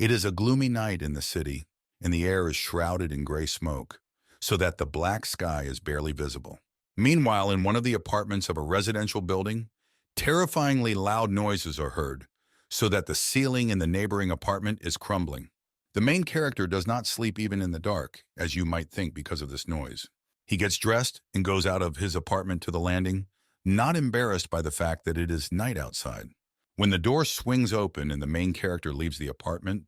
It is a gloomy night in the city, and the air is shrouded in gray smoke, so that the black sky is barely visible. Meanwhile, in one of the apartments of a residential building, terrifyingly loud noises are heard, so that the ceiling in the neighboring apartment is crumbling. The main character does not sleep even in the dark, as you might think because of this noise. He gets dressed and goes out of his apartment to the landing, not embarrassed by the fact that it is night outside. When the door swings open and the main character leaves the apartment,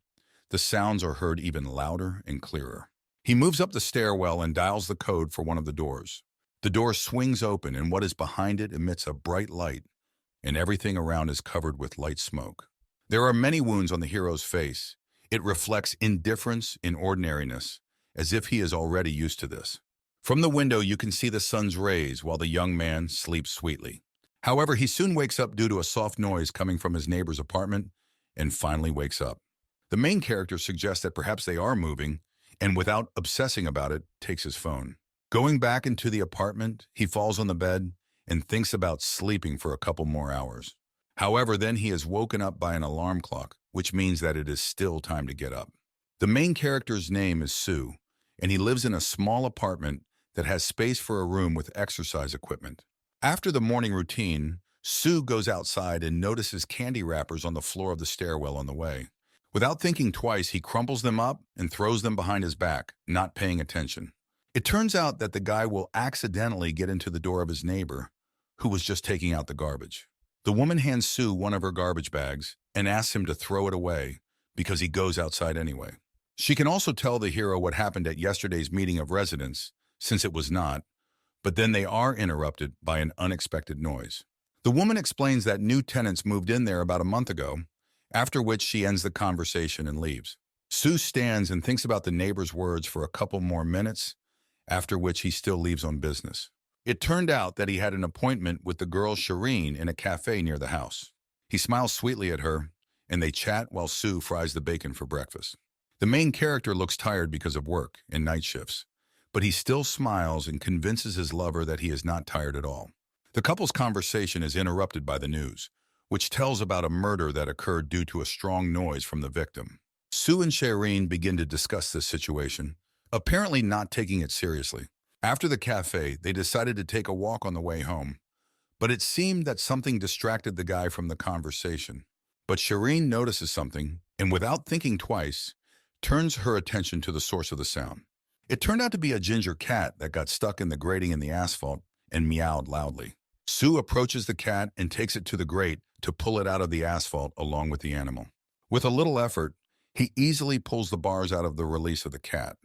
the sounds are heard even louder and clearer. He moves up the stairwell and dials the code for one of the doors. The door swings open and what is behind it emits a bright light, and everything around is covered with light smoke. There are many wounds on the hero's face. It reflects indifference in ordinariness, as if he is already used to this. From the window, you can see the sun's rays while the young man sleeps sweetly. However, he soon wakes up due to a soft noise coming from his neighbor's apartment and finally wakes up. The main character suggests that perhaps they are moving, and without obsessing about it, takes his phone. Going back into the apartment, he falls on the bed and thinks about sleeping for a couple more hours. However, then he is woken up by an alarm clock, which means that it is still time to get up. The main character's name is Sue, and he lives in a small apartment that has space for a room with exercise equipment. After the morning routine, Sue goes outside and notices candy wrappers on the floor of the stairwell on the way. Without thinking twice, he crumples them up and throws them behind his back, not paying attention. It turns out that the guy will accidentally get into the door of his neighbor, who was just taking out the garbage. The woman hands Sue one of her garbage bags and asks him to throw it away because he goes outside anyway. She can also tell the hero what happened at yesterday's meeting of residents, since it was not, but then they are interrupted by an unexpected noise. The woman explains that new tenants moved in there about a month ago, after which she ends the conversation and leaves. Sue stands and thinks about the neighbor's words for a couple more minutes, after which he still leaves on business. It turned out that he had an appointment with the girl Shireen in a cafe near the house. He smiles sweetly at her, and they chat while Sue fries the bacon for breakfast. The main character looks tired because of work and night shifts, but he still smiles and convinces his lover that he is not tired at all. The couple's conversation is interrupted by the news, which tells about a murder that occurred due to a strong noise from the victim. Sue and Shireen begin to discuss this situation, apparently not taking it seriously. After the cafe, they decided to take a walk on the way home, but it seemed that something distracted the guy from the conversation. But Shireen notices something, and without thinking twice, turns her attention to the source of the sound. It turned out to be a ginger cat that got stuck in the grating in the asphalt and meowed loudly. Sue approaches the cat and takes it to the grate to pull it out of the asphalt along with the animal. With a little effort, he easily pulls the bars out of the release of the cat.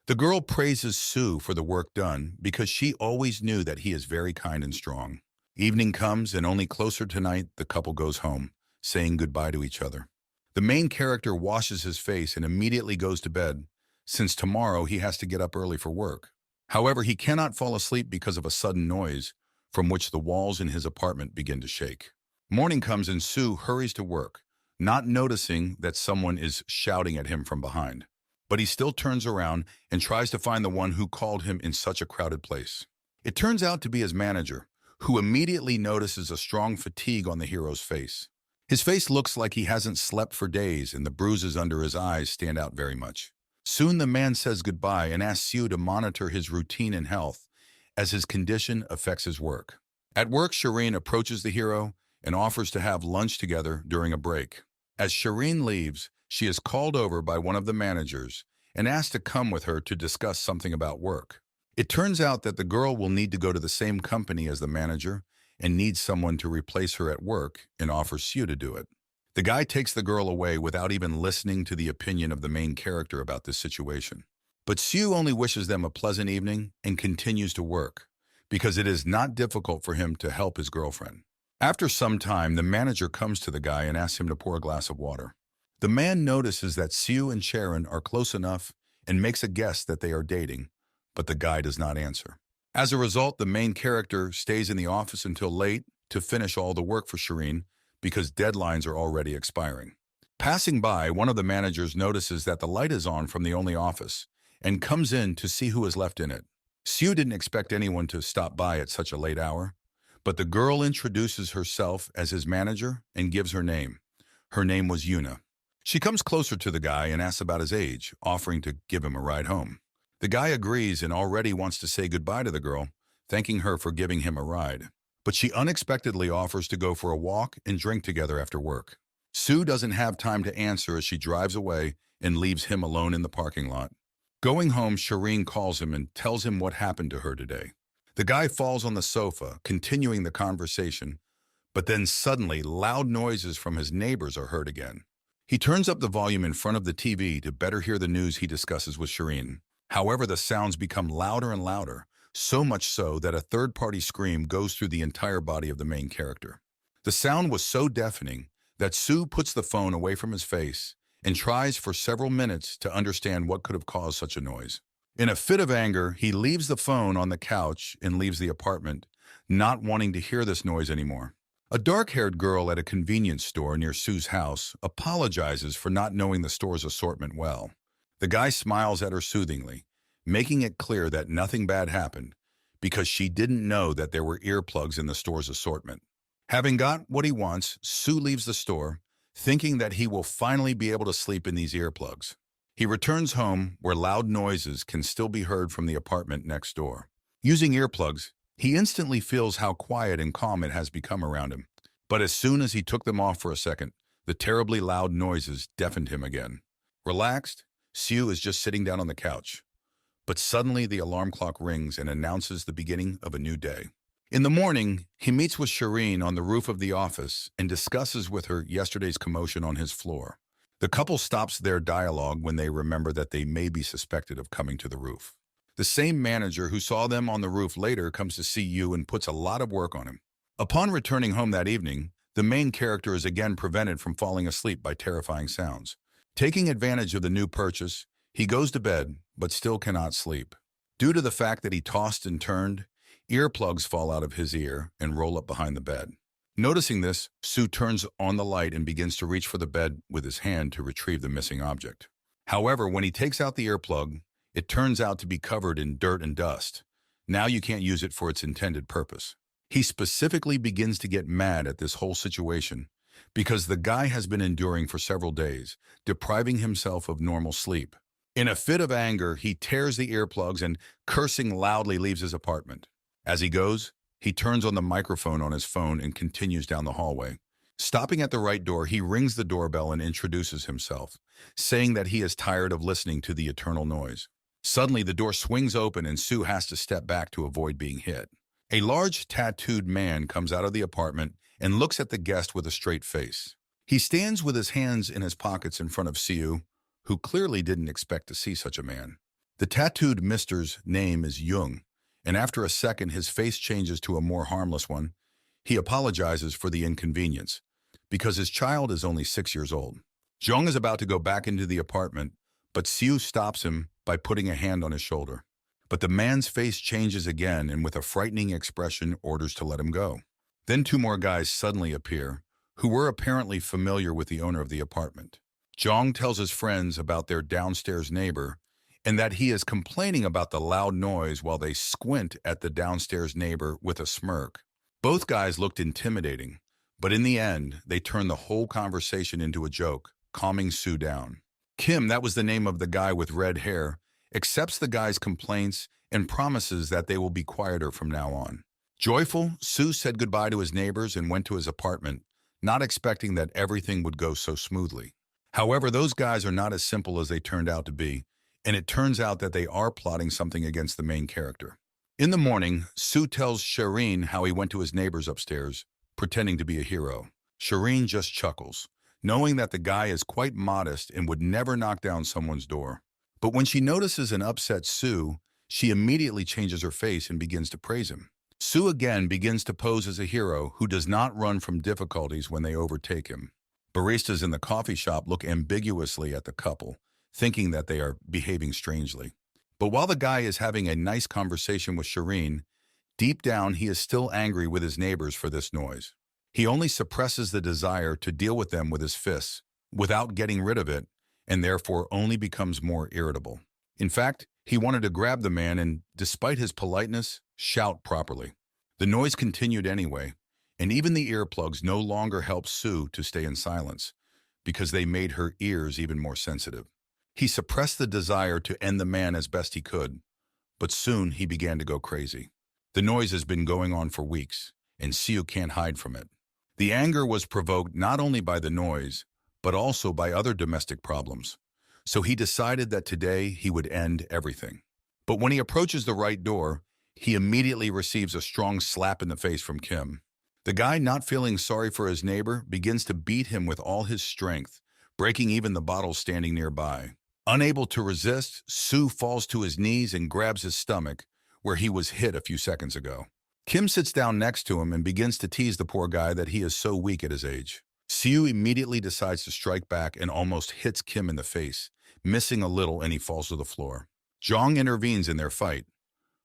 The girl praises Sue for the work done because she always knew that he is very kind and strong. Evening comes, and only closer to night, the couple goes home, saying goodbye to each other. The main character washes his face and immediately goes to bed, since tomorrow he has to get up early for work. However, he cannot fall asleep because of a sudden noise from which the walls in his apartment begin to shake. Morning comes and Sue hurries to work, not noticing that someone is shouting at him from behind. But he still turns around and tries to find the one who called him in such a crowded place. It turns out to be his manager, who immediately notices a strong fatigue on the hero's face. His face looks like he hasn't slept for days, and the bruises under his eyes stand out very much. Soon the man says goodbye and asks Sue to monitor his routine and health, as his condition affects his work. At work, Shireen approaches the hero and offers to have lunch together during a break. As Shireen leaves, she is called over by one of the managers and asked to come with her to discuss something about work. It turns out that the girl will need to go to the same company as the manager and needs someone to replace her at work and offers Sue to do it. The guy takes the girl away without even listening to the opinion of the main character about this situation. But Sue only wishes them a pleasant evening and continues to work, because it is not difficult for him to help his girlfriend. After some time, the manager comes to the guy and asks him to pour a glass of water. The man notices that Sue and Sharon are close enough and makes a guess that they are dating, but the guy does not answer. As a result, the main character stays in the office until late to finish all the work for Shireen because deadlines are already expiring. Passing by, one of the managers notices that the light is on from the only office and comes in to see who is left in it. Sue didn't expect anyone to stop by at such a late hour, but the girl introduces herself as his manager and gives her name. Her name was Yuna. She comes closer to the guy and asks about his age, offering to give him a ride home. The guy agrees and already wants to say goodbye to the girl, thanking her for giving him a ride. But she unexpectedly offers to go for a walk and drink together after work. Sue doesn't have time to answer as she drives away and leaves him alone in the parking lot. Going home, Shireen calls him and tells him what happened to her today. The guy falls on the sofa, continuing the conversation, but then suddenly loud noises from his neighbors are heard again. He turns up the volume in front of the TV to better hear the news he discusses with Shireen. However, the sounds become louder and louder, so much so that a third-party scream goes through the entire body of the main character. The sound was so deafening that Sue puts the phone away from his face and tries for several minutes to understand what could have caused such a noise. In a fit of anger, he leaves the phone on the couch and leaves the apartment, not wanting to hear this noise anymore. A dark-haired girl at a convenience store near Sue's house apologizes for not knowing the store's assortment well. The guy smiles at her soothingly, making it clear that nothing bad happened because she didn't know that there were earplugs in the store's assortment. Having got what he wants, Sue leaves the store, thinking that he will finally be able to sleep in these earplugs. He returns home where loud noises can still be heard from the apartment next door. Using earplugs, he instantly feels how quiet and calm it has become around him. But as soon as he took them off for a second, the terribly loud noises deafened him again. Relaxed, Sue is just sitting down on the couch. But suddenly the alarm clock rings and announces the beginning of a new day. In the morning, he meets with Shireen on the roof of the office and discusses with her yesterday's commotion on his floor. The couple stops their dialogue when they remember that they may be suspected of coming to the roof. The same manager who saw them on the roof later comes to see you and puts a lot of work on him. Upon returning home that evening, the main character is again prevented from falling asleep by terrifying sounds. Taking advantage of the new purchase, he goes to bed but still cannot sleep. Due to the fact that he tossed and turned, earplugs fall out of his ear and roll up behind the bed. Noticing this, Sue turns on the light and begins to reach for the bed with his hand to retrieve the missing object. However, when he takes out the earplug, it turns out to be covered in dirt and dust. Now you can't use it for its intended purpose. He specifically begins to get mad at this whole situation because the guy has been enduring for several days, depriving himself of normal sleep. In a fit of anger, he tears the earplugs and, cursing loudly, leaves his apartment. As he goes, he turns on the microphone on his phone and continues down the hallway. Stopping at the right door, he rings the doorbell and introduces himself, saying that he is tired of listening to the eternal noise. Suddenly, the door swings open and Sue has to step back to avoid being hit. A large, tattooed man comes out of the apartment and looks at the guest with a straight face. He stands with his hands in his pockets in front of Sue, who clearly didn't expect to see such a man. The tattooed mister's name is Jung, and after a second his face changes to a more harmless one. He apologizes for the inconvenience, because his child is only 6 years old. Jung is about to go back into the apartment, but Sue stops him by putting a hand on his shoulder. But the man's face changes again and with a frightening expression orders to let him go. Then 2 more guys suddenly appear, who were apparently familiar with the owner of the apartment. Jung tells his friends about their downstairs neighbor and that he is complaining about the loud noise while they squint at the downstairs neighbor with a smirk. Both guys looked intimidating, but in the end, they turned the whole conversation into a joke, calming Sue down. Kim, that was the name of the guy with red hair, accepts the guy's complaints and promises that they will be quieter from now on. Joyful, Sue said goodbye to his neighbors and went to his apartment, not expecting that everything would go so smoothly. However, those guys are not as simple as they turned out to be, and it turns out that they are plotting something against the main character. In the morning, Sue tells Shireen how he went to his neighbors upstairs, pretending to be a hero. Shireen just chuckles, knowing that the guy is quite modest and would never knock down someone's door. But when she notices an upset Sue, she immediately changes her face and begins to praise him. Sue again begins to pose as a hero who does not run from difficulties when they overtake him. Baristas in the coffee shop look ambiguously at the couple, thinking that they are behaving strangely. But while the guy is having a nice conversation with Shireen, deep down he is still angry with his neighbors for this noise. He only suppresses the desire to deal with them with his fists, without getting rid of it, and therefore only becomes more irritable. In fact, he wanted to grab the man and, despite his politeness, shout properly. The noise continued anyway, and even the earplugs no longer helped Sue to stay in silence, because they made her ears even more sensitive. He suppressed the desire to end the man as best he could, but soon he began to go crazy. The noise has been going on for weeks, and Siu can't hide from it. The anger was provoked not only by the noise, but also by other domestic problems. So he decided that today he would end everything. But when he approaches the right door, he immediately receives a strong slap in the face from Kim. The guy, not feeling sorry for his neighbor, begins to beat him with all his strength, breaking even the bottles standing nearby. Unable to resist, Sue falls to his knees and grabs his stomach, where he was hit a few seconds ago. Kim sits down next to him and begins to tease the poor guy that he is so weak at his age. Siu immediately decides to strike back and almost hits Kim in the face, missing a little, and he falls to the floor. Jong intervenes in their fight,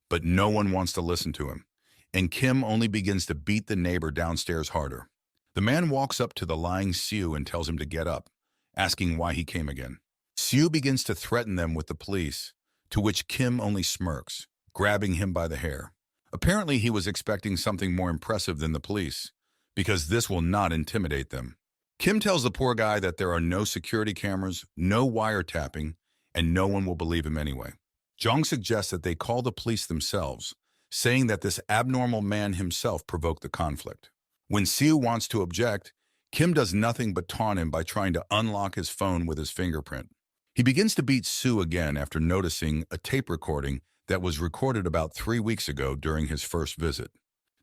but no one wants to listen to him, and Kim only begins to beat the neighbor downstairs harder. The man walks up to the lying Siu and tells him to get up, asking why he came again. Siu begins to threaten them with the police, to which Kim only smirks, grabbing him by the hair. Apparently he was expecting something more impressive than the police, because this will not intimidate them. Kim tells the poor guy that there are no security cameras, no wiretapping, and no one will believe him anyway. Jong suggests that they call the police themselves, saying that this abnormal man himself provoked the conflict. When Siu wants to object, Kim does nothing but taunt him by trying to unlock his phone with his fingerprint. He begins to beat Sue again after noticing a tape recording that was recorded about 3 weeks ago during his first visit.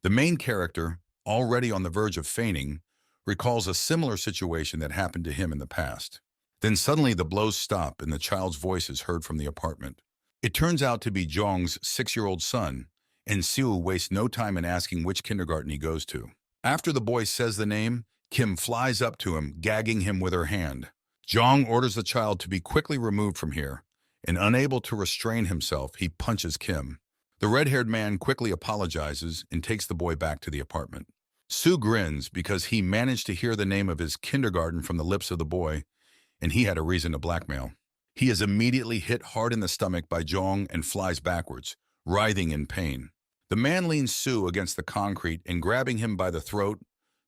The main character, already on the verge of fainting, recalls a similar situation that happened to him in the past. Then suddenly the blows stop and the child's voice is heard from the apartment. It turns out to be Jong's 6-year-old son, and Sue wastes no time in asking which kindergarten he goes to. After the boy says the name, Kim flies up to him, gagging him with her hand. Jong orders the child to be quickly removed from here, and unable to restrain himself, he punches Kim. The red-haired man quickly apologizes and takes the boy back to the apartment. Sue grins because he managed to hear the name of his kindergarten from the lips of the boy, and he had a reason to blackmail. He is immediately hit hard in the stomach by Jong and flies backwards, writhing in pain. The man leans Sue against the concrete and, grabbing him by the throat,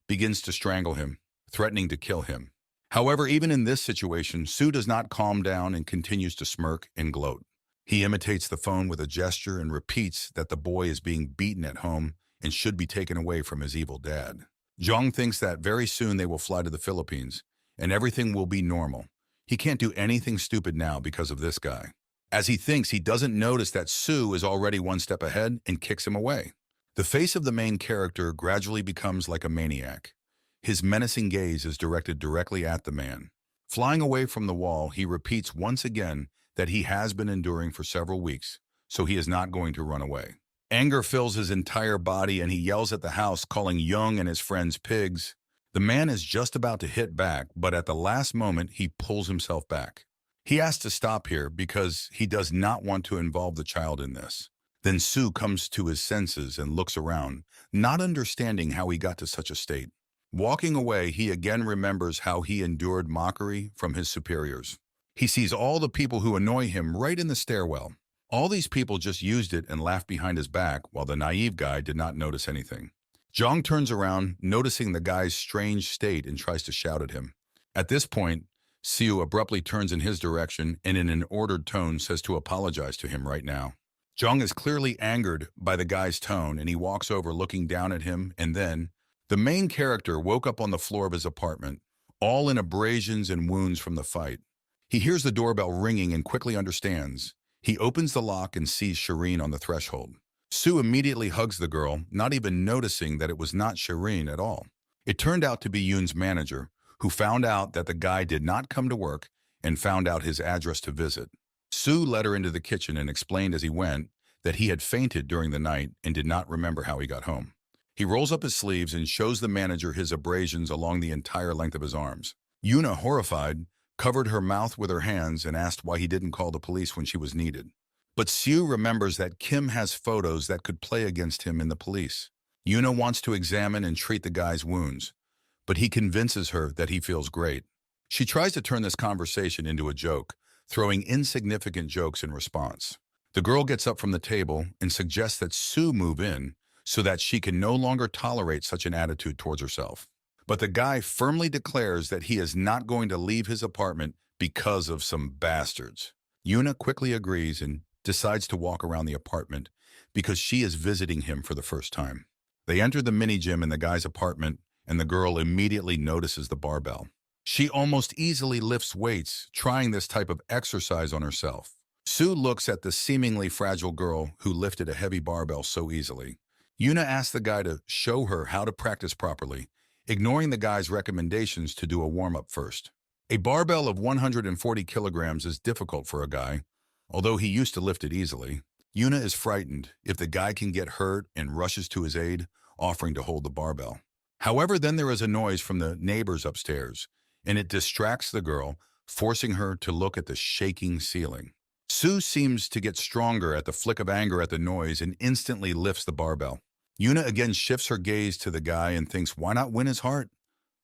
begins to strangle him, threatening to kill him. However, even in this situation, Sue does not calm down and continues to smirk and gloat. He imitates the phone with a gesture and repeats that the boy is being beaten at home and should be taken away from his evil dad. Jong thinks that very soon they will fly to the Philippines and everything will be normal. He can't do anything stupid now because of this guy. As he thinks, he doesn't notice that Sue is already one step ahead and kicks him away. The face of the main character gradually becomes like a maniac. His menacing gaze is directed directly at the man. Flying away from the wall, he repeats once again that he has been enduring for several weeks, so he is not going to run away. Anger fills his entire body and he yells at the house, calling Young and his friends pigs. The man is just about to hit back, but at the last moment, he pulls himself back. He has to stop here because he does not want to involve the child in this. Then Sue comes to his senses and looks around, not understanding how he got to such a state. Walking away, he again remembers how he endured mockery from his superiors. He sees all the people who annoy him right in the stairwell. All these people just used it and laughed behind his back, while the naive guy did not notice anything. Jong turns around, noticing the guy's strange state, and tries to shout at him. At this point, Siu abruptly turns in his direction and in an ordered tone says to apologize to him right now. Jong is clearly angered by the guy's tone, and he walks over looking down at him, and then the main character woke up on the floor of his apartment, all in abrasions and wounds from the fight. He hears the doorbell ringing and quickly understands. He opens the lock and sees Shireen on the threshold. Sue immediately hugs the girl, not even noticing that it was not Shireen at all. It turned out to be Yoon's manager, who found out that the guy did not come to work and found out his address to visit. Sue led her into the kitchen and explained as he went that he had fainted during the night and did not remember how he got home. He rolls up his sleeves and shows the manager his abrasions along the entire length of his arms. Yoona, horrified, covered her mouth with her hands and asked why he didn't call the police when she was needed. But Sue remembers that Kim has photos that could play against him in the police. Yoona wants to examine and treat the guy's wounds, but he convinces her that he feels great. She tries to turn this conversation into a joke, throwing insignificant jokes in response. The girl gets up from the table and suggests that Sue move in so that she can no longer tolerate such an attitude towards herself. But the guy firmly declares that he is not going to leave his apartment because of some bastards. Yuna quickly agrees and decides to walk around the apartment because she is visiting him for the first time. They enter the mini gym in the guy's apartment, and the girl immediately notices the barbell. She almost easily lifts weights, trying this type of exercise on herself. Sue looks at the seemingly fragile girl who lifted a heavy barbell so easily. Yuna asks the guy to show her how to practice properly, ignoring the guy's recommendations to do a warm-up first. A barbell of 140 kilograms is difficult for a guy, although he used to lift it easily. Yuna is frightened if the guy can get hurt and rushes to his aid, offering to hold the barbell. However, then there is a noise from the neighbors upstairs, and it distracts the girl, forcing her to look at the shaking ceiling. Sue seems to get stronger at the flick of anger at the noise and instantly lifts the barbell. Yuna again shifts her gaze to the guy and thinks, why not win his heart?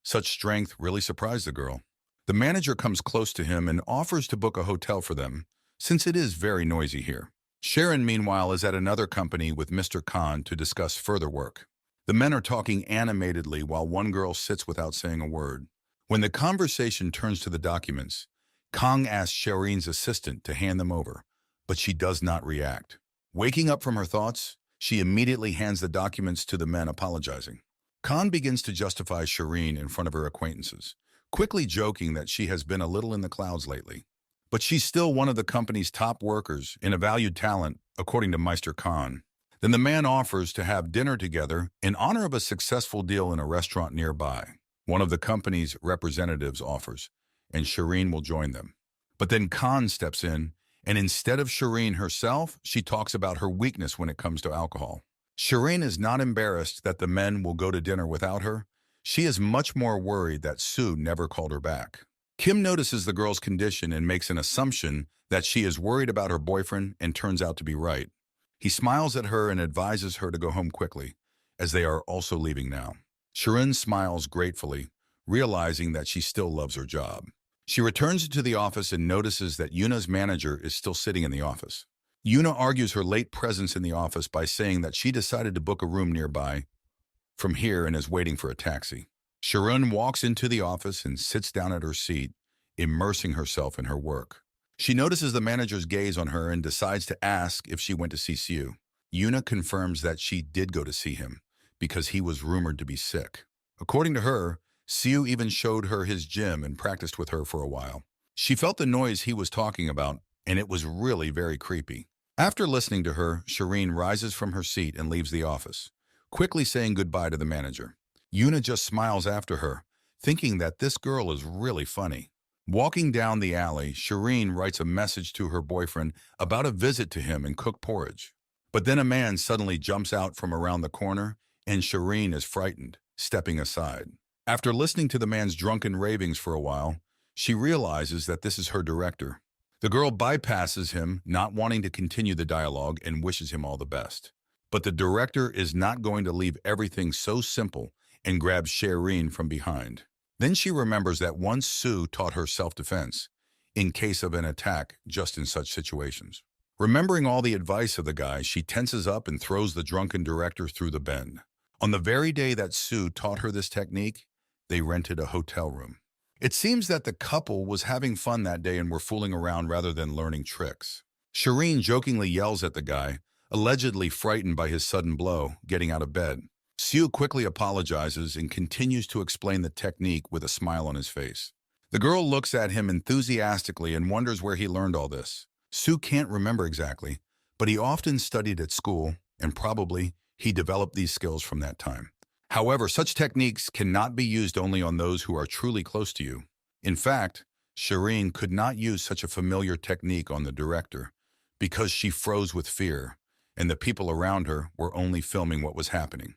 Such strength really surprised the girl. The manager comes close to him and offers to book a hotel for them, since it is very noisy here. Sharon, meanwhile, is at another company with Mr. Khan to discuss further work. The men are talking animatedly while one girl sits without saying a word. When the conversation turns to the documents, Kang asks Sherin's assistant to hand them over, but she does not react. Waking up from her thoughts, she immediately hands the documents to the men, apologizing. Khan begins to justify Sherin in front of her acquaintances, quickly joking that she has been a little in the clouds lately. But she's still one of the company's top workers and a valued talent, according to Meister Khan. Then the man offers to have dinner together in honor of a successful deal in a restaurant nearby. One of the company's representatives offers, and Sherin will join them. But then Khan steps in, and instead of Sherin herself, she talks about her weakness when it comes to alcohol. Sherin is not embarrassed that the men will go to dinner without her. She is much more worried that Sue never called her back. Kim notices the girl's condition and makes an assumption that she is worried about her boyfriend and turns out to be right. He smiles at her and advises her to go home quickly, as they are also leaving now. Sherin smiles gratefully, realizing that she still loves her job. She returns to the office and notices that Yuna's manager is still sitting in the office. Yuna argues her late presence in the office by saying that she decided to book a room nearby from here and is waiting for a taxi. Sherin walks into the office and sits down at her seat, immersing herself in her work. She notices the manager's gaze on her and decides to ask if she went to see Siu. Yuna confirms that she did go to see him, because he was rumored to be sick. According to her, Siu even showed her his gym and practiced with her for a while. She felt the noise he was talking about, and it was really very creepy. After listening to her, Sherin rises from her seat and leaves the office, quickly saying goodbye to the manager. Yuna just smiles after her, thinking that this girl is really funny. Walking down the alley, Sherin writes a message to her boyfriend about a visit to him and cook porridge. But then a man suddenly jumps out from around the corner, and Sherin is frightened, stepping aside. After listening to the man's drunken ravings for a while, she realizes that this is her director. The girl bypasses him, not wanting to continue the dialogue, and wishes him all the best. But the director is not going to leave everything so simple and grabs Sherin from behind. Then she remembers that once Sue taught her self-defense, in case of an attack just in such situations. Remembering all the advice of the guy, she tenses up and throws the drunken director through the bend. On the very day that Sue taught her this technique, they rented a hotel room. It seems that the couple was having fun that day and were fooling around rather than learning tricks. Sherin jokingly yells at the guy, allegedly frightened by his sudden blow, getting out of bed. Sue quickly apologizes and continues to explain the technique with a smile on his face. The girl looks at him enthusiastically and wonders where he learned all this. Sue can't remember exactly, but he often studied at school, and probably he developed these skills from that time. However, such techniques cannot be used only on those who are truly close to you. In fact, Sherin could not use such a familiar technique on the director because she froze with fear, and the people around her were only filming what was happening.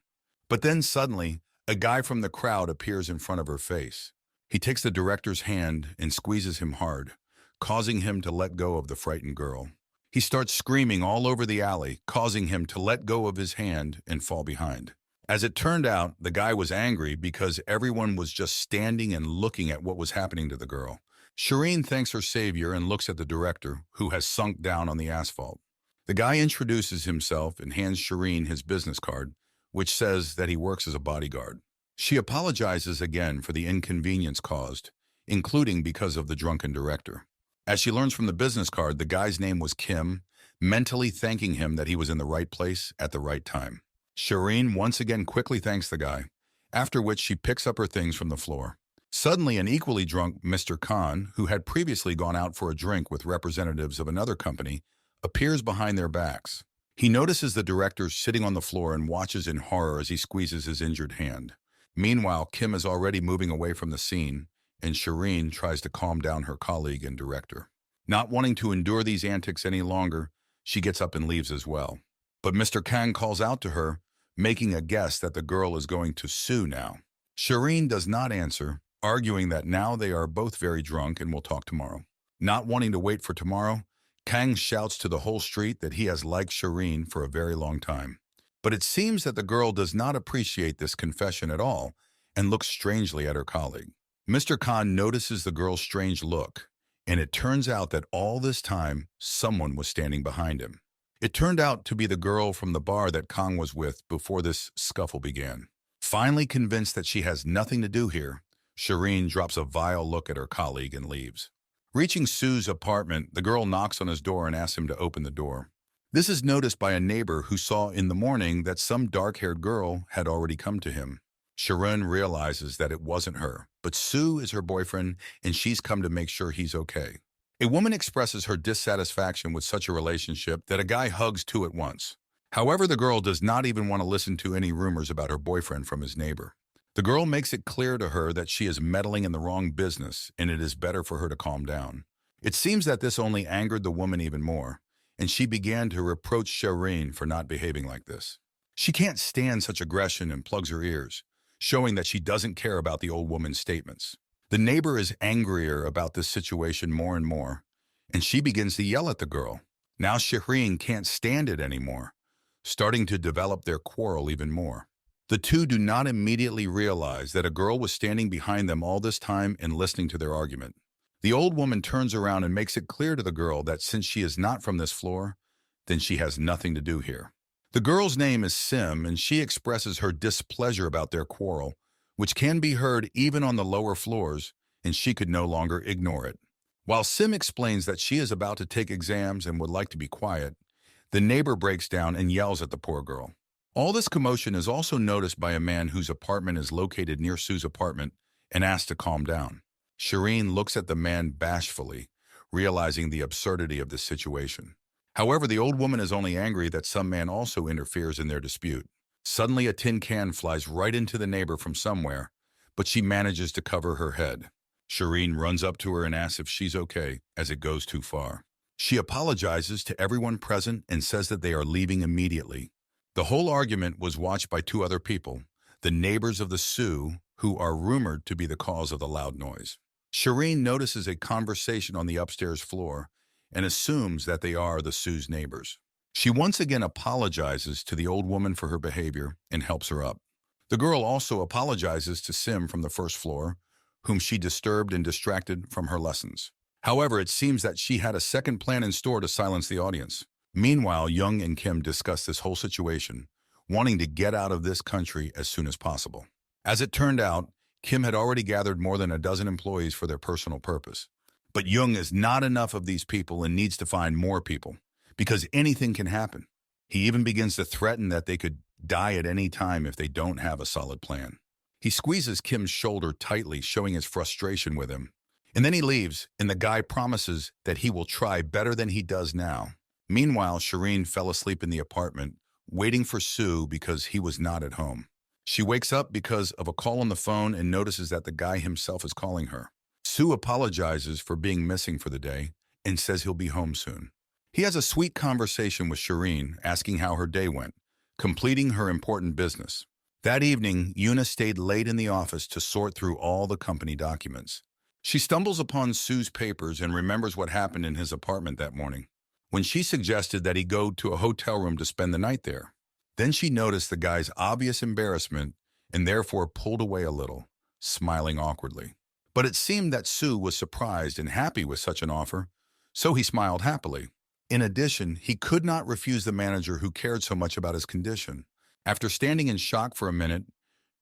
But then suddenly, a guy from the crowd appears in front of her face. He takes the director's hand and squeezes him hard, causing him to let go of the frightened girl. He starts screaming all over the alley, causing him to let go of his hand and fall behind. As it turned out, the guy was angry because everyone was just standing and looking at what was happening to the girl. Sherin thanks her savior and looks at the director, who has sunk down on the asphalt. The guy introduces himself and hands Sherin his business card, which says that he works as a bodyguard. She apologizes again for the inconvenience caused, including because of the drunken director. As she learns from the business card, the guy's name was Kim, mentally thanking him that he was in the right place at the right time. Shireen once again quickly thanks the guy, after which she picks up her things from the floor. Suddenly, an equally drunk Mr. Khan, who had previously gone out for a drink with representatives of another company, appears behind their backs. He notices the director sitting on the floor and watches in horror as he squeezes his injured hand. Meanwhile, Kim is already moving away from the scene, and Shireen tries to calm down her colleague and director. Not wanting to endure these antics any longer, she gets up and leaves as well. But Mr. Kang calls out to her, making a guess that the girl is going to sue now. Shireen does not answer, arguing that now they are both very drunk and will talk tomorrow. Not wanting to wait for tomorrow, Kang shouts to the whole street that he has liked Shireen for a very long time. But it seems that the girl does not appreciate this confession at all and looks strangely at her colleague. Mr. Khan notices the girl's strange look, and it turns out that all this time, someone was standing behind him. It turned out to be the girl from the bar that Kang was with before this scuffle began. Finally convinced that she has nothing to do here, Shireen drops a vile look at her colleague and leaves. Reaching Sue's apartment, the girl knocks on his door and asks him to open the door. This is noticed by a neighbor who saw in the morning that some dark-haired girl had already come to him. Shireen realizes that it wasn't her, but Sue is her boyfriend and she's come to make sure he's okay. A woman expresses her dissatisfaction with such a relationship that a guy hugs two at once. However, the girl does not even want to listen to any rumors about her boyfriend from his neighbor. The girl makes it clear to her that she is meddling in the wrong business and it is better for her to calm down. It seems that this only angered the woman even more, and she began to reproach Shireen for not behaving like this. She can't stand such aggression and plugs her ears, showing that she doesn't care about the old woman's statements. The neighbor is angrier about this situation more and more, and she begins to yell at the girl. Now Shireen can't stand it anymore, starting to develop their quarrel even more. The two do not immediately realize that a girl was standing behind them all this time and listening to their argument. The old woman turns around and makes it clear to the girl that since she is not from this floor, then she has nothing to do here. The girl's name is Sim, and she expresses her displeasure about their quarrel, which can be heard even on the lower floors, and she could no longer ignore it. While Sim explains that she is about to take exams and would like to be quiet, the neighbor breaks down and yells at the poor girl. All this commotion is also noticed by a man whose apartment is located near Sue's apartment and asks to calm down. Shireen looks at the man bashfully, realizing the absurdity of this situation. However, the old woman is only angry that some man also interferes in their dispute. Suddenly, a tin can flies right into the neighbor from somewhere, but she manages to cover her head. Shireen runs up to her and asks if she's okay, as it goes too far. She apologizes to everyone present and says that they are leaving immediately. The whole argument was watched by two other people, the neighbors of the Sue, who are rumored to be the cause of the loud noise. Shireen notices a conversation on the upstairs floor and assumes that they are the Sue's neighbors. She once again apologizes to the old woman for her behavior and helps her up. The girl also apologizes to Sim from the first floor, whom she disturbed and distracted from her lessons. However, it seems that she had a second plan in store to silence the audience. Meanwhile, Young and Kim discuss this whole situation, wanting to get out of this country as soon as possible. As it turned out, Kim had already gathered more than a dozen employees for their personal purpose. But Young is not enough of these people and needs to find more people, because anything can happen. He even begins to threaten that they could die at any time if they don't have a solid plan. He squeezes Kim's shoulder tightly, showing his frustration with him. And then he leaves, and the guy promises that he will try better than he does now. Meanwhile, Shireen fell asleep in the apartment, waiting for Sue because he was not at home. She wakes up because of a call on the phone and notices that the guy himself is calling her. Sue apologizes for being missing for the day and says he'll be home soon. He has a sweet conversation with Shireen, asking how her day went, completing her important business. That evening, Yuna stayed late in the office to sort through all the company documents. She stumbles upon Sue's papers and remembers what happened in his apartment that morning, when she suggested that he go to a hotel room to spend the night there. Then she noticed the guy's obvious embarrassment and therefore pulled away a little, smiling awkwardly. But it seemed that Sue was surprised and happy with such an offer, so he smiled happily. In addition, he could not refuse the manager who cared so much about his condition. After standing in shock for a minute,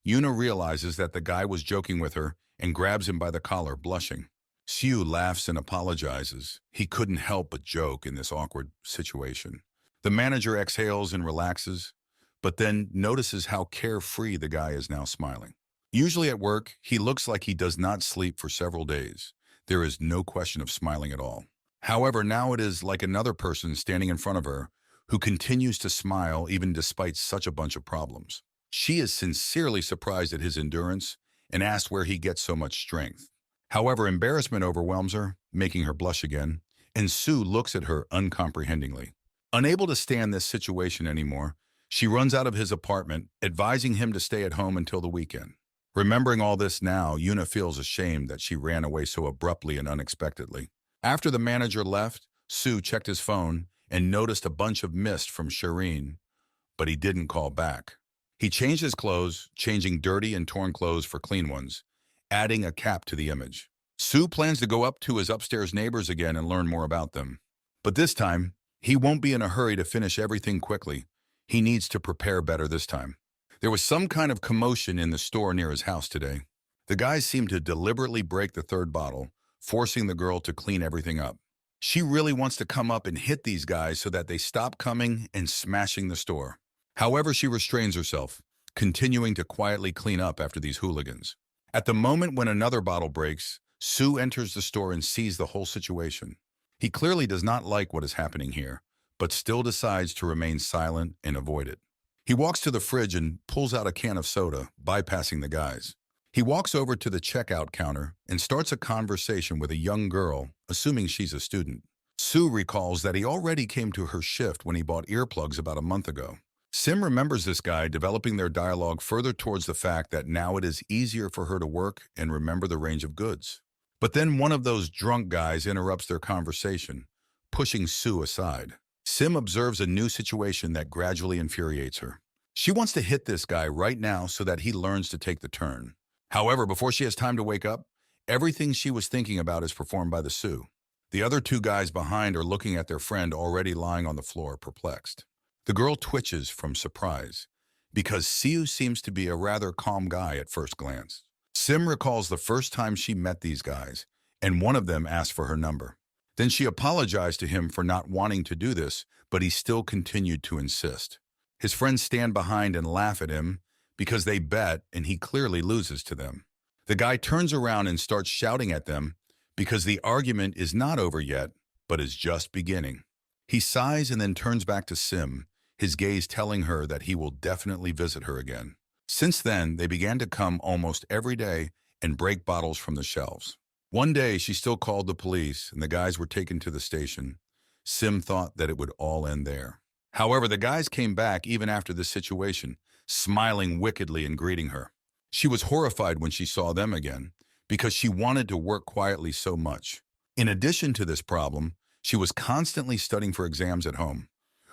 Yuna realizes that the guy was joking with her and grabs him by the collar, blushing. Siu laughs and apologizes. He couldn't help but joke in this awkward situation. The manager exhales and relaxes, but then notices how carefree the guy is now, smiling. Usually at work, he looks like he does not sleep for several days. There is no question of smiling at all. However, now it is like another person standing in front of her who continues to smile even despite such a bunch of problems. She is sincerely surprised at his endurance and asks where he gets so much strength. However, embarrassment overwhelms her, making her blush again, and Sue looks at her uncomprehendingly. Unable to stand this situation anymore, she runs out of his apartment, advising him to stay at home until the weekend. Remembering all this now, Yuna feels ashamed that she ran away so abruptly and unexpectedly. After the manager left, Sue checked his phone and noticed a bunch of mist from Shireen, but he didn't call back. He changed his clothes, changing dirty and torn clothes for clean ones, adding a cap to the image. Sue plans to go up to his upstairs neighbors again and learn more about them. But this time, he won't be in a hurry to finish everything quickly. He needs to prepare better this time. There was some kind of commotion in the store near his house today. The guys seemed to deliberately break the third bottle, forcing the girl to clean everything up. She really wants to come up and hit these guys so that they stop coming and smashing the store. However, she restrains herself, continuing to quietly clean up after these hooligans. At the moment when another bottle breaks, Sue enters the store and sees the whole situation. He clearly does not like what is happening here, but still decides to remain silent and avoid it. He walks to the fridge and pulls out a can of soda, bypassing the guys. He walks over to the checkout counter and starts a conversation with a young girl, assuming she's a student. Sue recalls that he already came to her shift when he bought earplugs about a month ago. Sim remembers this guy, developing their dialogue further towards the fact that now it is easier for her to work and remember the range of goods. But then one of those drunk guys interrupts their conversation, pushing Sue aside. Sim observes a new situation that gradually infuriates her. She wants to hit this guy right now so that he learns to take the turn. However, before she has time to wake up, everything she was thinking about is performed by the Sue. The other two guys behind are looking at their friend already lying on the floor, perplexed. The girl twitches from surprise, because Siu seems to be a rather calm guy at first glance. Sim recalls the first time she met these guys, and one of them asked for her number. Then she apologized to him for not wanting to do this, but he still continued to insist. His friends stand behind and laugh at him because they bet and he clearly loses to them. The guy turns around and starts shouting at them because the argument is not over yet, but is just beginning. He sighs and then turns back to Sim, his gaze telling her that he will definitely visit her again. Since then, they began to come almost every day and break bottles from the shelves. One day, she still called the police, and the guys were taken to the station. Sim thought that it would all end there. However, the guys came back even after this situation, smiling wickedly and greeting her. She was horrified when she saw them again, because she wanted to work quietly so much. In addition to this problem, she was constantly studying for exams at home,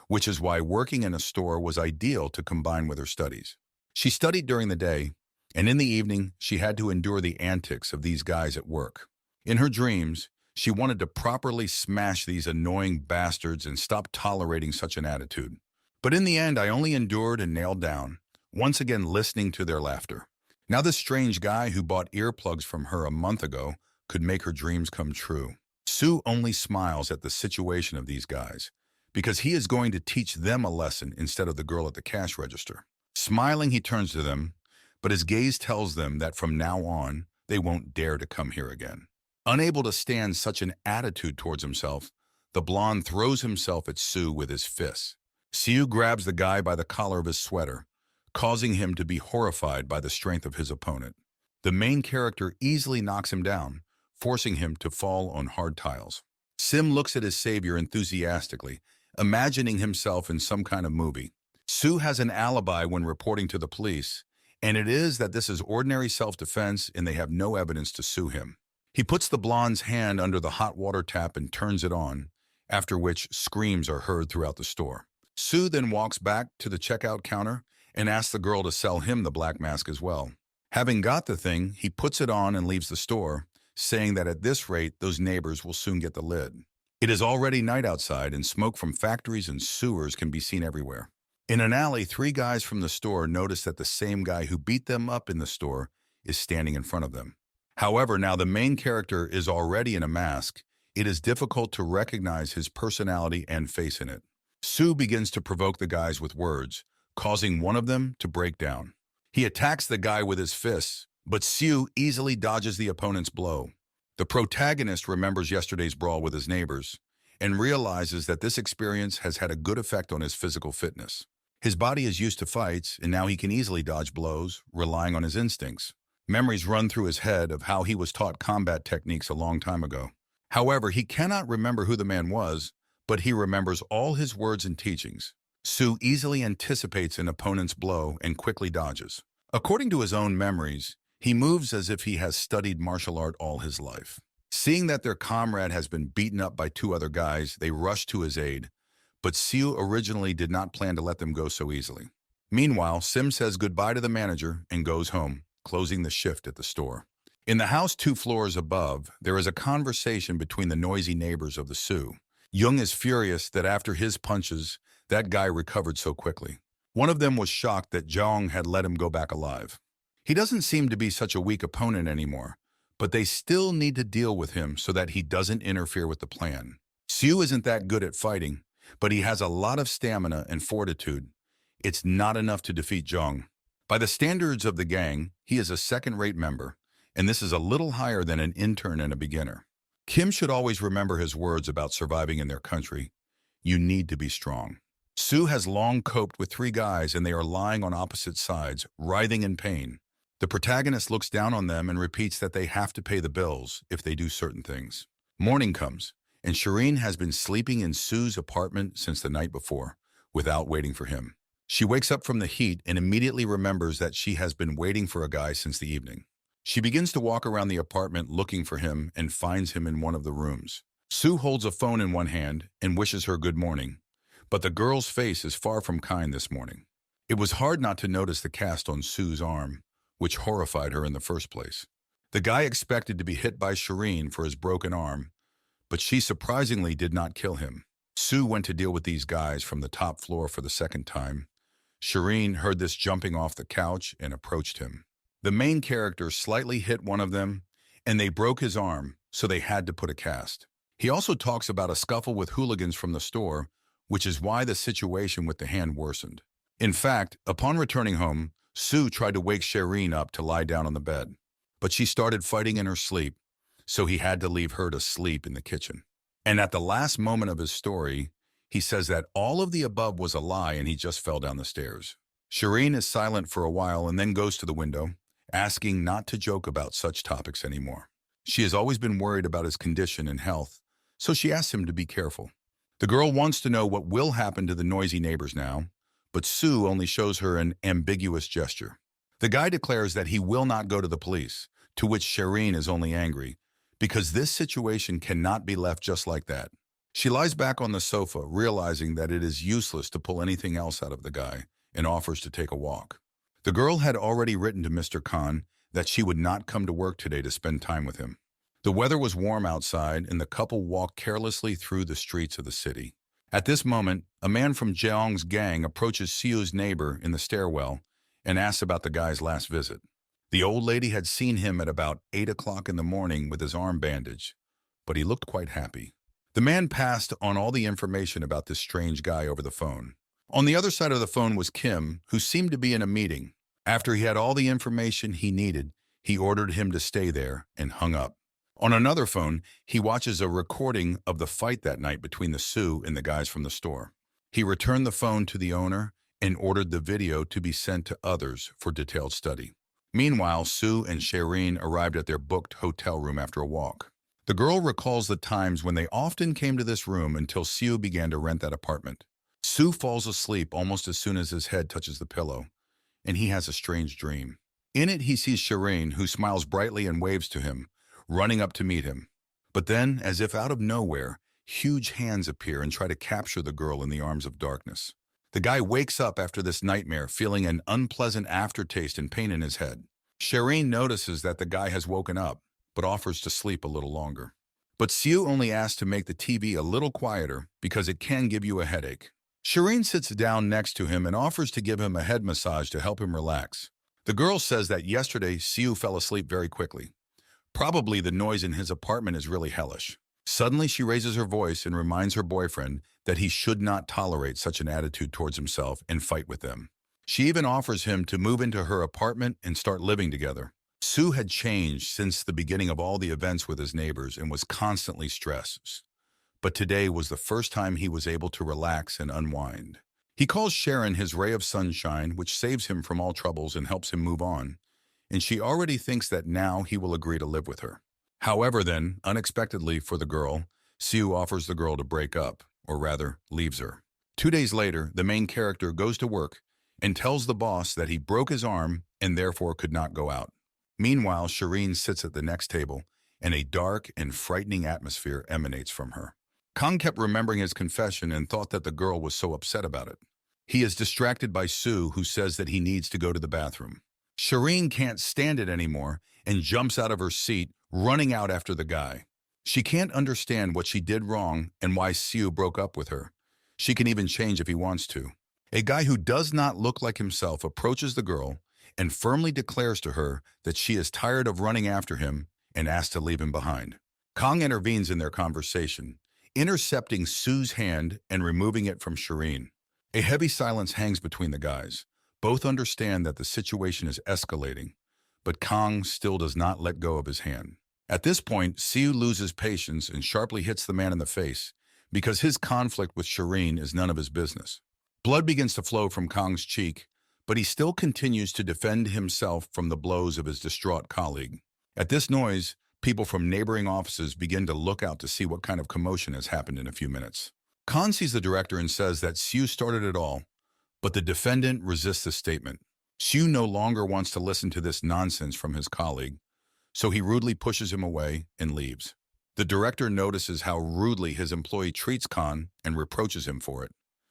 which is why working in a store was ideal to combine with her studies. She studied during the day, and in the evening, she had to endure the antics of these guys at work. In her dreams, she wanted to properly smash these annoying bastards and stop tolerating such an attitude. But in the end, I only endured and nailed down, once again listening to their laughter. Now this strange guy who bought earplugs from her a month ago could make her dreams come true. Sue only smiles at the situation of these guys, because he is going to teach them a lesson instead of the girl at the cash register. Smiling, he turns to them, but his gaze tells them that from now on, they won't dare to come here again. Unable to stand such an attitude towards himself, the blonde throws himself at Sue with his fists. Sue grabs the guy by the collar of his sweater, causing him to be horrified by the strength of his opponent. The main character easily knocks him down, forcing him to fall on hard tiles. Sim looks at his savior enthusiastically, imagining himself in some kind of movie. Sue has an alibi when reporting to the police, and it is that this is ordinary self-defense and they have no evidence to sue him. He puts the blonde's hand under the hot water tap and turns it on, after which screams are heard throughout the store. Sue then walks back to the checkout counter and asks the girl to sell him the black mask as well. Having got the thing, he puts it on and leaves the store, saying that at this rate, those neighbors will soon get the lid. It is already night outside and smoke from factories and sewers can be seen everywhere. In an alley, three guys from the store notice that the same guy who beat them up in the store is standing in front of them. However, now the main character is already in a mask. It is difficult to recognize his personality and face in it. Sue begins to provoke the guys with words, causing one of them to break down. He attacks the guy with his fists, but Sue easily dodges the opponent's blow. The protagonist remembers yesterday's brawl with his neighbors and realizes that this experience has had a good effect on his physical fitness. His body is used to fights, and now he can easily dodge blows, relying on his instincts. Memories run through his head of how he was taught combat techniques a long time ago. However, he cannot remember who the man was, but he remembers all his words and teachings. Sue easily anticipates an opponent's blow and quickly dodges. According to his own memories, he moves as if he has studied martial art all his life. Seeing that their comrade has been beaten up by two other guys, they rush to his aid, but Sue originally did not plan to let them go so easily. Meanwhile, Sim says goodbye to the manager and goes home, closing the shift at the store. In the house 2 floors above, there is a conversation between the noisy neighbors of the Sioux. Jung is furious that after his punches, that guy recovered so quickly. One of them was shocked that Jong had let him go back alive. He doesn't seem to be such a weak opponent anymore, but they still need to deal with him so that he doesn't interfere with the plan. Sioux isn't that good at fighting, but he has a lot of stamina and fortitude. It's not enough to defeat Jong. By the standards of the gang, he is a second-rate member, and this is a little higher than an intern and a beginner. Kim should always remember his words about surviving in their country. You need to be strong. Sue has long coped with 3 guys, and they are lying on opposite sides, writhing in pain. The protagonist looks down on them and repeats that they have to pay the bills if they do certain things. Morning comes, and Shireen has been sleeping in Sue's apartment since the night before, without waiting for him. She wakes up from the heat and immediately remembers that she has been waiting for a guy since the evening. She begins to walk around the apartment looking for him and finds him in one of the rooms. Sue holds a phone in one hand and wishes her good morning, but the girl's face is far from kind this morning. It was hard not to notice the cast on Sue's arm, which horrified her in the first place. The guy expected to be hit by Shireen for his broken arm, but she surprisingly did not kill him. Sue went to deal with these guys from the top floor for the second time. Shireen heard this jumping off the couch and approached him. The main character slightly hit one of them, and they broke his arm, so they had to put a cast. He also talks about a scuffle with hooligans from the store, which is why the situation with the hand worsened. In fact, upon returning home, Sue tried to wake Shireen up to lie down on the bed, but she started fighting in her sleep, so he had to leave her to sleep in the kitchen. And at the last moment of his story, he says that all of the above was a lie and he just fell down the stairs. Shireen is silent for a while and then goes to the window, asking not to joke about such topics anymore. She has always been worried about his condition and health, so she asks him to be careful. The girl wants to know what will happen to the noisy neighbors now, but Sue only shows her an ambiguous gesture. The guy declares that he will not go to the police, to which Shireen is only angry, because this situation cannot be left just like that. She lies back on the sofa, realizing that it is useless to pull anything else out of the guy, and offers to take a walk. The girl had already written to Mr. Khan that she would not come to work today to spend time with him. The weather was warm outside, and the couple walked carelessly through the streets of the city. At this moment, a man from Jeong's gang approaches Siu's neighbor in the stairwell and asks about the guy's last visit. The old lady had seen him at about 8 o'clock in the morning with his arm bandaged, but he looked quite happy. The man passed on all the information about this strange guy over the phone. On the other side of the phone was Kim, who seemed to be in a meeting. After he had all the information he needed, he ordered him to stay there and hung up. On another phone, he watches a recording of the fight that night between the Sioux and the guys from the store. He returned the phone to the owner and ordered the video to be sent to others for detailed study. Meanwhile, Sue and Shireen arrived at their booked hotel room after a walk. The girl recalls the times when they often came to this room until Sue began to rent that apartment. Sue falls asleep almost as soon as his head touches the pillow, and he has a strange dream. In it, he sees Shireen, who smiles brightly and waves to him, running up to meet him. But then, as if out of nowhere, huge hands appear and try to capture the girl in the arms of darkness. The guy wakes up after this nightmare, feeling an unpleasant aftertaste and pain in his head. Shireen notices that the guy has woken up, but offers to sleep a little longer. But Sue only asks to make the TV a little quieter because it can give you a headache. Shireen sits down next to him and offers to give him a head massage to help him relax. The girl says that yesterday Siu fell asleep very quickly. Probably the noise in his apartment is really hellish. Suddenly she raises her voice and reminds her boyfriend that he should not tolerate such an attitude towards himself and fight with them. She even offers him to move into her apartment and start living together. Sue had changed since the beginning of all the events with his neighbors and was constantly stressed. But today was the first time he was able to relax and unwind. He calls Sharon his ray of sunshine, which saves him from all troubles and helps him move on, and she already thinks that now he will agree to live with her. However then, unexpectedly for the girl, Sue offers the girl to break up, or rather, leaves her. 2 days later, the main character goes to work and tells the boss that he broke his arm and therefore could not go out. Meanwhile, Shireen sits at the next table, and a dark and frightening atmosphere emanates from her. Kang kept remembering his confession and thought that the girl was so upset about it. He is distracted by Sue, who says that he needs to go to the bathroom. Shireen can't stand it anymore and jumps out of her seat, running out after the guy. She can't understand what she did wrong and why Sue broke up with her. She can even change if he wants to. A guy who does not look like himself approaches the girl and firmly declares to her that she is tired of running after him and asks to leave him behind. Kang intervenes in their conversation, intercepting Sue's hand and removing it from Shireen. A heavy silence hangs between the guys. Both understand that the situation is escalating, but Kang still does not let go of his hand. At this point, Siu loses patience and sharply hits the man in the face because his conflict with Shireen is none of his business. Blood begins to flow from Kang's cheek, but he still continues to defend himself from the blows of his distraught colleague. At this noise, people from neighboring offices begin to look out to see what kind of commotion has happened in a few minutes. Khan sees the director and says that Siu started it all, but the defendant resists the statement. Siu no longer wants to listen to this nonsense from his colleague, so he rudely pushes him away and leaves. The director notices how rudely his employee treats Khan and reproaches him for it.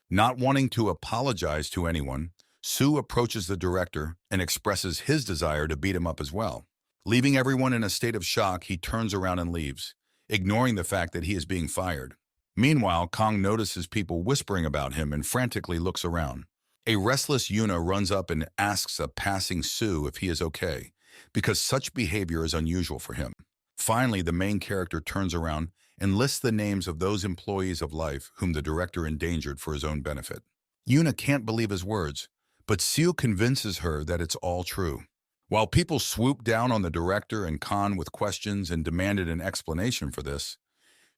Not wanting to apologize to anyone, Siu approaches the director and expresses his desire to beat him up as well. Leaving everyone in a state of shock, he turns around and leaves, ignoring the fact that he is being fired. Meanwhile, Kang notices people whispering about him and frantically looks around. A restless Yuna runs up and asks a passing Sue if he is okay, because such behavior is unusual for him. Finally, the main character turns around and lists the names of those employees of life whom the director endangered for his own benefit. Yuna can't believe his words, but Sue convinces her that it's all true. While people swooped down on the director and Khan with questions and demanded an explanation for this,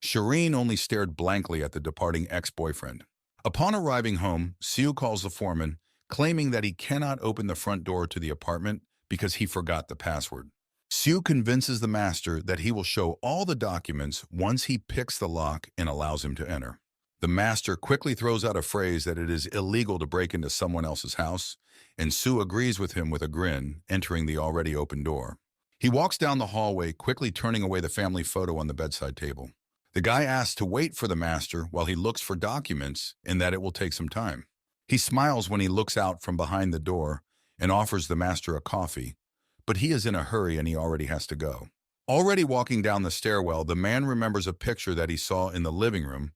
Shireen only stared blankly at the departing ex-boyfriend. Upon arriving home, Sue calls the foreman, claiming that he cannot open the front door to the apartment because he forgot the password. Sue convinces the master that he will show all the documents once he picks the lock and allows him to enter. The master quickly throws out a phrase that it is illegal to break into someone else's house, and Sue agrees with him with a grin, entering the already open door. He walks down the hallway, quickly turning away the family photo on the bedside table. The guy asks to wait for the master while he looks for documents and that it will take some time. He smiles when he looks out from behind the door and offers the master a coffee, but he is in a hurry and he already has to go. Already walking down the stairwell, the man remembers a picture that he saw in the living room,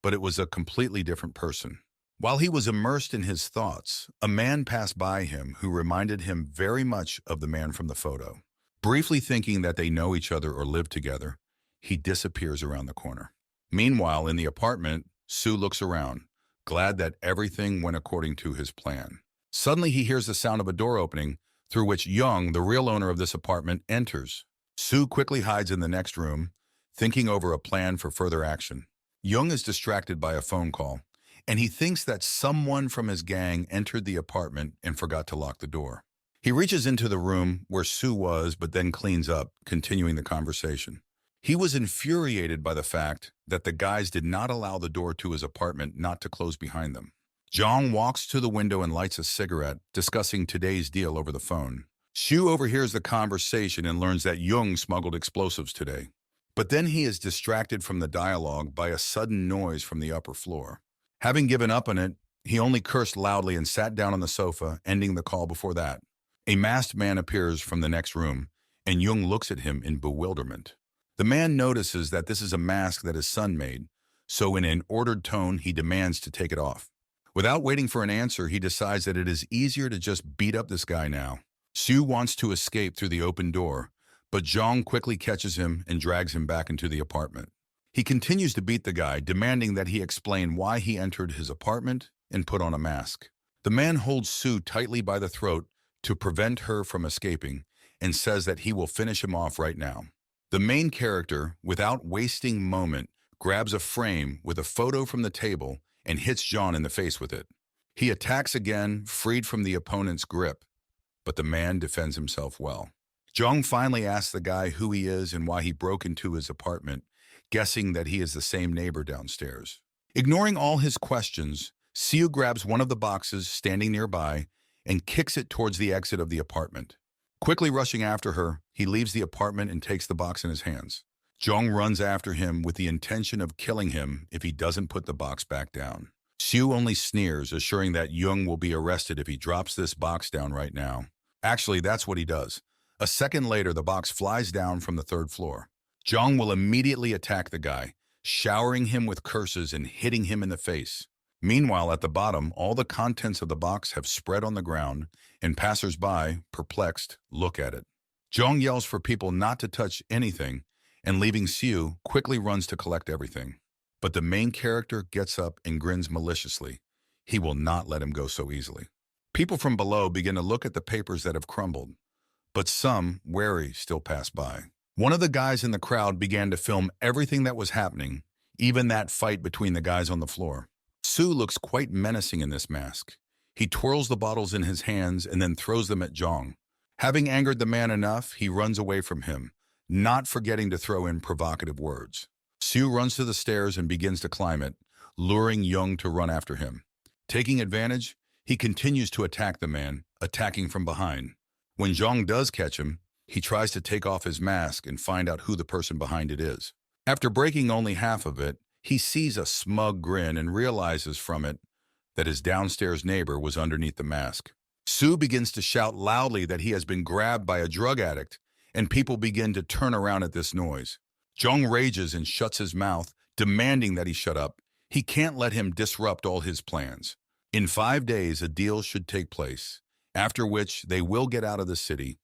but it was a completely different person. While he was immersed in his thoughts, a man passed by him who reminded him very much of the man from the photo. Briefly thinking that they know each other or live together, he disappears around the corner. Meanwhile, in the apartment, Sue looks around, glad that everything went according to his plan. Suddenly, he hears the sound of a door opening, through which Young, the real owner of this apartment, enters. Sue quickly hides in the next room, thinking over a plan for further action. Young is distracted by a phone call, and he thinks that someone from his gang entered the apartment and forgot to lock the door. He reaches into the room where Sue was, but then cleans up, continuing the conversation. He was infuriated by the fact that the guys did not allow the door to his apartment not to close behind them. Jong walks to the window and lights a cigarette, discussing today's deal over the phone. Shu overhears the conversation and learns that Jung smuggled explosives today. But then he is distracted from the dialogue by a sudden noise from the upper floor. Having given up on it, he only cursed loudly and sat down on the sofa, ending the call before that. A masked man appears from the next room, and Jung looks at him in bewilderment. The man notices that this is a mask that his son made, so in an ordered tone, he demands to take it off. Without waiting for an answer, he decides that it is easier to just beat up this guy now. Sue wants to escape through the open door, but Jong quickly catches him and drags him back into the apartment. He continues to beat the guy, demanding that he explain why he entered his apartment and put on a mask. The man holds Sue tightly by the throat to prevent her from escaping and says that he will finish him off right now. The main character, without wasting a moment, grabs a frame with a photo from the table and hits John in the face with it. He attacks again, freed from the opponent's grip, but the man defends himself well. Jong finally asks the guy who he is and why he broke into his apartment, guessing that he is the same neighbor downstairs. Ignoring all his questions, Siu grabs one of the boxes standing nearby and kicks it towards the exit of the apartment. Quickly rushing after her, he leaves the apartment and takes the box in his hands. Jong runs after him with the intention of killing him if he doesn't put the box back down. Siu only sneers, assuring that Jung will be arrested if he drops this box down right now. Actually, that's what he does. A second later, the box flies down from the third floor. Jong will immediately attack the guy, showering him with curses and hitting him in the face. Meanwhile, at the bottom, all the contents of the box have spread on the ground, and passers-by, perplexed, look at it. Jong yells for people not to touch anything, and leaving Siu, quickly runs to collect everything. But the main character gets up and grins maliciously. He will not let him go so easily. People from below begin to look at the papers that have crumbled, but some, wary, still pass by. One of the guys in the crowd began to film everything that was happening, even that fight between the guys on the floor. Sue looks quite menacing in this mask. He twirls the bottles in his hands and then throws them at Jong. Having angered the man enough, he runs away from him, not forgetting to throw in provocative words. Sue runs to the stairs and begins to climb it, luring Jung to run after him. Taking advantage, he continues to attack the man, attacking from behind. When Jong does catch him, he tries to take off his mask and find out who the person behind it is. After breaking only half of it, he sees a smug grin and realizes from it that his downstairs neighbor was underneath the mask. Sue begins to shout loudly that he has been grabbed by a drug addict, and people begin to turn around at this noise. Jong rages and shuts his mouth, demanding that he shut up. He can't let him disrupt all his plans. In 5 days, a deal should take place, after which they will get out of the city,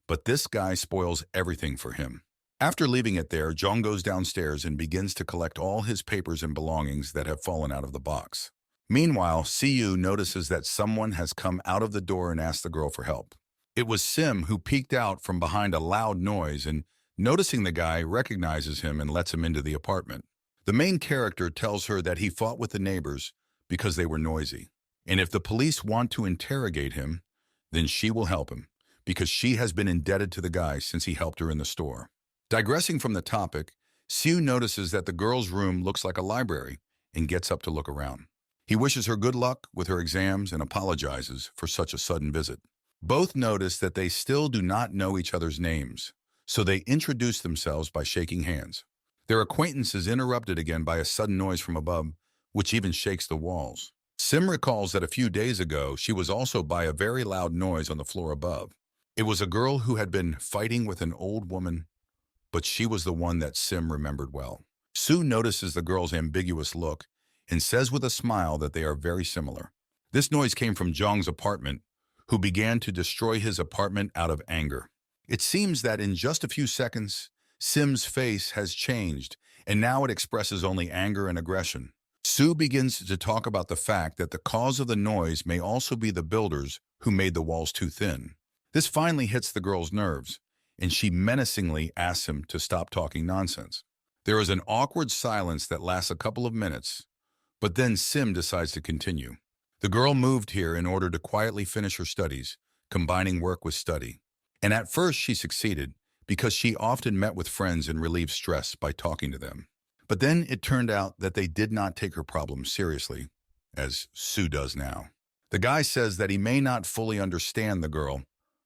but this guy spoils everything for him. After leaving it there, Jong goes downstairs and begins to collect all his papers and belongings that have fallen out of the box. Meanwhile, Siu notices that someone has come out of the door and asked the girl for help. It was Sim who peeked out from behind a loud noise and, noticing the guy, recognizes him and lets him into the apartment. The main character tells her that he fought with the neighbors because they were noisy, and if the police want to interrogate him, then she will help him, because she has been indebted to the guy since he helped her in the store. Digressing from the topic, Siu notices that the girl's room looks like a library and gets up to look around. He wishes her good luck with her exams and apologizes for such a sudden visit. Both notice that they still do not know each other's names, so they introduce themselves by shaking hands. Their acquaintance is interrupted again by a sudden noise from above, which even shakes the walls. Sim recalls that a few days ago she was also by a very loud noise on the floor above. It was a girl who had been fighting with an old woman, but she was the one that Sim remembered well. Sue notices the girl's ambiguous look and says with a smile that they are very similar. This noise came from Jong's apartment, who began to destroy his apartment out of anger. It seems that in just a few seconds, Sim's face has changed, and now it expresses only anger and aggression. Sue begins to talk about the fact that the cause of the noise may also be the builders who made the walls too thin. This finally hits the girl's nerves, and she menacingly asks him to stop talking nonsense. There is an awkward silence that lasts a couple of minutes, but then Sim decides to continue. The girl moved here in order to quietly finish her studies, combining work with study. And at first she succeeded, because she often met with friends and relieved stress by talking to them. But then it turned out that they did not take her problems seriously, as Sue does now. The guy says that he may not fully understand the girl,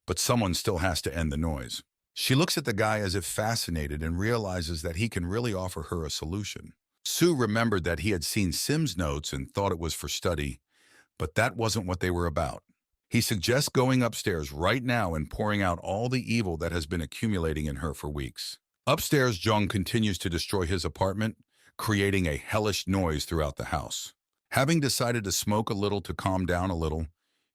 but someone still has to end the noise. She looks at the guy as if fascinated and realizes that he can really offer her a solution. Sue remembered that he had seen Sim's notes and thought it was for study, but that wasn't what they were about. He suggests going upstairs right now and pouring out all the evil that has been accumulating in her for weeks. Upstairs, Jong continues to destroy his apartment, creating a hellish noise throughout the house. Having decided to smoke a little to calm down a little,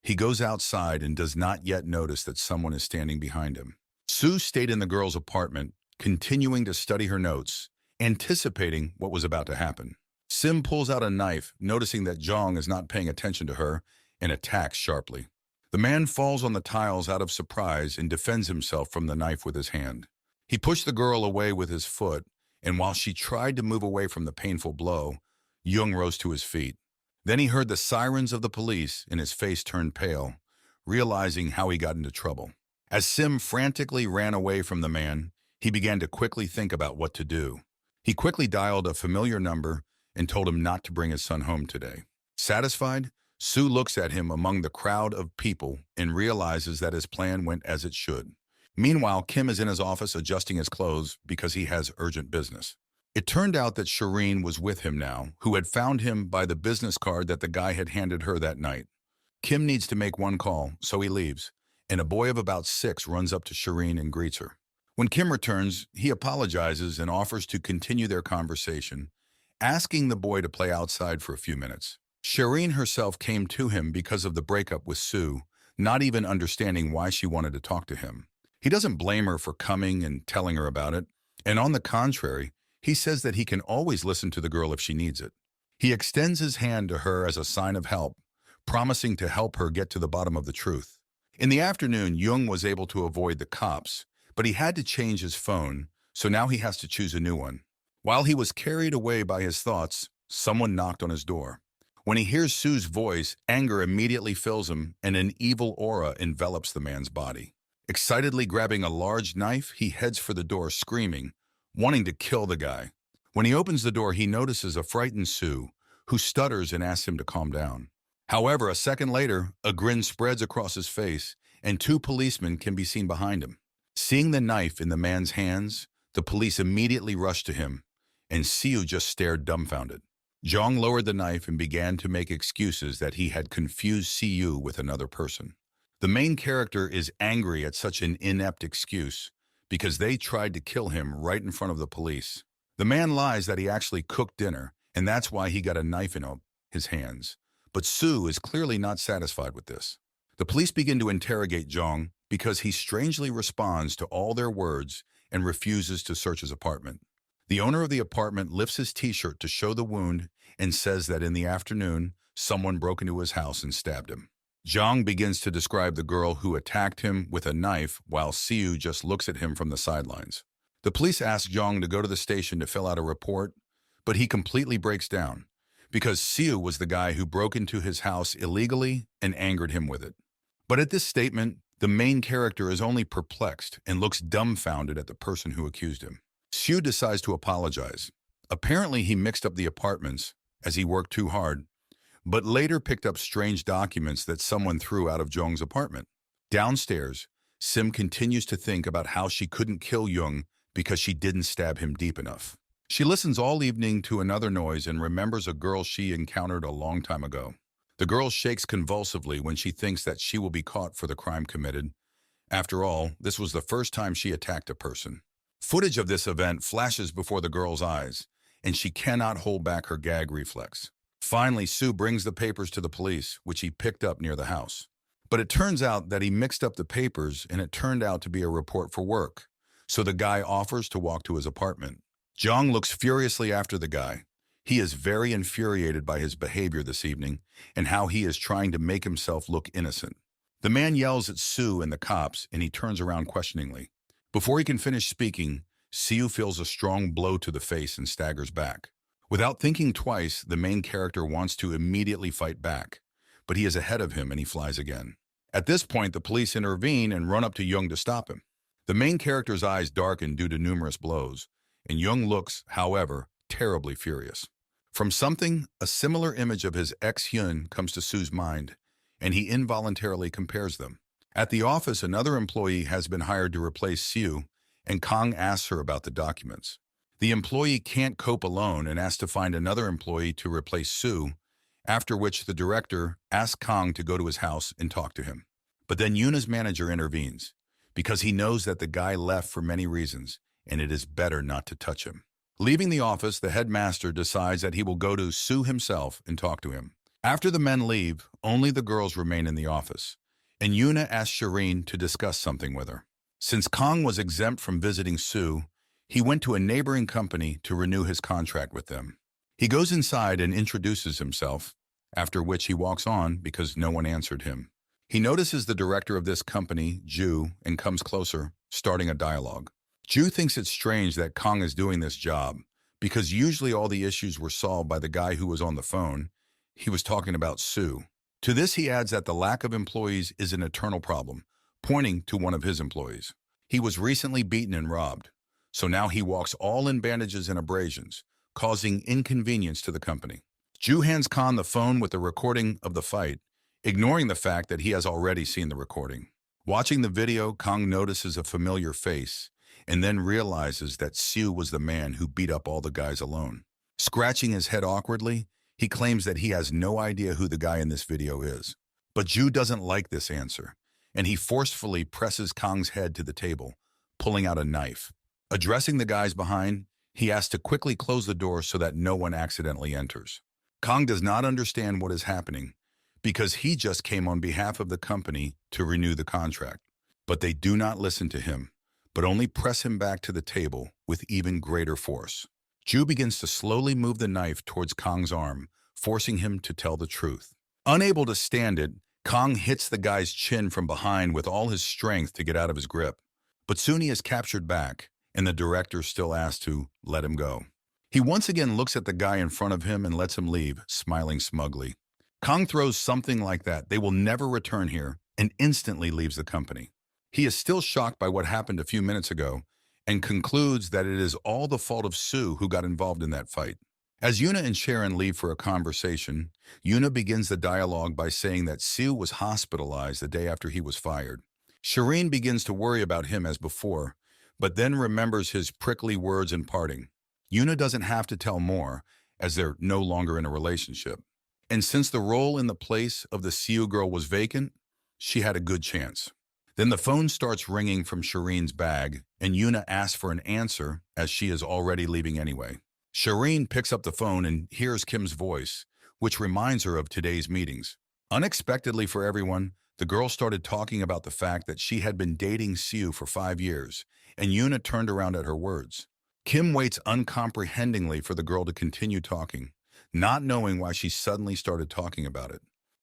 he goes outside and does not yet notice that someone is standing behind him. Sue stayed in the girl's apartment, continuing to study her notes, anticipating what was about to happen. Sim pulls out a knife, noticing that Jong is not paying attention to her, and attacks sharply. The man falls on the tiles out of surprise and defends himself from the knife with his hand. He pushed the girl away with his foot, and while she tried to move away from the painful blow, Jung rose to his feet. Then he heard the sirens of the police and his face turned pale, realizing how he got into trouble. As Sim frantically ran away from the man, he began to quickly think about what to do. He quickly dialed a familiar number and told him not to bring his son home today. Satisfied, Sue looks at him among the crowd of people and realizes that his plan went as it should. Meanwhile, Kim is in his office adjusting his clothes because he has urgent business. It turned out that Shireen was with him now, who had found him by the business card that the guy had handed her that night. Kim needs to make one call, so he leaves, and a boy of about 6 runs up to Shireen and greets her. When Kim returns, he apologizes and offers to continue their conversation, asking the boy to play outside for a few minutes. Shireen herself came to him because of the breakup with Sue, not even understanding why she wanted to talk to him. He doesn't blame her for coming and telling her about it, and on the contrary, he says that he can always listen to the girl if she needs it. He extends his hand to her as a sign of help, promising to help her get to the bottom of the truth. In the afternoon, Jung was able to avoid the cops, but he had to change his phone, so now he has to choose a new one. While he was carried away by his thoughts, someone knocked on his door. When he hears Sue's voice, anger immediately fills him and an evil aura envelops the man's body. Excitedly grabbing a large knife, he heads for the door screaming, wanting to kill the guy. When he opens the door, he notices a frightened Sue, who stutters and asks him to calm down. However, a second later, a grin spreads across his face, and 2 policemen can be seen behind him. Seeing the knife in the man's hands, the police immediately rushed to him, and Siu just stared dumbfounded. Jong lowered the knife and began to make excuses that he had confused Siu with another person. The main character is angry at such an inept excuse because they tried to kill him right in front of the police. The man lies that he actually cooked dinner, and that's why he got a knife in his hands. But Sue is clearly not satisfied with this. The police begin to interrogate Jong because he strangely responds to all their words and refuses to search his apartment. The owner of the apartment lifts his t-shirt to show the wound and says that in the afternoon, someone broke into his house and stabbed him. Jong begins to describe the girl who attacked him with a knife while Siu just looks at him from the sidelines. The police ask Jong to go to the station to fill out a report, but he completely breaks down because Siu was the guy who broke into his house illegally and angered him with it. But at this statement, the main character is only perplexed and looks dumbfounded at the person who accused him. Siu decides to apologize. Apparently, he mixed up the apartments as he worked too hard, but later picked up strange documents that someone threw out of Jong's apartment. Downstairs, Sim continues to think about how she couldn't kill Jung because she didn't stab him deep enough. She listens all evening to another noise and remembers a girl she encountered a long time ago. The girl shakes convulsively when she thinks that she will be caught for the crime committed. After all, this was the first time she attacked a person. Footage of this event flashes before the girl's eyes, and she cannot hold back her gag reflex. Finally, Sue brings the papers to the police, which he picked up near the house. But it turns out that he mixed up the papers, and it turned out to be a report for work. So the guy offers to walk to his apartment. Jong looks furiously after the guy. He is very infuriated by his behavior this evening and how he is trying to make himself look innocent. The man yells at Sue and the cops, and he turns around questioningly. Before he can finish speaking, Siu feels a strong blow to the face and staggers back. Without thinking twice, the main character wants to immediately fight back, but he is ahead of him and he flies again. At this point, the police intervene and run up to Jung to stop him. The main character's eyes darken due to numerous blows, and Jung looks, however, terribly furious. From something, a similar image of his ex-Hyun comes to Sue's mind, and he involuntarily compares them. At the office, another employee has been hired to replace Siu, and Kang asks her about the documents. The employee can't cope alone and asks to find another employee to replace Sue, after which the director asks Kang to go to his house and talk to him. But then Yuna's manager intervenes, because he knows that the guy left for many reasons, and it is better not to touch him. Leaving the office, the headmaster decides that he will go to Sue himself and talk to him. After the men leave, only the girls remain in the office, and Yuna asks Shireen to discuss something with her. Since Kong was exempt from visiting Sue, he went to a neighboring company to renew his contract with them. He goes inside and introduces himself, after which he walks on because no one answered him. He notices the director of this company, Ju, and comes closer, starting a dialogue. Ju thinks it's strange that Kong is doing this job, because usually all the issues were solved by the guy who was on the phone. He was talking about Sue. To this he adds that the lack of employees is an eternal problem, pointing to one of his employees. He was recently beaten and robbed, so now he walks all in bandages and abrasions, causing inconvenience to the company. Ju hands Khan the phone with the recording of the fight, ignoring the fact that he has already seen the recording. Watching the video, Kong notices a familiar face, and then realizes that Sue was the man who beat up all the guys alone. Scratching his head awkwardly, he claims that he has no idea who the guy in this video is. But Ju doesn't like this answer, and he forcefully presses Kong's head to the table, pulling out a knife. Addressing the guys behind, he asks to quickly close the door so that no one accidentally enters. Kong does not understand what is happening, because he just came on behalf of the company to renew the contract. But they do not listen to him, but only press him back to the table with even greater force. Ju begins to slowly move the knife towards Kong's arm, forcing him to tell the truth. Unable to stand it, Kong hits the guy's chin from behind with all his strength to get out of his grip. But soon he is captured back, and the director still asks to let him go. He once again looks at the guy in front of him and lets him leave, smiling smugly. Kong throws something like that, "They will never return here," and instantly leaves the company. He is still shocked by what happened a few minutes ago and concludes that it is all the fault of Sue who got involved in that fight. As Yuna and Sharon leave for a conversation, Yuna begins the dialogue by saying that Sue was hospitalized the day after he was fired. Shireen begins to worry about him as before, but then remembers his prickly words in parting. Yuna doesn't have to tell more, as they're no longer in a relationship. And since the role in the place of the Sue girl was vacant, she had a good chance. Then the phone starts ringing from Shireen's bag, and Yuna asks for an answer as she is already leaving anyway. Shireen picks up the phone and hears Kim's voice, which reminds her of today's meetings. Unexpectedly for everyone, the girl started talking about the fact that she had been dating Sue for 5 years, and Yuna turned around at her words. Kim waits uncomprehendingly for the girl to continue talking, not knowing why she suddenly started talking about it.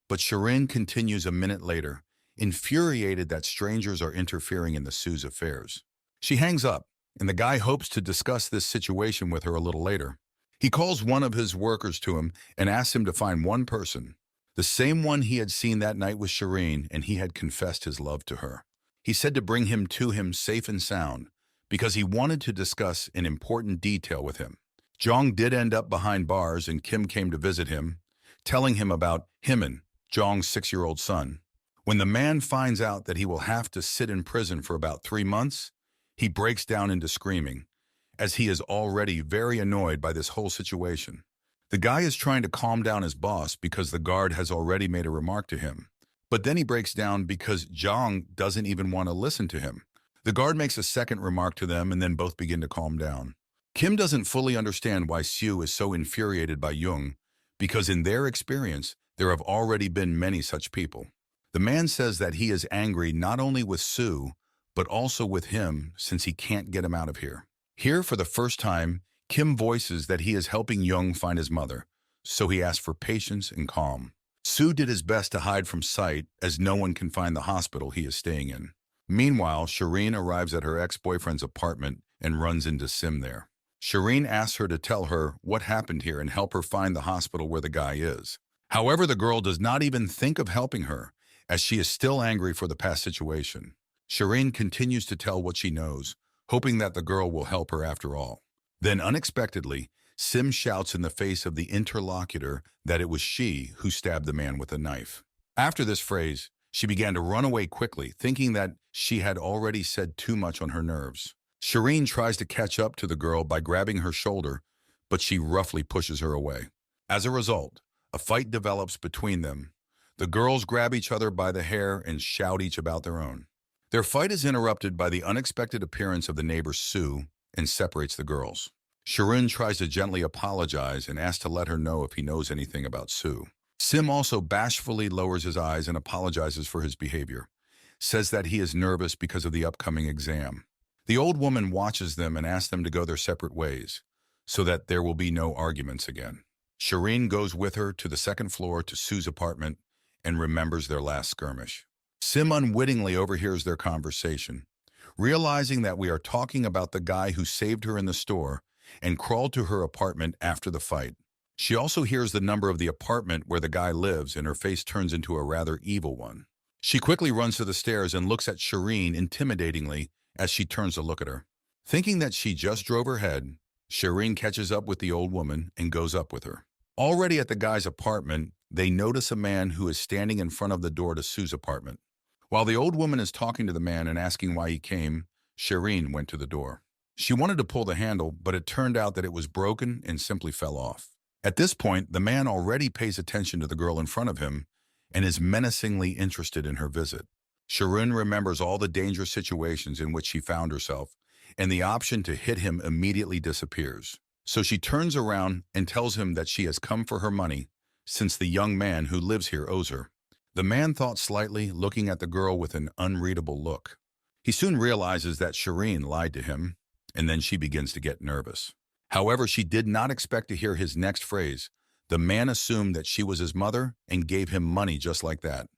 But Shireen continues a minute later, infuriated that strangers are interfering in the Sue's affairs. She hangs up, and the guy hopes to discuss this situation with her a little later. He calls one of his workers to him and asks him to find one person, the same one he had seen that night with Shireen, and he had confessed his love to her. He said to bring him to him safe and sound, because he wanted to discuss an important detail with him. Jong did end up behind bars, and Kim came to visit him, telling him about Hyman, Jong's 6-year-old son. When the man finds out that he will have to sit in prison for about 3 months, he breaks down into screaming, as he is already very annoyed by this whole situation. The guy is trying to calm down his boss because the guard has already made a remark to him. But then he breaks down because Jong doesn't even want to listen to him. The guard makes a second remark to them, and then both begin to calm down. Kim doesn't fully understand why Sue is so infuriated by Jung, because in their experience, there have already been many such people. The man says that he is angry not only with Sue, but also with him since he can't get him out of here. Here, for the first time, Kim voices that he is helping Jung find his mother, so he asks for patience and calm. Sue did his best to hide from sight, as no one can find the hospital he is staying in. Meanwhile, Shireen arrives at her ex-boyfriend's apartment and runs into Sim there. Shireen asks her to tell her what happened here and help her find the hospital where the guy is. However, the girl does not even think of helping her, as she is still angry for the past situation. Shireen continues to tell what she knows, hoping that the girl will help her after all. Then, unexpectedly, Sim shouts in the face of the interlocutor that it was she who stabbed the man with a knife. After this phrase, she began to run away quickly, thinking that she had already said too much on her nerves. Shireen tries to catch up to the girl by grabbing her shoulder, but she roughly pushes her away. As a result, a fight develops between them. The girls grab each other by the hair and shout each about their own. Their fight is interrupted by the unexpected appearance of the neighbor Sue and separates the girls. Shireen tries to gently apologize and asks to let her know if he knows anything about Sue. Sim also bashfully lowers his eyes and apologizes for his behavior, says that he is nervous because of the upcoming exam. The old woman watches them and asks them to go their separate ways, so that there will be no arguments again. Shireen goes with her to the second floor to Sue's apartment and remembers their last skirmish. Sim unwittingly overhears their conversation, realizing that we are talking about the guy who saved her in the store and crawled to her apartment after the fight. She also hears the number of the apartment where the guy lives, and her face turns into a rather evil one. She quickly runs to the stairs and looks at Shireen intimidatingly as she turns to look at her. Thinking that she just drove her head, Shireen catches up with the old woman and goes up with her. Already at the guy's apartment, they notice a man who is standing in front of the door to Sue's apartment. While the old woman is talking to the man and asking why he came, Shireen went to the door. She wanted to pull the handle, but it turned out that it was broken and simply fell off. At this point, the man already pays attention to the girl in front of him and is menacingly interested in her visit. Shireen remembers all the dangerous situations in which she found herself, and the option to hit him immediately disappears. So she turns around and tells him that she has come for her money, since the young man who lives here owes her. The man thought slightly, looking at the girl with an unreadable look. He soon realizes that Shireen lied to him, and then she begins to get nervous. However, she did not expect to hear his next phrase. The man assumed that she was his mother and gave him money just like that.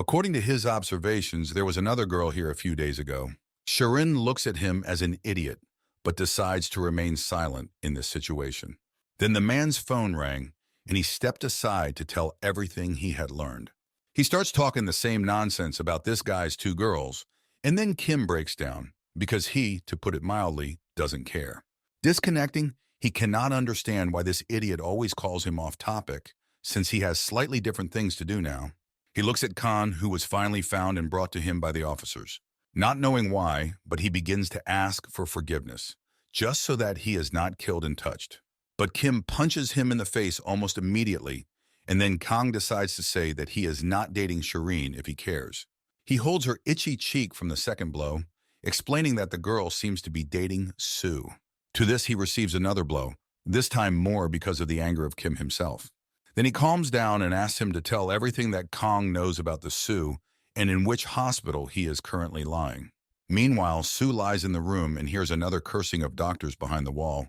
According to his observations, there was another girl here a few days ago. Shireen looks at him as an idiot, but decides to remain silent in this situation. Then the man's phone rang, and he stepped aside to tell everything he had learned. He starts talking the same nonsense about this guy's two girls, and then Kim breaks down, because he, to put it mildly, doesn't care. Disconnecting, he cannot understand why this idiot always calls him off topic, since he has slightly different things to do now. He looks at Khan, who was finally found and brought to him by the officers. Not knowing why, but he begins to ask for forgiveness, just so that he is not killed and touched. But Kim punches him in the face almost immediately, and then Kang decides to say that he is not dating Shireen if he cares. He holds her itchy cheek from the second blow, explaining that the girl seems to be dating Sue. To this, he receives another blow, this time more because of the anger of Kim himself. Then he calms down and asks him to tell everything that Kang knows about the Sue and in which hospital he is currently lying. Meanwhile, Sue lies in the room and hears another cursing of doctors behind the wall,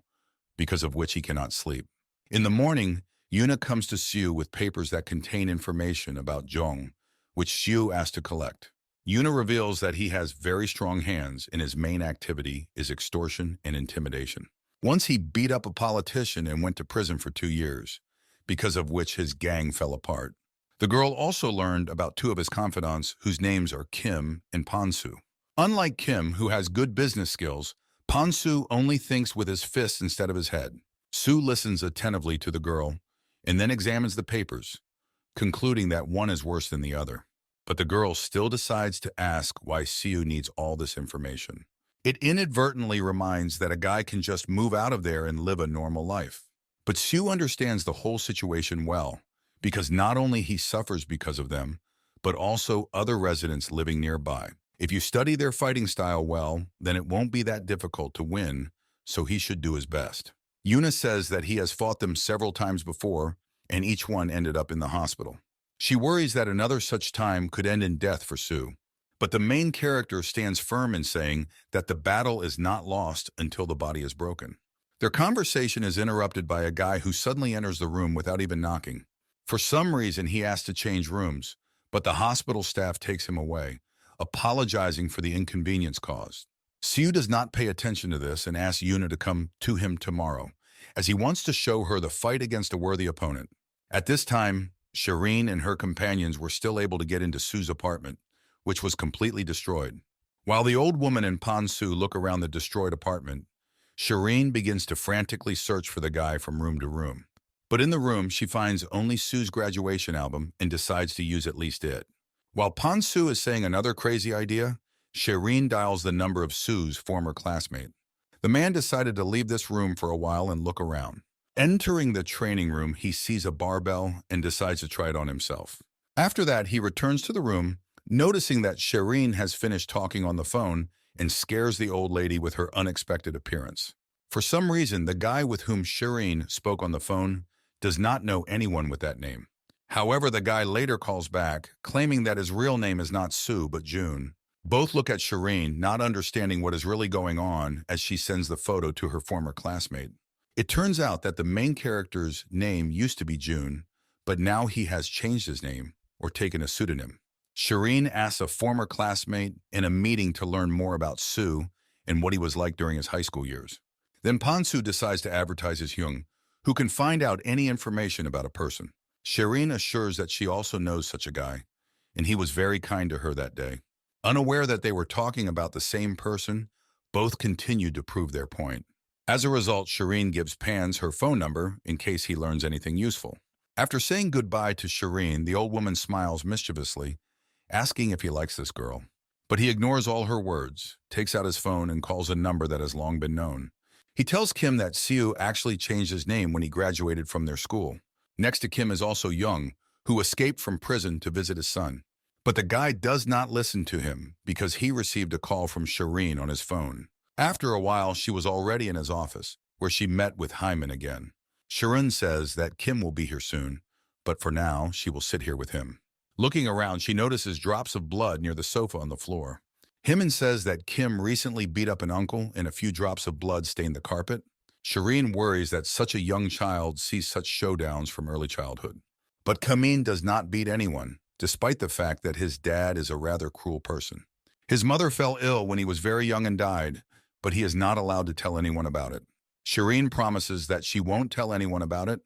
because of which he cannot sleep. In the morning, Yuna comes to Sue with papers that contain information about Jong, which Sue asks to collect. Yuna reveals that he has very strong hands and his main activity is extortion and intimidation. Once he beat up a politician and went to prison for 2 years, because of which his gang fell apart. The girl also learned about two of his confidants whose names are Kim and Pansu. Unlike Kim, who has good business skills, Pansu only thinks with his fists instead of his head. Sue listens attentively to the girl and then examines the papers, concluding that one is worse than the other. But the girl still decides to ask why Sue needs all this information. It inadvertently reminds that a guy can just move out of there and live a normal life. But Sue understands the whole situation well, because not only he suffers because of them, but also other residents living nearby. If you study their fighting style well, then it won't be that difficult to win, so he should do his best. Yuna says that he has fought them several times before, and each one ended up in the hospital. She worries that another such time could end in death for Sue. But the main character stands firm in saying that the battle is not lost until the body is broken. Their conversation is interrupted by a guy who suddenly enters the room without even knocking. For some reason, he asks to change rooms, but the hospital staff takes him away, apologizing for the inconvenience caused. Sue does not pay attention to this and asks Yuna to come to him tomorrow, as he wants to show her the fight against a worthy opponent. At this time, Shireen and her companions were still able to get into Sue's apartment, which was completely destroyed. While the old woman and Pansu look around the destroyed apartment, Shireen begins to frantically search for the guy from room to room. But in the room, she finds only Sue's graduation album and decides to use at least it. While Pansu is saying another crazy idea, Shireen dials the number of Sue's former classmate. The man decided to leave this room for a while and look around. Entering the training room, he sees a barbell and decides to try it on himself. After that, he returns to the room, noticing that Shireen has finished talking on the phone and scares the old lady with her unexpected appearance. For some reason, the guy with whom Shireen spoke on the phone does not know anyone with that name. However, the guy later calls back, claiming that his real name is not Sue, but June. Both look at Shireen, not understanding what is really going on as she sends the photo to her former classmate. It turns out that the main character's name used to be June, but now he has changed his name or taken a pseudonym. Shireen asks a former classmate in a meeting to learn more about Sue and what he was like during his high school years. Then Pansu decides to advertise as Hyung, who can find out any information about a person. Shireen assures that she also knows such a guy, and he was very kind to her that day. Unaware that they were talking about the same person, both continued to prove their point. As a result, Shireen gives Pans her phone number in case he learns anything useful. After saying goodbye to Shireen, the old woman smiles mischievously, asking if he likes this girl. But he ignores all her words, takes out his phone, and calls a number that has long been known. He tells Kim that Siu actually changed his name when he graduated from their school. Next to Kim is also Young, who escaped from prison to visit his son. But the guy does not listen to him because he received a call from Shireen on his phone. After a while, she was already in his office, where she met with Hyman again. Shireen says that Kim will be here soon, but for now, she will sit here with him. Looking around, she notices drops of blood near the sofa on the floor. Hyman says that Kim recently beat up an uncle and a few drops of blood stained the carpet. Shireen worries that such a young child sees such showdowns from early childhood. But Kamin does not beat anyone, despite the fact that his dad is a rather cruel person. His mother fell ill when he was very young and died, but he is not allowed to tell anyone about it. Shireen promises that she won't tell anyone about it,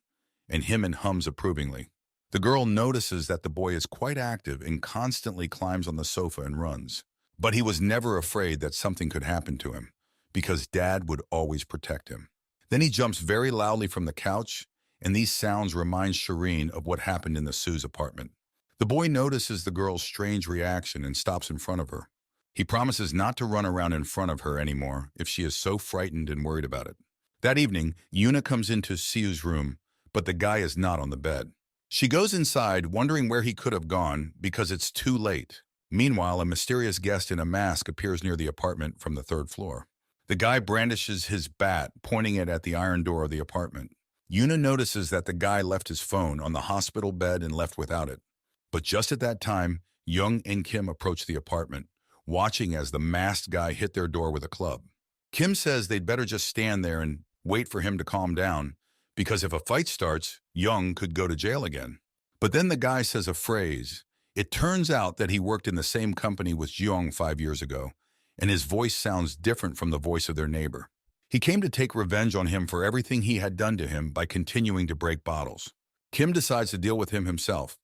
and Hyman hums approvingly. The girl notices that the boy is quite active and constantly climbs on the sofa and runs. But he was never afraid that something could happen to him, because Dad would always protect him. Then he jumps very loudly from the couch, and these sounds remind Shireen of what happened in the Sue's apartment. The boy notices the girl's strange reaction and stops in front of her. He promises not to run around in front of her anymore if she is so frightened and worried about it. That evening, Yuna comes into Siu's room, but the guy is not on the bed. She goes inside, wondering where he could have gone because it's too late. Meanwhile, a mysterious guest in a mask appears near the apartment from the third floor. The guy brandishes his bat, pointing it at the iron door of the apartment. Yuna notices that the guy left his phone on the hospital bed and left without it. But just at that time, Young and Kim approach the apartment, watching as the masked guy hit their door with a club. Kim says they'd better just stand there and wait for him to calm down, because if a fight starts, Young could go to jail again. But then the guy says a phrase. It turns out that he worked in the same company with Jeong 5 years ago, and his voice sounds different from the voice of their neighbor. He came to take revenge on him for everything he had done to him by continuing to break bottles. Kim decides to deal with him himself,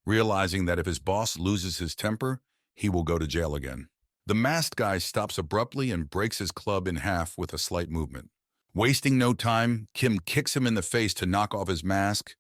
realizing that if his boss loses his temper, he will go to jail again. The masked guy stops abruptly and breaks his club in half with a slight movement. Wasting no time, Kim kicks him in the face to knock off his mask,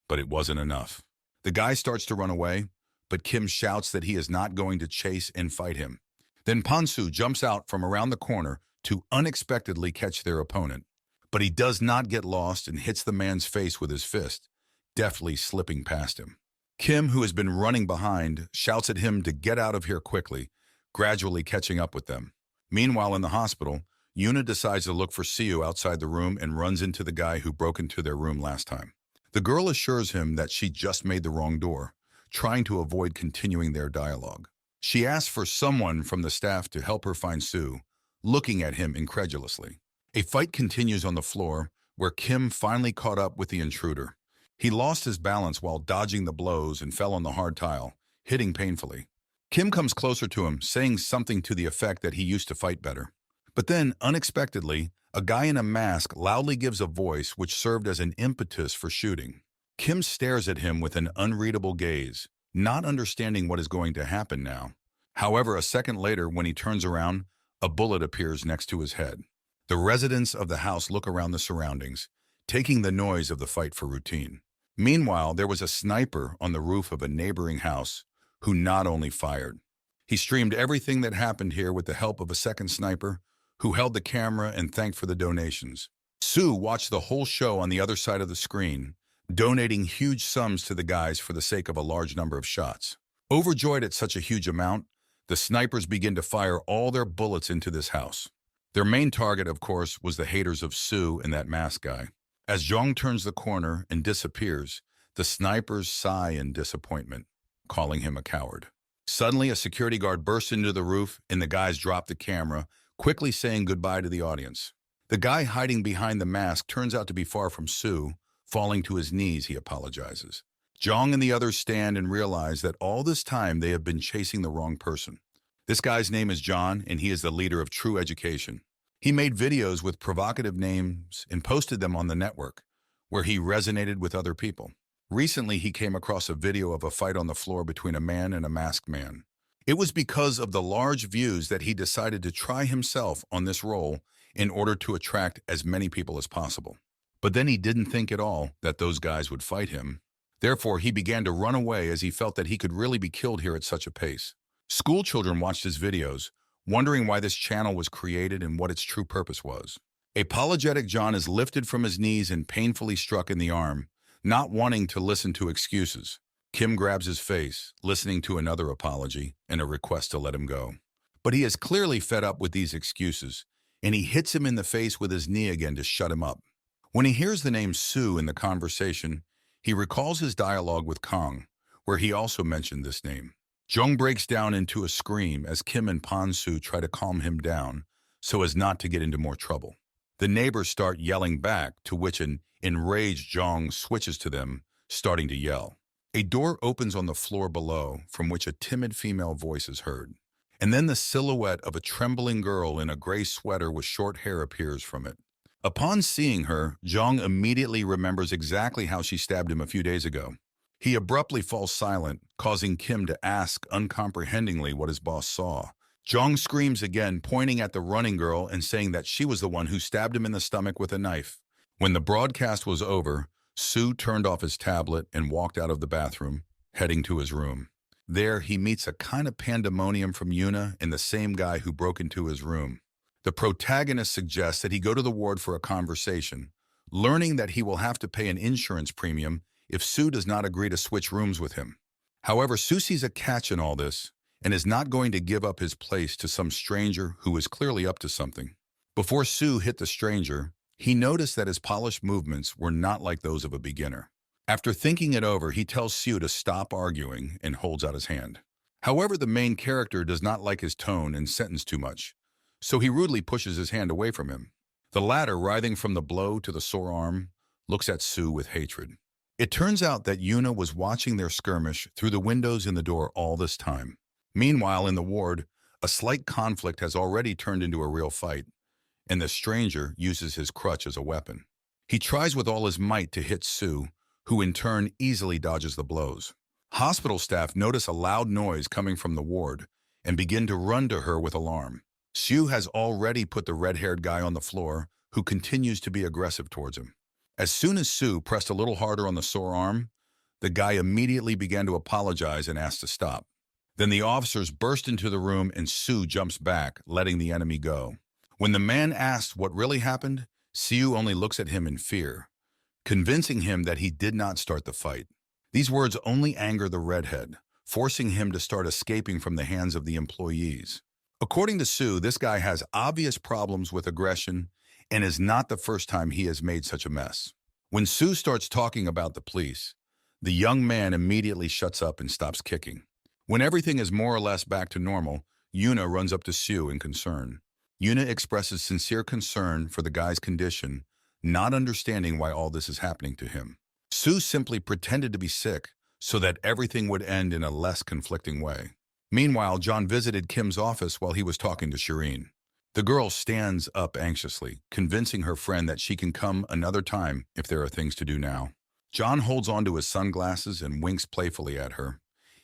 but it wasn't enough. The guy starts to run away, but Kim shouts that he is not going to chase and fight him. Then Pansu jumps out from around the corner to unexpectedly catch their opponent. But he does not get lost and hits the man's face with his fist, deftly slipping past him. Kim, who has been running behind, shouts at him to get out of here quickly, gradually catching up with them. Meanwhile, in the hospital, Yuna decides to look for Siu outside the room and runs into the guy who broke into their room last time. The girl assures him that she just made the wrong door, trying to avoid continuing their dialogue. She asks for someone from the staff to help her find Sue, looking at him incredulously. A fight continues on the floor, where Kim finally caught up with the intruder. He lost his balance while dodging the blows and fell on the hard tile, hitting painfully. Kim comes closer to him, saying something to the effect that he used to fight better. But then, unexpectedly, a guy in a mask loudly gives a voice which served as an impetus for shooting. Kim stares at him with an unreadable gaze, not understanding what is going to happen now. However, a second later, when he turns around, a bullet appears next to his head. The residents of the house look around the surroundings, taking the noise of the fight for routine. Meanwhile, there was a sniper on the roof of a neighboring house who not only fired. He streamed everything that happened here with the help of a second sniper who held the camera and thanked for the donations. Sue watched the whole show on the other side of the screen, donating huge sums to the guys for the sake of a large number of shots. Overjoyed at such a huge amount, the snipers begin to fire all their bullets into this house. Their main target, of course, was the haters of Sue and that masked guy. As Zhang turns the corner and disappears, the snipers sigh in disappointment, calling him a coward. Suddenly, a security guard bursts into the roof and the guys drop the camera, quickly saying goodbye to the audience. The guy hiding behind the mask turns out to be far from Sue. Falling to his knees, he apologizes. Zhang and the others stand and realize that all this time they have been chasing the wrong person. This guy's name is John, and he is the leader of True Education. He made videos with provocative names and posted them on the network, where he resonated with other people. Recently, he came across a video of a fight on the floor between a man and a masked man. It was because of the large views that he decided to try himself on this role in order to attract as many people as possible. But then he didn't think at all that those guys would fight him. Therefore, he began to run away as he felt that he could really be killed here at such a pace. School children watched his videos, wondering why this channel was created and what its true purpose was. Apologetic John is lifted from his knees and painfully struck in the arm, not wanting to listen to excuses. Kim grabs his face, listening to another apology and a request to let him go. But he is clearly fed up with these excuses, and he hits him in the face with his knee again to shut him up. When he hears the name Sue in the conversation, he recalls his dialogue with Kong, where he also mentioned this name. Jung breaks down into a scream as Kim and Pan-Su try to calm him down so as not to get into more trouble. The neighbors start yelling back, to which an enraged Jung switches to them, starting to yell. A door opens on the floor below, from which a timid female voice is heard. And then the silhouette of a trembling girl in a gray sweater with short hair appears from it. Upon seeing her, Jung immediately remembers exactly how she stabbed him a few days ago. He abruptly falls silent, causing Kim to ask uncomprehendingly what his boss saw. Jung screams again, pointing at the running girl and saying that she was the one who stabbed him in the stomach with a knife. When the broadcast was over, Sue turned off his tablet and walked out of the bathroom, heading to his room. There, he meets a kind of pandemonium from Yuna and the same guy who broke into his room. The protagonist suggests that he go to the ward for a conversation, learning that he will have to pay an insurance premium if Sue does not agree to switch rooms with him. However, Sue sees a catch in all this and is not going to give up his place to some stranger who is clearly up to something. Before Sue hit the stranger, he noticed that his polished movements were not like those of a beginner. After thinking it over, he tells Sue to stop arguing and holds out his hand. However, the main character does not like his tone and sentence too much, so he rudely pushes his hand away from him. The latter, writhing from the blow to the sore arm, looks at Sue with hatred. It turns out that Yuna was watching their skirmish through the windows in the door all this time. Meanwhile, in the ward, a slight conflict has already turned into a real fight, and the stranger uses his crutch as a weapon. He tries with all his might to hit Sue, who in turn easily dodges the blows. Hospital staff notice a loud noise coming from the ward and begin to run to her with alarm. Sue has already put the red-haired guy on the floor, who continues to be aggressive towards him. As soon as Sue pressed a little harder on the sore arm, the guy immediately began to apologize and asked to stop. Then the officers burst into the room and Sue jumps back, letting the enemy go. When the man asks what really happened, Sue only looks at him in fear, convincing him that he did not start the fight. These words only anger the redhead, forcing him to start escaping from the hands of the employees. According to Sue, this guy has obvious problems with aggression and is not the first time he has made such a mess. When Sue starts talking about the police, the young man immediately shuts up and stops kicking. When everything is more or less back to normal, Yuna runs up to Sue in concern. Yuna expresses sincere concern for the guy's condition, not understanding why all this is happening to him. Sue simply pretended to be sick so that everything would end in a less conflicting way. Meanwhile, John visited Kim's office while he was talking to Shireen. The girl stands up anxiously, convincing her friend that she can come another time if there are things to do now. John holds onto his sunglasses and winks playfully at her,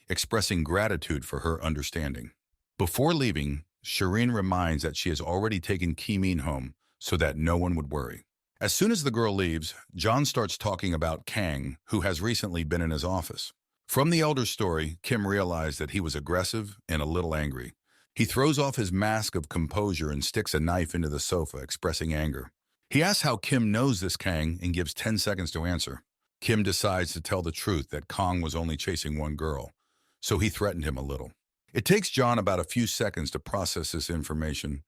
expressing gratitude for her understanding. Before leaving, Shireen reminds that she has already taken Ki-min home so that no one would worry. As soon as the girl leaves, John starts talking about Kang, who has recently been in his office. From the elder's story, Kim realized that he was aggressive and a little angry. He throws off his mask of composure and sticks a knife into the sofa, expressing anger. He asks how Kim knows this Kang and gives 10 seconds to answer. Kim decides to tell the truth that Kang was only chasing one girl, so he threatened him a little. It takes John about a few seconds to process this information,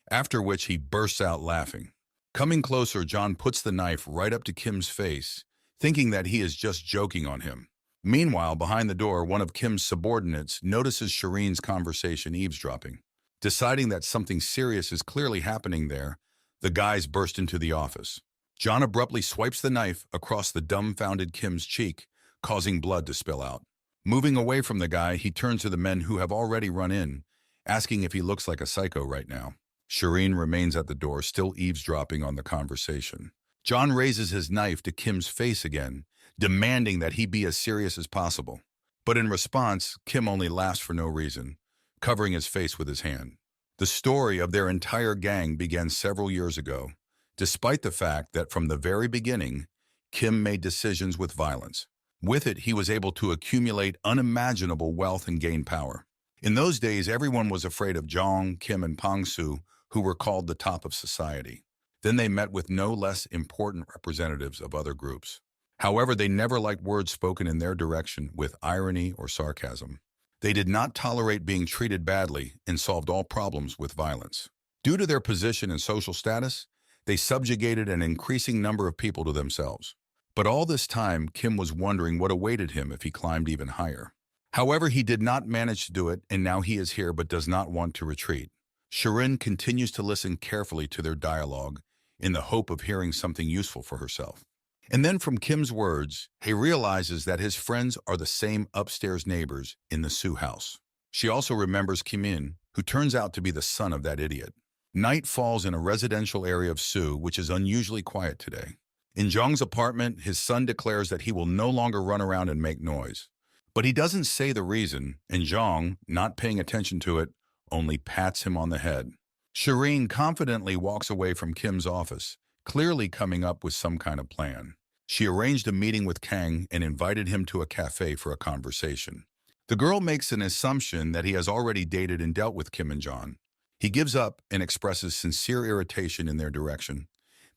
after which he bursts out laughing. Coming closer, John puts the knife right up to Kim's face, thinking that he is just joking on him. Meanwhile, behind the door, one of Kim's subordinates notices Shireen's conversation eavesdropping. Deciding that something serious is clearly happening there, the guys burst into the office. John abruptly swipes the knife across the dumbfounded Kim's cheek, causing blood to spill out. Moving away from the guy, he turns to the men who have already run in, asking if he looks like a psycho right now. Shireen remains at the door, still eavesdropping on the conversation. John raises his knife to Kim's face again, demanding that he be as serious as possible. But in response, Kim only laughs for no reason, covering his face with his hand. The story of their entire gang began several years ago, despite the fact that from the very beginning, Kim made decisions with violence. With it, he was able to accumulate unimaginable wealth and gain power. In those days, everyone was afraid of Jong, Kim, and Pangsu, who were called the top of society. Then they met with no less important representatives of other groups. However, they never liked words spoken in their direction with irony or sarcasm. They did not tolerate being treated badly and solved all problems with violence. Due to their position and social status, they subjugated an increasing number of people to themselves. But all this time, Kim was wondering what awaited him if he climbed even higher. However, he did not manage to do it, and now he is here but does not want to retreat. Shireen continues to listen carefully to their dialogue in the hope of hearing something useful for herself. And then from Kim's words, he realizes that his friends are the same upstairs neighbors in the Sue house. She also remembers Kim-in, who turns out to be the son of that idiot. Night falls in a residential area of Sue, which is unusually quiet today. In Jong's apartment, his son declares that he will no longer run around and make noise. But he doesn't say the reason, and Jong, not paying attention to it, only pats him on the head. Shireen confidently walks away from Kim's office, clearly coming up with some kind of plan. She arranged a meeting with Kang and invited him to a cafe for a conversation. The girl makes an assumption that he has already dated and dealt with Kim and John. He gives up and expresses sincere irritation in their direction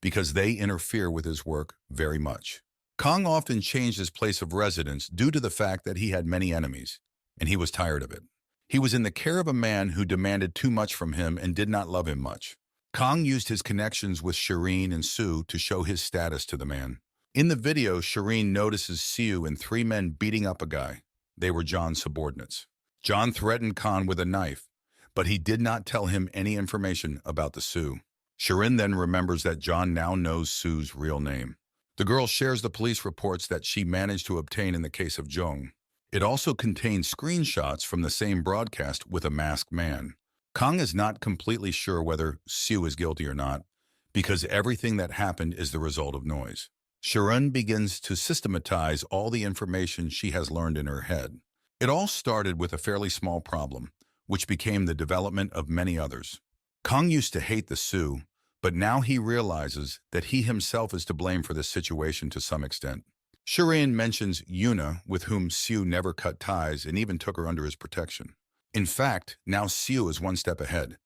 because they interfere with his work very much. Kang often changed his place of residence due to the fact that he had many enemies, and he was tired of it. He was in the care of a man who demanded too much from him and did not love him much. Kang used his connections with Shireen and Sue to show his status to the man. In the video, Shireen notices Sue and 3 men beating up a guy. They were John's subordinates. John threatened Khan with a knife, but he did not tell him any information about the Sue. Shireen then remembers that John now knows Sue's real name. The girl shares the police reports that she managed to obtain in the case of Jong. It also contains screenshots from the same broadcast with a masked man. Kang is not completely sure whether Sue is guilty or not, because everything that happened is the result of noise. Shireen begins to systematize all the information she has learned in her head. It all started with a fairly small problem, which became the development of many others. Kang used to hate the Sue, but now he realizes that he himself is to blame for this situation to some extent. Shireen mentions Yuna, with whom Sue never cut ties and even took her under his protection. In fact, now Sue is one step ahead,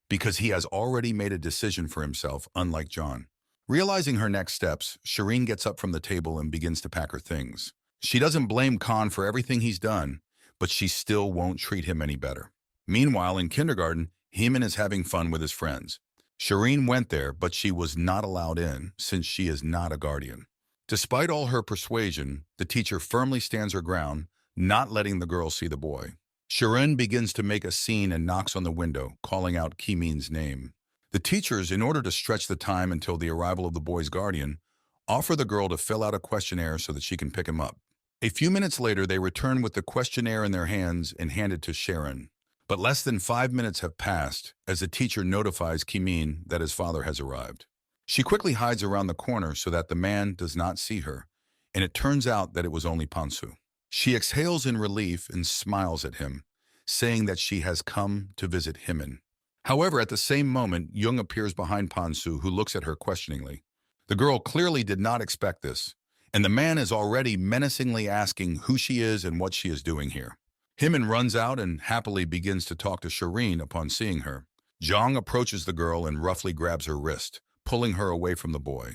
because he has already made a decision for himself, unlike John. Realizing her next steps, Shireen gets up from the table and begins to pack her things. She doesn't blame Khan for everything he's done, but she still won't treat him any better. Meanwhile, in kindergarten, Heeman is having fun with his friends. Shireen went there, but she was not allowed in, since she is not a guardian. Despite all her persuasion, the teacher firmly stands her ground, not letting the girl see the boy. Shireen begins to make a scene and knocks on the window, calling out Kimin's name. The teachers, in order to stretch the time until the arrival of the boy's guardian, offer the girl to fill out a questionnaire so that she can pick him up. A few minutes later, they return with the questionnaire in their hands and hand it to Sharon. But less than 5 minutes have passed as the teacher notifies Kimin that his father has arrived. She quickly hides around the corner so that the man does not see her, and it turns out that it was only Pansu. She exhales in relief and smiles at him, saying that she has come to visit Heeman. However, at the same moment, Jung appears behind Pansu, who looks at her questioningly. The girl clearly did not expect this, and the man is already menacingly asking who she is and what she is doing here. Heeman runs out and happily begins to talk to Shireen upon seeing her. Jong approaches the girl and roughly grabs her wrist, pulling her away from the boy.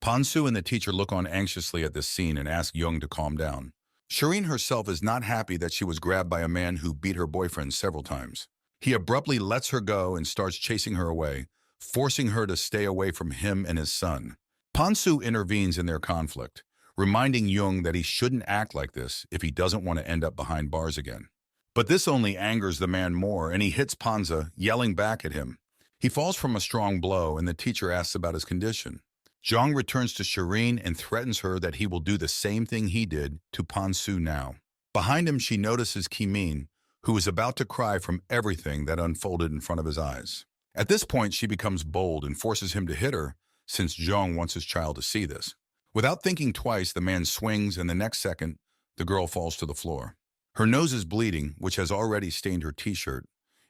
Pansu and the teacher look on anxiously at this scene and ask Jung to calm down. Shireen herself is not happy that she was grabbed by a man who beat her boyfriend several times. He abruptly lets her go and starts chasing her away, forcing her to stay away from him and his son. Pansu intervenes in their conflict, reminding Jung that he shouldn't act like this if he doesn't want to end up behind bars again. But this only angers the man more, and he hits Panza, yelling back at him. He falls from a strong blow, and the teacher asks about his condition. Jung returns to Shireen and threatens her that he will do the same thing he did to Pansu now. Behind him, she notices Kimin, who is about to cry from everything that unfolded in front of his eyes. At this point, she becomes bold and forces him to hit her, since Jung wants his child to see this. Without thinking twice, the man swings, and the next second, the girl falls to the floor. Her nose is bleeding, which has already stained her t-shirt,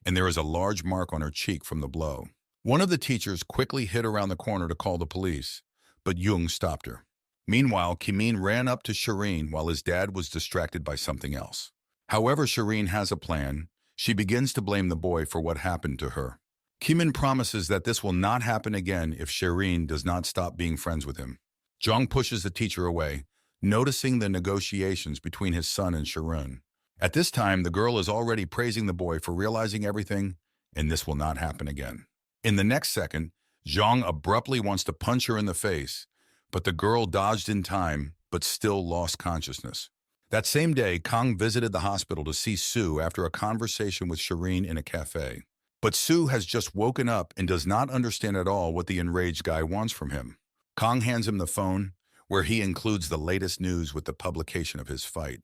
and there is a large mark on her cheek from the blow. One of the teachers quickly hid around the corner to call the police, but Jung stopped her. Meanwhile, Kimin ran up to Shireen while his dad was distracted by something else. However, Shireen has a plan. She begins to blame the boy for what happened to her. Kimin promises that this will not happen again if Shireen does not stop being friends with him. Jung pushes the teacher away, noticing the negotiations between his son and Shireen. At this time, the girl is already praising the boy for realizing everything, and this will not happen again. In the next second, Jung abruptly wants to punch her in the face, but the girl dodged in time, but still lost consciousness. That same day, Kang visited the hospital to see Sue after a conversation with Shireen in a cafe. But Sue has just woken up and does not understand at all what the enraged guy wants from him. Kang hands him the phone, where he includes the latest news with the publication of his fight.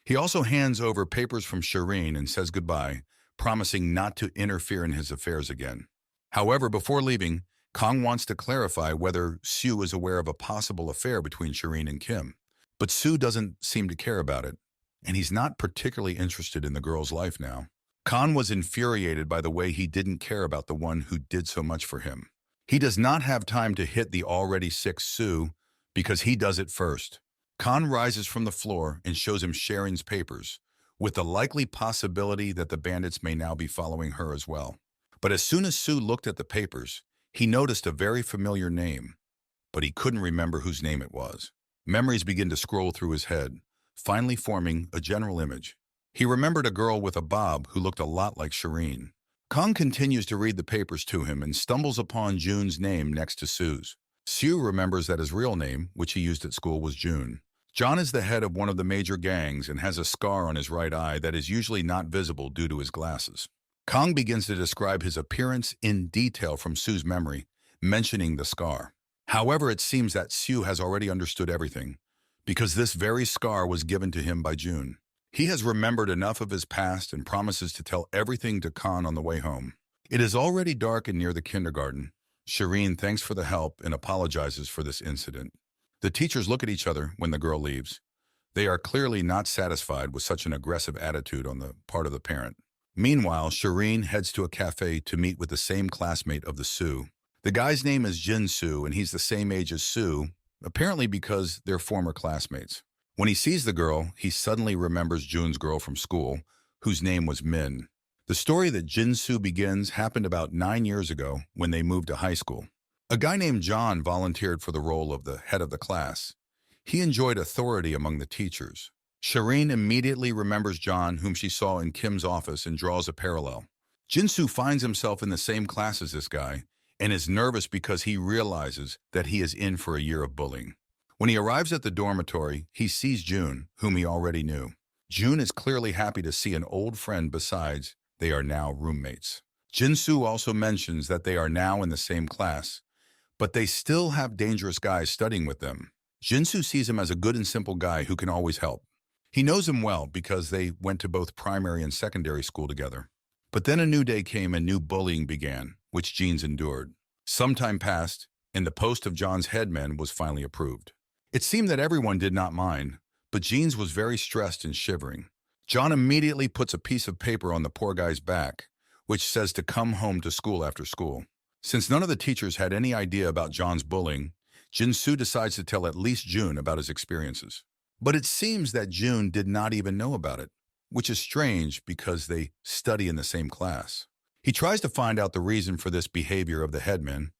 He also hands over papers from Shireen and says goodbye, promising not to interfere in his affairs again. However, before leaving, Kang wants to clarify whether Sue is aware of a possible affair between Shireen and Kim. But Sue doesn't seem to care about it, and he's not particularly interested in the girl's life now. Khan was infuriated by the way he didn't care about the one who did so much for him. He does not have time to hit the already sick Sue because he does it first. Khan rises from the floor and shows him Sharon's papers, with the likely possibility that the bandits may now be following her as well. But as soon as Sue looked at the papers, he noticed a very familiar name, but he couldn't remember whose name it was. Memories begin to scroll through his head, finally forming a general image. He remembered a girl with a bob who looked a lot like Shireen. Kang continues to read the papers to him and stumbles upon Jun's name next to Sue's. Sue remembers that his real name, which he used at school, was Jun. John is the head of one of the major gangs and has a scar on his right eye that is usually not visible due to his glasses. Kang begins to describe his appearance in detail from Sue's memory, mentioning the scar. However, it seems that Sue has already understood everything, because this very scar was given to him by Jun. He has remembered enough of his past and promises to tell everything to Khan on the way home. It is already dark and near the kindergarten. Shireen thanks for the help and apologizes for this incident. The teachers look at each other when the girl leaves. They are clearly not satisfied with such an aggressive attitude on the part of the parent. Meanwhile, Shireen heads to a cafe to meet with the same classmate of the Sue. The guy's name is Jin Soo, and he's the same age as Sue, apparently because they're former classmates. When he sees the girl, he suddenly remembers Jun's girl from school, whose name was Min. The story that Jin Soo begins happened about 9 years ago when they moved to high school. A guy named John volunteered for the role of the head of the class. He enjoyed authority among the teachers. Shireen immediately remembers John, whom she saw in Kim's office, and draws a parallel. Jin Soo finds himself in the same class as this guy and is nervous because he realizes that he is in for a year of bullying. When he arrives at the dormitory, he sees Jun, whom he already knew. Jun is clearly happy to see an old friend. Besides, they are now roommates. Jin Soo also mentions that they are now in the same class, but they still have dangerous guys studying with them. Jin Soo sees him as a good and simple guy who can always help. He knows him well because they went to both primary and secondary school together. But then a new day came and new bullying began, which Jeans endured. Some time passed, and the post of John's headman was finally approved. It seemed that everyone did not mind, but Jeans was very stressed and shivering. John immediately puts a piece of paper on the poor guy's back, which says to come home to school after school. Since none of the teachers had any idea about John's bullying, Jin Soo decides to tell at least Jun about his experiences. But it seems that Jun did not even know about it, which is strange because they study in the same class. He tries to find out the reason for this behavior of the headman,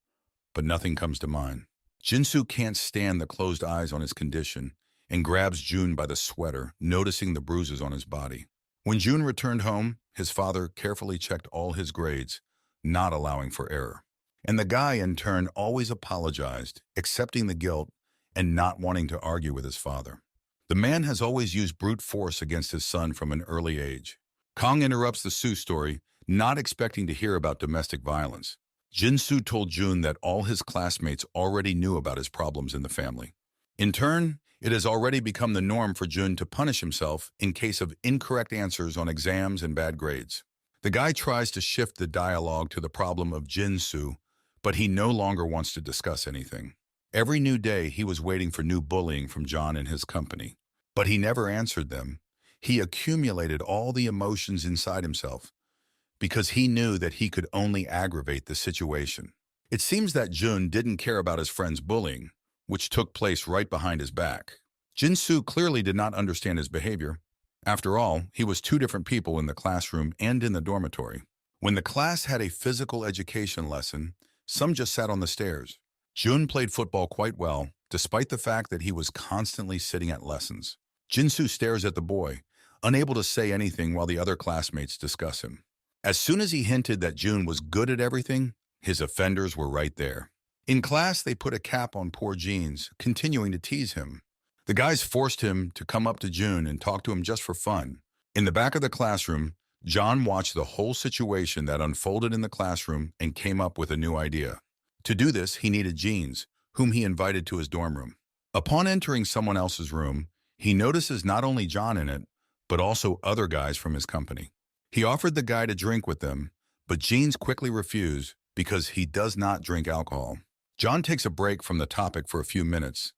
but nothing comes to mind. Jin Soo can't stand the closed eyes on his condition and grabs Jun by the sweater, noticing the bruises on his body. When June returned home, his father carefully checked all his grades, not allowing for error. And the guy, in turn, always apologized, accepting the guilt and not wanting to argue with his father. The man has always used brute force against his son from an early age. Kong interrupts the Sue story, not expecting to hear about domestic violence. Jin-soo told June that all his classmates already knew about his problems in the family. In turn, it has already become the norm for Jun to punish himself in case of incorrect answers on exams and bad grades. The guy tries to shift the dialogue to the problem of Jin-soo, but he no longer wants to discuss anything. Every new day, he was waiting for new bullying from John and his company. But he never answered them. He accumulated all the emotions inside himself because he knew that he could only aggravate the situation. It seems that Jun didn't care about his friend's bullying, which took place right behind his back. Jin-soo clearly did not understand his behavior. After all, he was two different people in the classroom and in the dormitory. When the class had a physical education lesson, some just sat on the stairs. Jun played football quite well, despite the fact that he was constantly sitting at lessons. Jin-soo stares at the boy, unable to say anything while the other classmates discuss him. As soon as he hinted that Jun was good at everything, his offenders were right there. In class, they put a cap on poor Jeans, continuing to tease him. The guys forced him to come up to Jun and talk to him just for fun. In the back of the classroom, John watched the whole situation that unfolded in the classroom and came up with a new idea. To do this, he needed Jeans, whom he invited to his dorm room. Upon entering someone else's room, he notices not only John in it, but also other guys from his company. He offered the guy to drink with them, but Jeans quickly refused because he does not drink alcohol. John takes a break from the topic for a few minutes,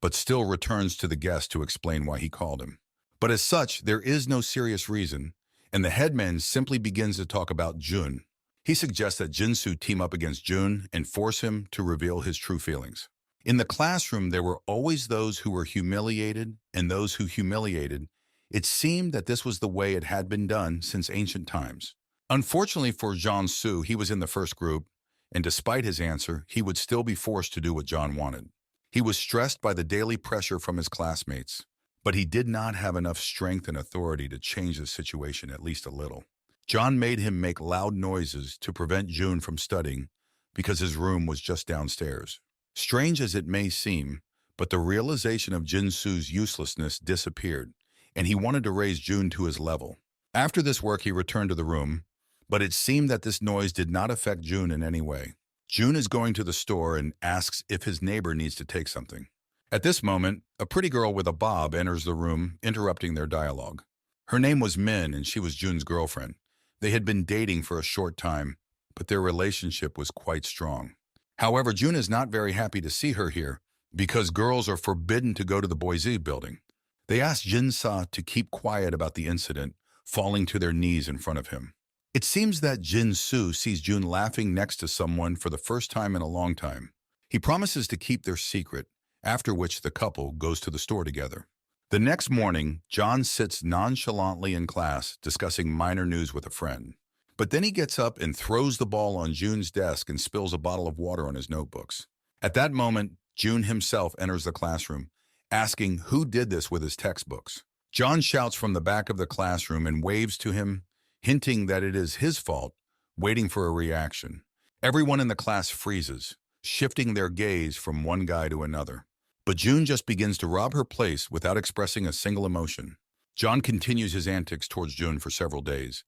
but still returns to the guest to explain why he called him. But as such, there is no serious reason, and the headman simply begins to talk about Jun. He suggests that Jin-soo team up against Jun and force him to reveal his true feelings. In the classroom, there were always those who were humiliated and those who humiliated. It seemed that this was the way it had been done since ancient times. Unfortunately for Jong-soo, he was in the first group, and despite his answer, he would still be forced to do what John wanted. He was stressed by the daily pressure from his classmates, but he did not have enough strength and authority to change the situation at least a little. John made him make loud noises to prevent Jun from studying because his room was just downstairs. Strange as it may seem, but the realization of Jin-soo's uselessness disappeared, and he wanted to raise Jun to his level. After this work, he returned to the room, but it seemed that this noise did not affect Jun in any way. Jun is going to the store and asks if his neighbor needs to take something. At this moment, a pretty girl with a bob enters the room, interrupting their dialogue. Her name was Min, and she was Jun's girlfriend. They had been dating for a short time, but their relationship was quite strong. However, Jun is not very happy to see her here because girls are forbidden to go to the Boise building. They ask Jin-sa to keep quiet about the incident, falling to their knees in front of him. It seems that Jin-soo sees Jun laughing next to someone for the first time in a long time. He promises to keep their secret, after which the couple goes to the store together. The next morning, John sits nonchalantly in class discussing minor news with a friend. But then he gets up and throws the ball on Jun's desk and spills a bottle of water on his notebooks. At that moment, Jun himself enters the classroom, asking who did this with his textbooks. John shouts from the back of the classroom and waves to him, hinting that it is his fault, waiting for a reaction. Everyone in the class freezes, shifting their gaze from one guy to another. But Jun just begins to rob her place without expressing a single emotion. John continues his antics towards Jun for several days,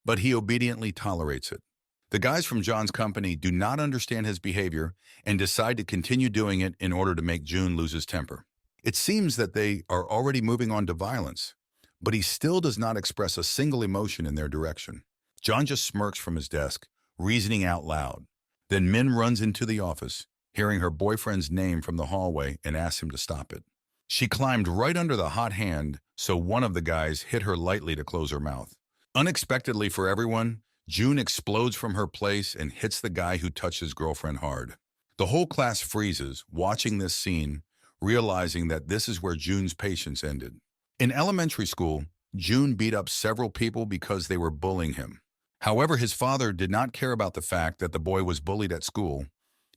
but he obediently tolerates it. The guys from John's company do not understand his behavior and decide to continue doing it in order to make Jun lose his temper. It seems that they are already moving on to violence, but he still does not express a single emotion in their direction. John just smirks from his desk, reasoning out loud. Then Min runs into the office, hearing her boyfriend's name from the hallway, and asks him to stop it. She climbed right under the hot hand, so one of the guys hit her lightly to close her mouth. Unexpectedly for everyone, Jun explodes from her place and hits the guy who touched his girlfriend hard. The whole class freezes, watching this scene, realizing that this is where Jun's patience ended. In elementary school, Jun beat up several people because they were bullying him. However, his father did not care about the fact that the boy was bullied at school.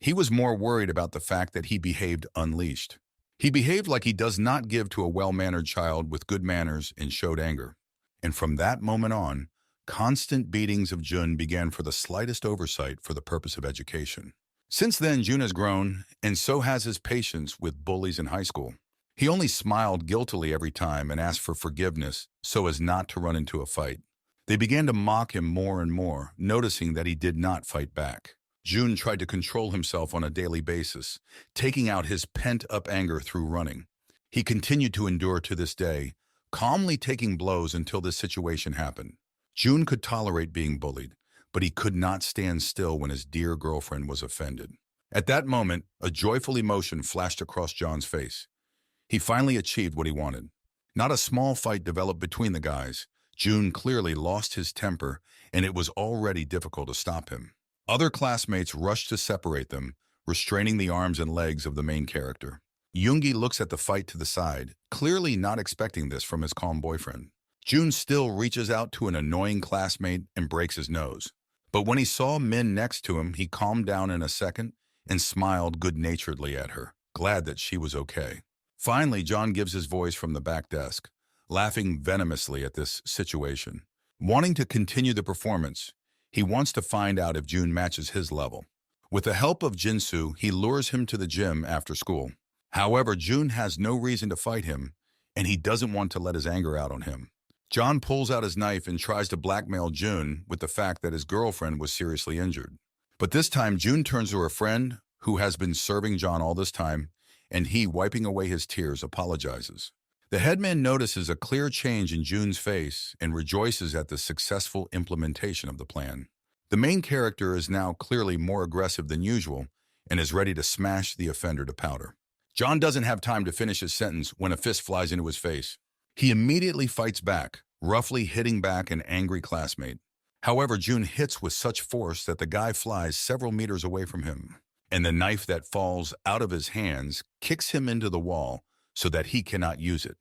He was more worried about the fact that he behaved unleashed. He behaved like he does not give to a well-mannered child with good manners and showed anger. And from that moment on, constant beatings of Jun began for the slightest oversight for the purpose of education. Since then, Jun has grown, and so has his patience with bullies in high school. He only smiled guiltily every time and asked for forgiveness so as not to run into a fight. They began to mock him more and more, noticing that he did not fight back. Jun tried to control himself on a daily basis, taking out his pent-up anger through running. He continued to endure to this day, calmly taking blows until this situation happened. Jun could tolerate being bullied, but he could not stand still when his dear girlfriend was offended. At that moment, a joyful emotion flashed across John's face. He finally achieved what he wanted. Not a small fight developed between the guys. Jun clearly lost his temper, and it was already difficult to stop him. Other classmates rushed to separate them, restraining the arms and legs of the main character. Yoongi looks at the fight to the side, clearly not expecting this from his calm boyfriend. Jun still reaches out to an annoying classmate and breaks his nose. But when he saw Min next to him, he calmed down in a second and smiled good-naturedly at her, glad that she was okay. Finally, John gives his voice from the back desk, laughing venomously at this situation. Wanting to continue the performance, he wants to find out if Jun matches his level. With the help of Jinsu, he lures him to the gym after school. However, Jun has no reason to fight him, and he doesn't want to let his anger out on him. John pulls out his knife and tries to blackmail Jun with the fact that his girlfriend was seriously injured. But this time, Jun turns to her friend, who has been serving John all this time, and he, wiping away his tears, apologizes. The headman notices a clear change in Jun's face and rejoices at the successful implementation of the plan. The main character is now clearly more aggressive than usual and is ready to smash the offender to powder. John doesn't have time to finish his sentence when a fist flies into his face. He immediately fights back, roughly hitting back an angry classmate. However, Jun hits with such force that the guy flies several meters away from him, and the knife that falls out of his hands kicks him into the wall so that he cannot use it.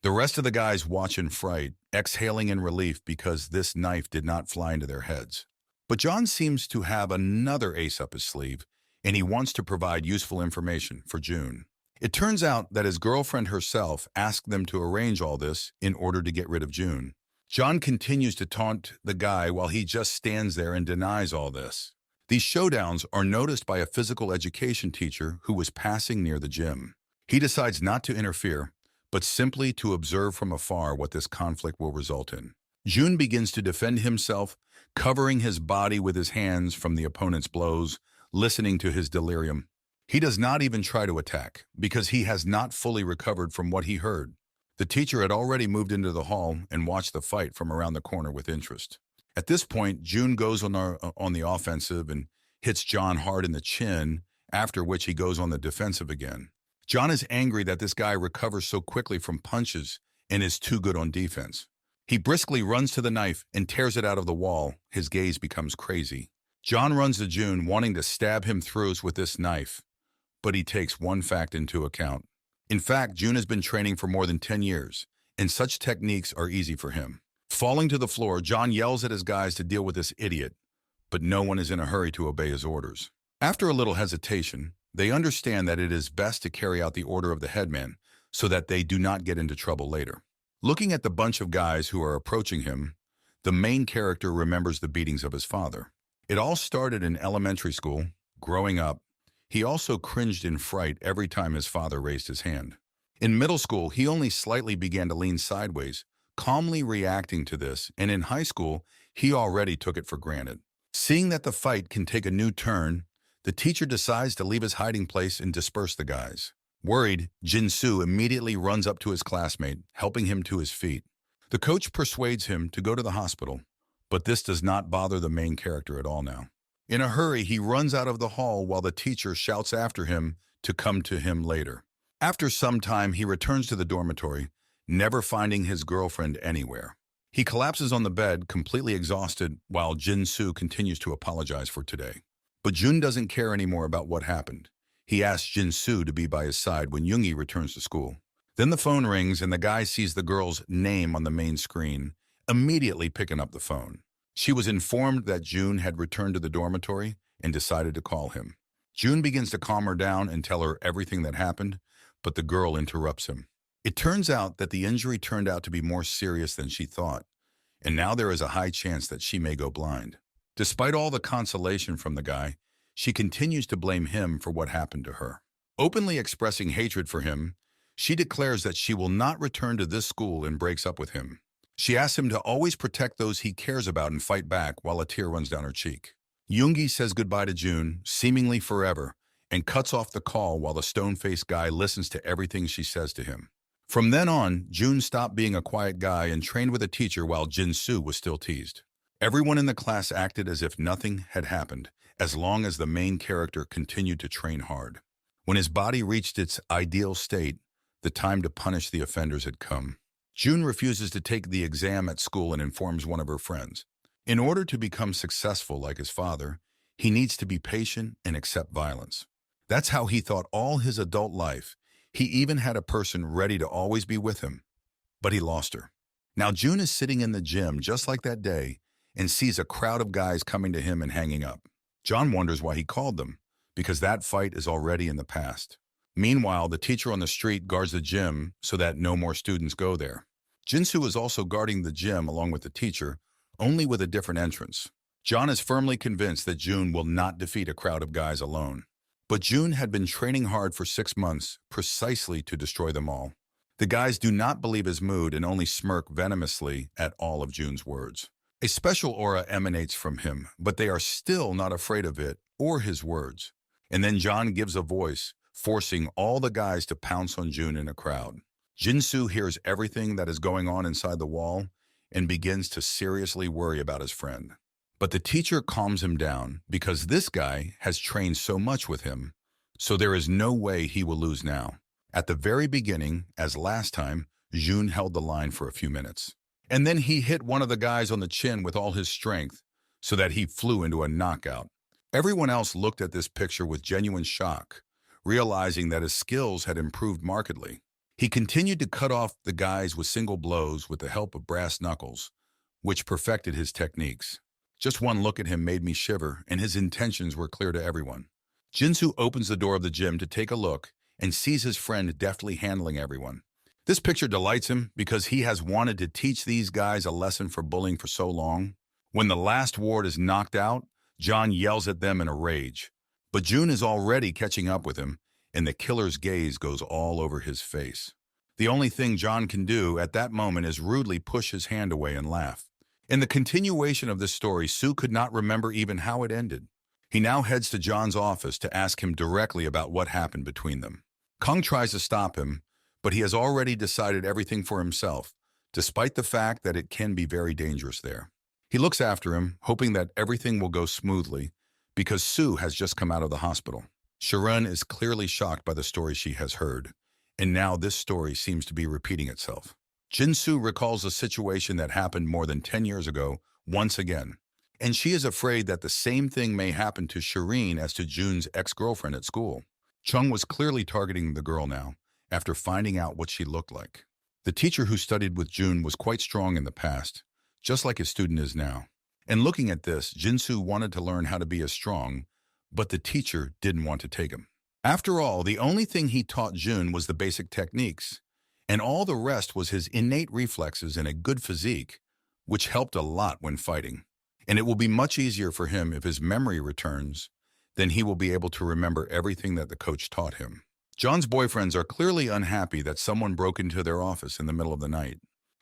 The rest of the guys watch in fright, exhaling in relief because this knife did not fly into their heads. But John seems to have another ace up his sleeve, and he wants to provide useful information for Jun. It turns out that his girlfriend herself asked them to arrange all this in order to get rid of Jun. John continues to taunt the guy while he just stands there and denies all this. These showdowns are noticed by a physical education teacher who was passing near the gym. He decides not to interfere, but simply to observe from afar what this conflict will result in. Jun begins to defend himself, covering his body with his hands from the opponent's blows, listening to his delirium. He does not even try to attack, because he has not fully recovered from what he heard. The teacher had already moved into the hall and watched the fight from around the corner with interest. At this point, Jun goes on the offensive and hits John hard in the chin, after which he goes on the defensive again. John is angry that this guy recovers so quickly from punches and is too good on defense. He briskly runs to the knife and tears it out of the wall. His gaze becomes crazy. John runs to Jun, wanting to stab him through with this knife, but he takes one fact into account. In fact, Jun has been training for more than 10 years, and such techniques are easy for him. Falling to the floor, John yells at his guys to deal with this idiot, but no one is in a hurry to obey his orders. After a little hesitation, they understand that it is best to carry out the order of the headman so that they do not get into trouble later. Looking at the bunch of guys who are approaching him, the main character remembers the beatings of his father. It all started in elementary school. Growing up, he also cringed in fright every time his father raised his hand. In middle school, he only slightly began to lean sideways, calmly reacting to this, and in high school, he already took it for granted. Seeing that the fight can take a new turn, the teacher decides to leave his hiding place and disperse the guys. Worried, Jinsu immediately runs up to his classmate, helping him to his feet. The coach persuades him to go to the hospital, but this does not bother the main character at all now. In a hurry, he runs out of the hall while the teacher shouts after him to come to him later. After some time, he returns to the dormitory, never finding his girlfriend anywhere. He collapses on the bed, completely exhausted, while Jinsu continues to apologize for today. But Jun doesn't care anymore about what happened. He asks Jinsu to be by his side when Yoongi returns to school. Then the phone rings and the guy sees the girl's name on the main screen, immediately picking up the phone. She was informed that Jun had returned to the dormitory and decided to call him. Jun begins to calm her down and tell her everything that happened, but the girl interrupts him. It turns out that the injury turned out to be more serious than she thought. and now there is a high chance that she may go blind. Despite all the consolation from the guy, she continues to blame him for what happened to her. Openly expressing hatred for him, she declares that she will not return to this school and breaks up with him. She asks him to always protect those he cares about and fight back while a tear runs down her cheek. Yoongi says goodbye to June, seemingly forever, and cuts off the call while the stone-faced guy listens to everything she says to him. From then on, June stopped being a quiet guy and trained with a teacher while Jin-soo was still teased. Everyone in the class acted as if nothing had happened, as long as the main character continued to train hard. When his body reached its ideal state, the time to punish the offenders had come. June refuses to take the exam at school and informs one of her friends. In order to become successful like his father, he needs to be patient and accept violence. That's how he thought all his adult life. He even had a person ready to always be with him, but he lost her. Now June is sitting in the gym just like that day and sees a crowd of guys coming to him and hanging up. John wonders why he called them, because that fight is already in the past. Meanwhile, the teacher on the street guards the gym so that no more students go there. Jin-soo is also guarding the gym along with the teacher, only with a different entrance. John is firmly convinced that June will not defeat a crowd of guys alone. But June had been training hard for 6 months precisely to destroy them all. The guys do not believe his mood and only smirk venomously at all of June's words. A special aura emanates from him, but they are still not afraid of it or his words. And then John gives a voice, forcing all the guys to pounce on June in a crowd. Jin-soo hears everything that is going on inside the wall and begins to seriously worry about his friend. But the teacher calms him down because this guy has trained so much with him, so there is no way he will lose now. At the very beginning, as last time, June held the line for a few minutes. And then he hit one of the guys on the chin with all his strength so that he flew into a knockout. Everyone else looked at this picture with genuine shock, realizing that his skills had improved markedly. He continued to cut off the guys with single blows with the help of brass knuckles, which perfected his techniques. Just one look at him made me shiver, and his intentions were clear to everyone. Jin-soo opens the door of the gym to take a look and sees his friend deftly handling everyone. This picture delights him because he has wanted to teach these guys a lesson for bullying for so long. When the last ward is knocked out, John yells at them in a rage. But June is already catching up with him, and the killer's gaze goes all over his face. The only thing John can do at that moment is rudely push his hand away and laugh. In the continuation of this story, Soo could not remember even how it ended. He now heads to John's office to ask him directly about what happened between them. Kang tries to stop him, but he has already decided everything for himself, despite the fact that it can be very dangerous there. He looks after him, hoping that everything will go smoothly, because Soo has just come out of the hospital. Sharon is clearly shocked by the story she has heard, and now this story seems to be repeating itself. Jin-soo recalls a situation that happened more than 10 years ago once again, and she is afraid that the same thing may happen to Shireen as to June's ex-girlfriend at school. Chung was clearly targeting the girl now, after finding out what she looked like. The teacher who studied with June was quite strong in the past, just like his student is now. And looking at this, Jin-soo wanted to learn how to be as strong, but the teacher didn't want to take him. After all, the only thing he taught June was the basic techniques, and all the rest was his innate reflexes and a good physique, which helped a lot when fighting. And it will be much easier for him if his memory returns, then he will be able to remember everything that the coach taught him. John's boyfriends are clearly unhappy that someone broke into their office in the middle of the night.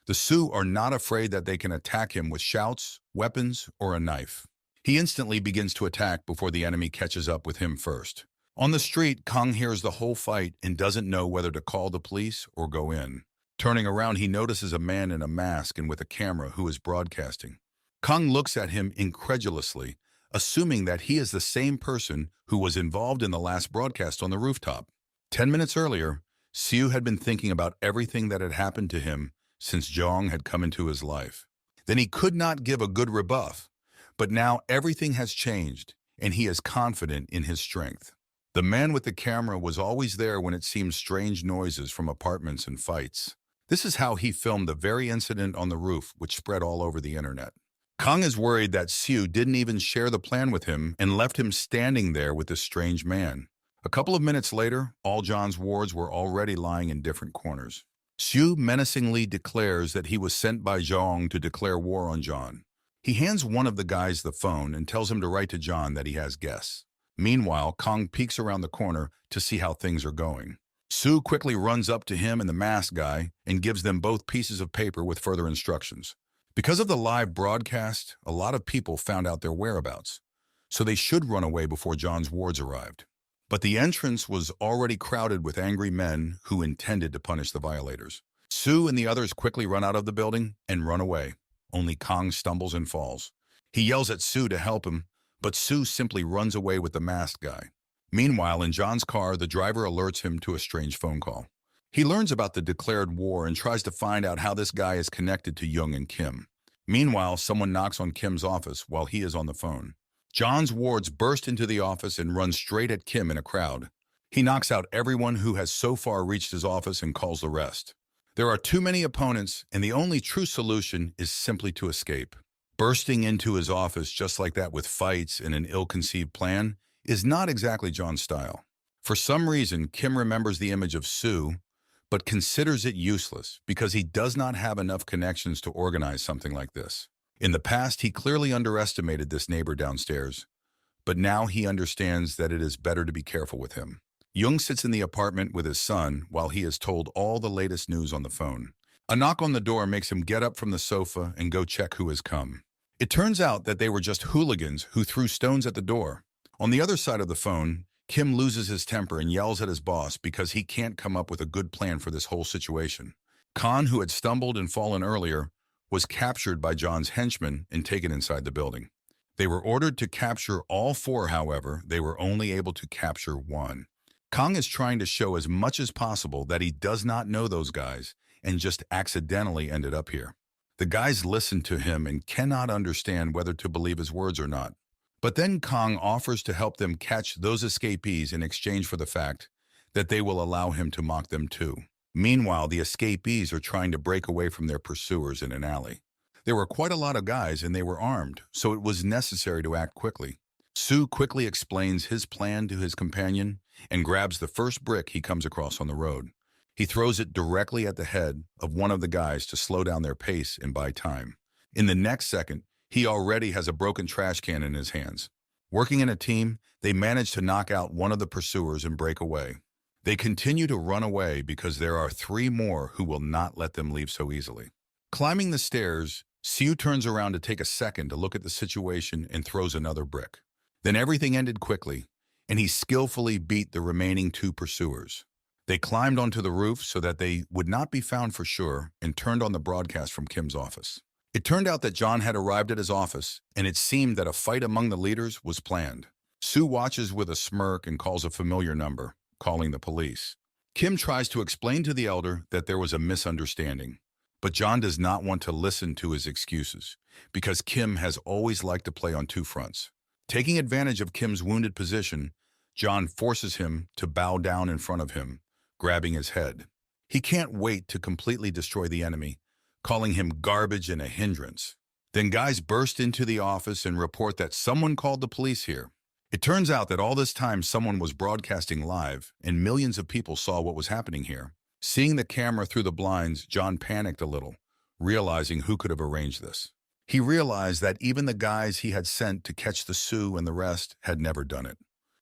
The Sioux are not afraid that they can attack him with shouts, weapons, or a knife. He instantly begins to attack before the enemy catches up with him first. On the street, Kang hears the whole fight and doesn't know whether to call the police or go in. Turning around, he notices a man in a mask and with a camera who is broadcasting. Kang looks at him incredulously, assuming that he is the same person who was involved in the last broadcast on the rooftop. 10 minutes earlier, Siu had been thinking about everything that had happened to him since Jong had come into his life. Then he could not give a good rebuff, but now everything has changed, and he is confident in his strength. The man with the camera was always there when it seemed strange noises from apartments and fights. This is how he filmed the very incident on the roof, which spread all over the internet. Kang is worried that Siu didn't even share the plan with him and left him standing there with this strange man. A couple of minutes later, all John's wards were already lying in different corners. Sue menacingly declares that he was sent by Zhang to declare war on John. He hands one of the guys the phone and tells him to write to John that he has guests. Meanwhile, Kong peeks around the corner to see how things are going. Sue quickly runs up to him and the masked guy and gives them both pieces of paper with further instructions. Because of the live broadcast, a lot of people found out their whereabouts, so they should run away before John's wards arrived. But the entrance was already crowded with angry men who intended to punish the violators. Sue and the others quickly run out of the building and run away. Only Kong stumbles and falls. He yells at Sue to help him, but Sue simply runs away with the masked guy. Meanwhile, in John's car, the driver alerts him to a strange phone call. He learns about the declared war and tries to find out how this guy is connected to Young and Kim. Meanwhile, someone knocks on Kim's office while he is on the phone. John's wards burst into the office and run straight at Kim in a crowd. He knocks out everyone who has so far reached his office and calls the rest. There are too many opponents, and the only true solution is simply to escape. Bursting into his office just like that with fights and an ill-conceived plan is not exactly John's style. For some reason, Kim remembers the image of Sue, but considers it useless because he does not have enough connections to organize something like this. In the past, he clearly underestimated this neighbor downstairs, but now he understands that it is better to be careful with him. Jung sits in the apartment with his son while he is told all the latest news on the phone. A knock on the door makes him get up from the sofa and go check who has come. It turns out that they were just hooligans who threw stones at the door. On the other side of the phone, Kim loses his temper and yells at his boss because he can't come up with a good plan for this whole situation. Khan, who had stumbled and fallen earlier, was captured by John's henchmen and taken inside the building. They were ordered to capture all four, however, they were only able to capture one. Kong is trying to show as much as possible that he does not know those guys and just accidentally ended up here. The guys listen to him and cannot understand whether to believe his words or not. But then Kong offers to help them catch those escapees in exchange for the fact that they will allow him to mock them too. Meanwhile, the escapees are trying to break away from their pursuers in an alley. There were quite a lot of guys and they were armed, so it was necessary to act quickly. Sue quickly explains his plan to his companion and grabs the first brick he comes across on the road. He throws it directly at the head of one of the guys to slow down their pace and buy time. In the next second, he already has a broken trash can in his hands. Working in a team, they manage to knock out one of the pursuers and break away. They continue to run away because there are three more who will not let them leave so easily. Climbing the stairs, Sue turns around to take a second to look at the situation and throws another brick. Then everything ended quickly, and he skillfully beat the remaining two pursuers. They climbed onto the roof so that they would not be found for sure and turned on the broadcast from Kim's office. It turned out that John had arrived at his office, and it seemed that a fight among the leaders was planned. Sue watches with a smirk and calls a familiar number, calling the police. Kim tries to explain to the elder that there was a misunderstanding, but John does not want to listen to his excuses because Kim has always liked to play on two fronts. Taking advantage of Kim's wounded position, John forces him to bow down in front of him, grabbing his head. He can't wait to completely destroy the enemy, calling him garbage and a hindrance. Then guys burst into the office and report that someone called the police here. It turns out that all this time someone was broadcasting live and millions of people saw what was happening here. Seeing the camera through the blinds, John panicked a little, realizing who could have arranged this. He realized that even the guys he had sent to catch the Sioux and the rest had never done it.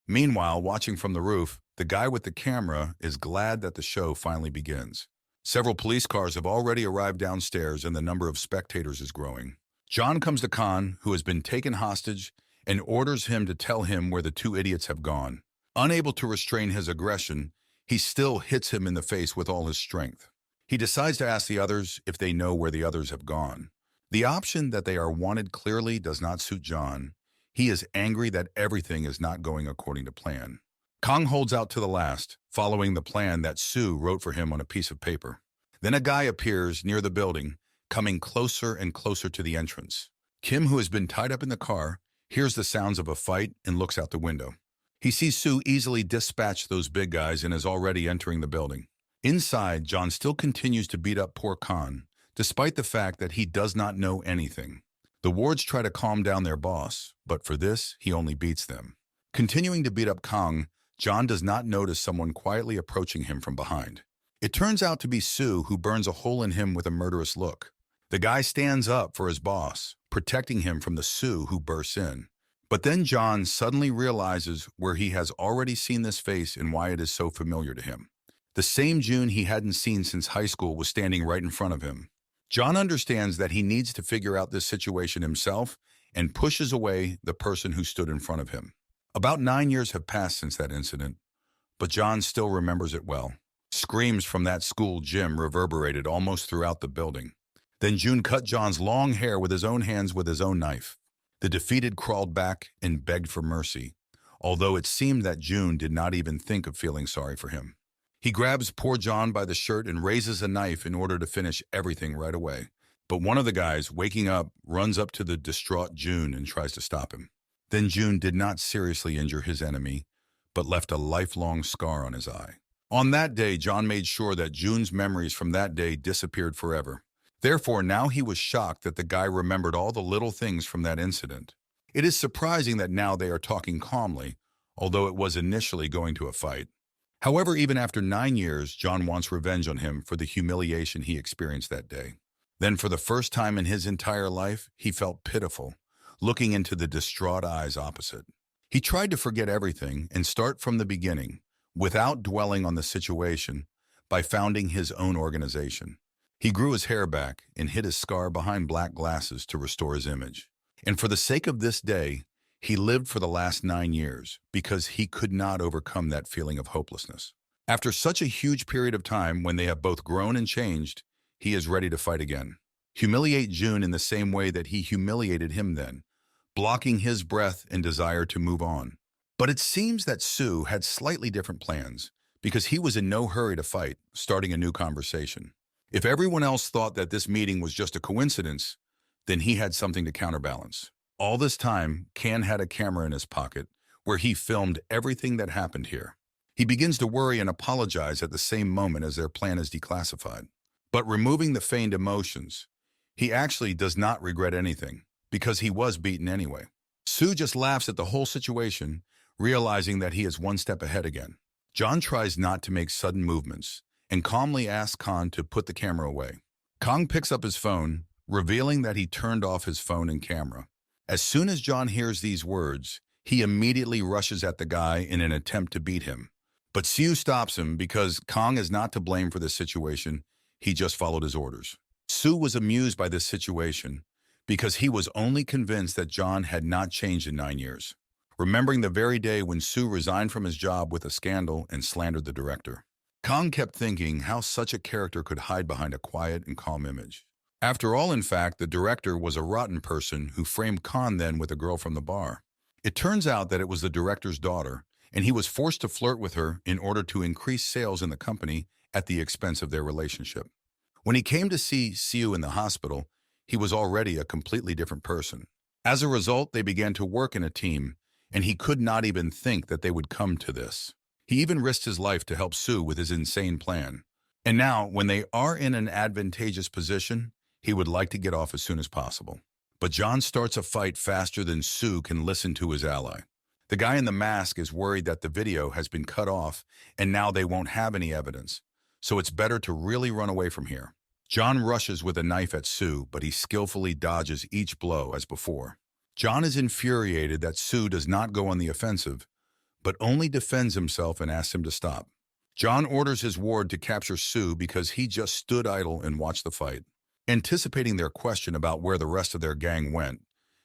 Meanwhile, watching from the roof, the guy with the camera is glad that the show finally begins. Several police cars have already arrived downstairs and the number of spectators is growing. John comes to Khan, who has been taken hostage, and orders him to tell him where the two idiots have gone. Unable to restrain his aggression, he still hits him in the face with all his strength. He decides to ask the others if they know where the others have gone. The option that they are wanted clearly does not suit John. He is angry that everything is not going according to plan. Kong holds out to the last, following the plan that Sue wrote for him on a piece of paper. Then a guy appears near the building, coming closer and closer to the entrance. Kim, who has been tied up in the car, hears the sounds of a fight and looks out the window. He sees Sue easily dispatch those big guys and is already entering the building. Inside, John still continues to beat up poor Khan, despite the fact that he does not know anything. The wards try to calm down their boss, but for this, he only beats them. Continuing to beat up Kong, John does not notice someone quietly approaching him from behind. It turns out to be Sue, who burns a hole in him with a murderous look. The guy stands up for his boss, protecting him from the Sue who bursts in. But then John suddenly realizes where he has already seen this face and why it is so familiar to him. The same June he hadn't seen since high school was standing right in front of him. John understands that he needs to figure out this situation himself and pushes away the person who stood in front of him. About 9 years have passed since that incident, but John still remembers it well. Screams from that school gym reverberated almost throughout the building. Then June cut John's long hair with his own hands with his own knife. The defeated crawled back and begged for mercy, although it seemed that June did not even think of feeling sorry for him. He grabs poor John by the shirt and raises a knife in order to finish everything right away. But one of the guys, waking up, runs up to the distraught June and tries to stop him. Then June did not seriously injure his enemy, but left a lifelong scar on his eye. On that day, John made sure that June's memories from that day disappeared forever. Therefore, now he was shocked that the guy remembered all the little things from that incident. It is surprising that now they are talking calmly, although it was initially going to a fight. However, even after 9 years, John wants revenge on him for the humiliation he experienced that day. Then, for the first time in his entire life, he felt pitiful, looking into the distraught eyes opposite. He tried to forget everything and start from the beginning, without dwelling on the situation, by founding his own organization. He grew his hair back and hid his scar behind black glasses to restore his image. And for the sake of this day, he lived for the last 9 years because he could not overcome that feeling of hopelessness. After such a huge period of time when they have both grown and changed, he is ready to fight again. Humiliate June in the same way that he humiliated him then, blocking his breath and desire to move on. But it seems that Sue had slightly different plans because he was in no hurry to fight, starting a new conversation. If everyone else thought that this meeting was just a coincidence, then he had something to counterbalance. All this time, Kan had a camera in his pocket where he filmed everything that happened here. He begins to worry and apologize at the same moment as their plan is declassified. But removing the feigned emotions, he actually does not regret anything because he was beaten anyway. Sue just laughs at the whole situation, realizing that he is one step ahead again. John tries not to make sudden movements and calmly asks Kan to put the camera away. Kang picks up his phone, revealing that he turned off his phone and camera. As soon as John hears these words, he immediately rushes at the guy in an attempt to beat him. But Sue stops him because Kang is not to blame for this situation, he just followed his orders. Sue was amused by this situation because he was only convinced that John had not changed in 9 years, remembering the very day when Sue resigned from his job with a scandal and slandered the director. Kang kept thinking how such a character could hide behind a quiet and calm image. After all, in fact, the director was a rotten person who framed Kan then with a girl from the bar. It turns out that it was the director's daughter, and he was forced to flirt with her in order to increase sales in the company at the expense of their relationship. When he came to see Siu in the hospital, he was already a completely different person. As a result, they began to work in a team, and he could not even think that they would come to this. He even risked his life to help Sue with his insane plan. And now, when they are in an advantageous position, he would like to get off as soon as possible. But John starts a fight faster than Sue can listen to his ally. The guy in the mask is worried that the video has been cut off and now they won't have any evidence, so it's better to really run away from here. John rushes with a knife at Sue, but he skillfully dodges each blow as before. John is infuriated that Sue does not go on the offensive, but only defends himself and asks him to stop. John orders his ward to capture Sue because he just stood idle and watched the fight. Anticipating their question about where the rest of their gang went,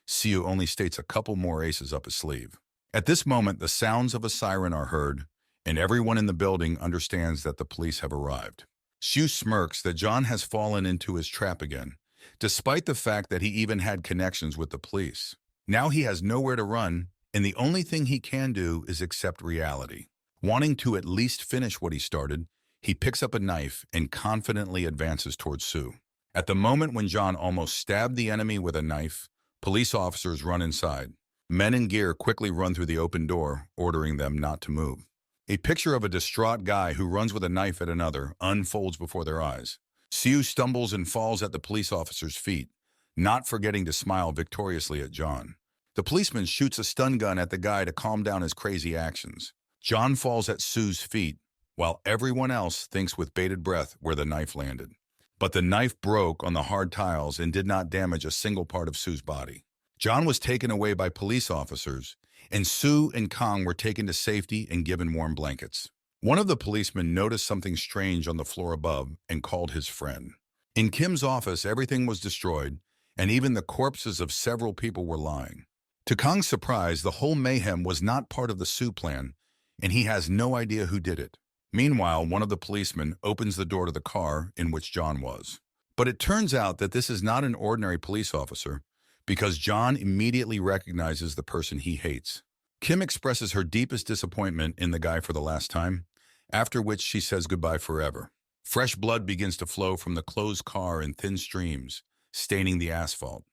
Siu only states a couple more aces up his sleeve. At this moment, the sounds of a siren are heard, and everyone in the building understands that the police have arrived. Siu smirks that John has fallen into his trap again, despite the fact that he even had connections with the police. Now he has nowhere to run, and the only thing he can do is accept reality. Wanting to at least finish what he started, he picks up a knife and confidently advances towards Sue. At the moment when John almost stabbed the enemy with a knife, police officers run inside. Men in gear quickly run through the open door, ordering them not to move. A picture of a distraught guy who runs with a knife at another unfolds before their eyes. Siu stumbles and falls at the police officer's feet, not forgetting to smile victoriously at John. The policeman shoots a stun gun at the guy to calm down his crazy actions. John falls at Sue's feet, while everyone else thinks with bated breath where the knife landed. But the knife broke on the hard tiles and did not damage a single part of Sue's body. John was taken away by police officers, and Sue and Kang were taken to safety and given warm blankets. One of the policemen noticed something strange on the floor above and called his friend. In Kim's office, everything was destroyed, and even the corpses of several people were lying. To Kang's surprise, the whole mayhem was not part of the Sue plan, and he has no idea who did it. Meanwhile, one of the policemen opens the door to the car in which John was. But it turns out that this is not an ordinary police officer, because John immediately recognizes the person he hates. Kim expresses her deepest disappointment in the guy for the last time, after which she says goodbye forever. Fresh blood begins to flow from the closed car in thin streams, staining the asphalt.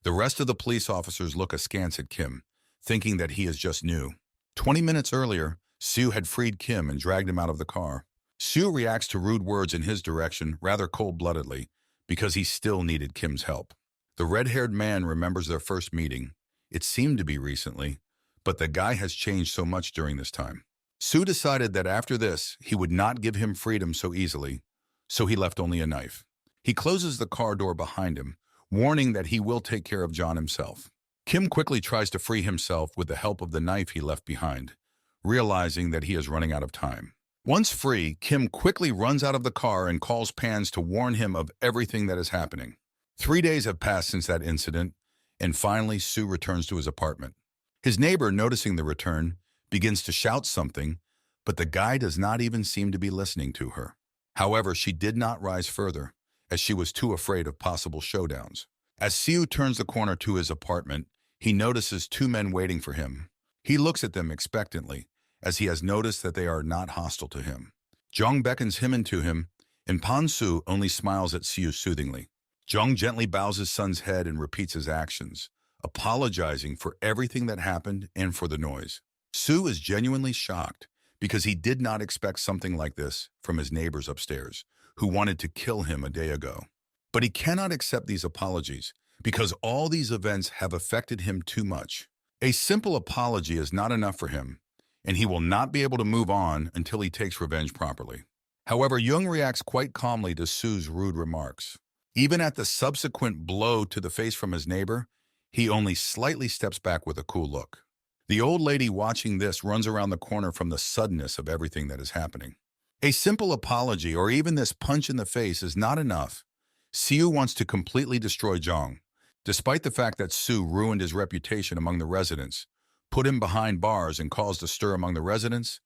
The rest of the police officers look askance at Kim, thinking that he is just new. 20 minutes earlier, Sue had freed Kim and dragged him out of the car. Sue reacts to rude words in his direction rather cold-bloodedly because he still needed Kim's help. The red-haired man remembers their first meeting. It seemed to be recently, but the guy has changed so much during this time. Sue decided that after this, he would not give him freedom so easily, so he left only a knife. He closes the car door behind him, warning that he will take care of John himself. Kim quickly tries to free himself with the help of the knife he left behind, realizing that he is running out of time. Once free, Kim quickly runs out of the car and calls Pans to warn him of everything that is happening. 3 days have passed since that incident, and finally Sue returns to his apartment. His neighbor, noticing the return, begins to shout something, but the guy does not even seem to be listening to her. However, she did not rise further, as she was too afraid of possible showdowns. As Sue turns the corner to his apartment, he notices 2 men waiting for him. He looks at them expectantly, as he has noticed that they are not hostile to him. Jong beckons him into him, and Pan-Soo only smiles at Sue soothingly. Jong gently bows his son's head and repeats his actions, apologizing for everything that happened and for the noise. Sue is genuinely shocked because he did not expect something like this from his neighbors upstairs, who wanted to kill him a day ago. But he cannot accept these apologies because all these events have affected him too much. A simple apology is not enough for him, and he will not be able to move on until he takes revenge properly. However, Jung reacts quite calmly to Sue's rude remarks. Even at the subsequent blow to the face from his neighbor, he only slightly steps back with a cool look. The old lady watching this runs around the corner from the suddenness of everything that is happening. A simple apology or even this punch in the face is not enough. Sue wants to completely destroy Jong. Despite the fact that Sue ruined his reputation among the residents, put him behind bars and caused a stir among the residents,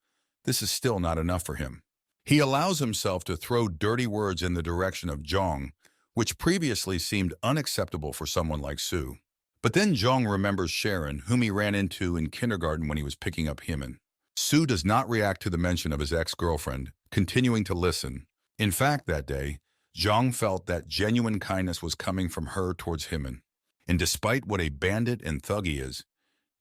this is still not enough for him. He allows himself to throw dirty words in the direction of Jong, which previously seemed unacceptable for someone like Sue. But then Jong remembers Sharon, whom he ran into in kindergarten when he was picking up Hyman. Sue does not react to the mention of his ex-girlfriend, continuing to listen. In fact, that day, Jong felt that genuine kindness was coming from her towards Hyman. And despite what a bandit and thug he is,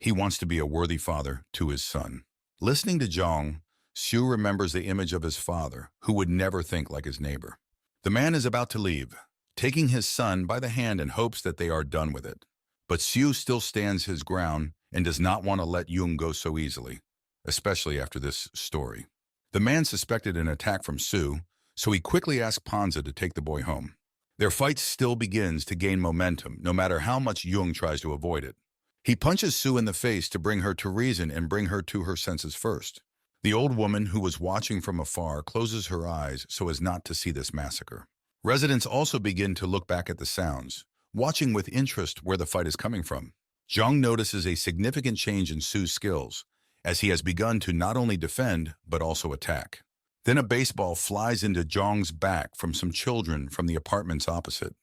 he wants to be a worthy father to his son. Listening to Jong, Sue remembers the image of his father, who would never think like his neighbor. The man is about to leave, taking his son by the hand in hopes that they are done with it. But Sue still stands his ground and does not want to let Jung go so easily, especially after this story. The man suspected an attack from Sue, so he quickly asks Panza to take the boy home. Their fight still begins to gain momentum, no matter how much Jung tries to avoid it. He punches Sue in the face to bring her to reason and bring her to her senses first. The old woman, who was watching from afar, closes her eyes so as not to see this massacre. Residents also begin to look back at the sounds, watching with interest where the fight is coming from. Jung notices a significant change in Sue's skills, as he has begun to not only defend, but also attack. Then a baseball flies into Jong's back from some children from the apartments opposite.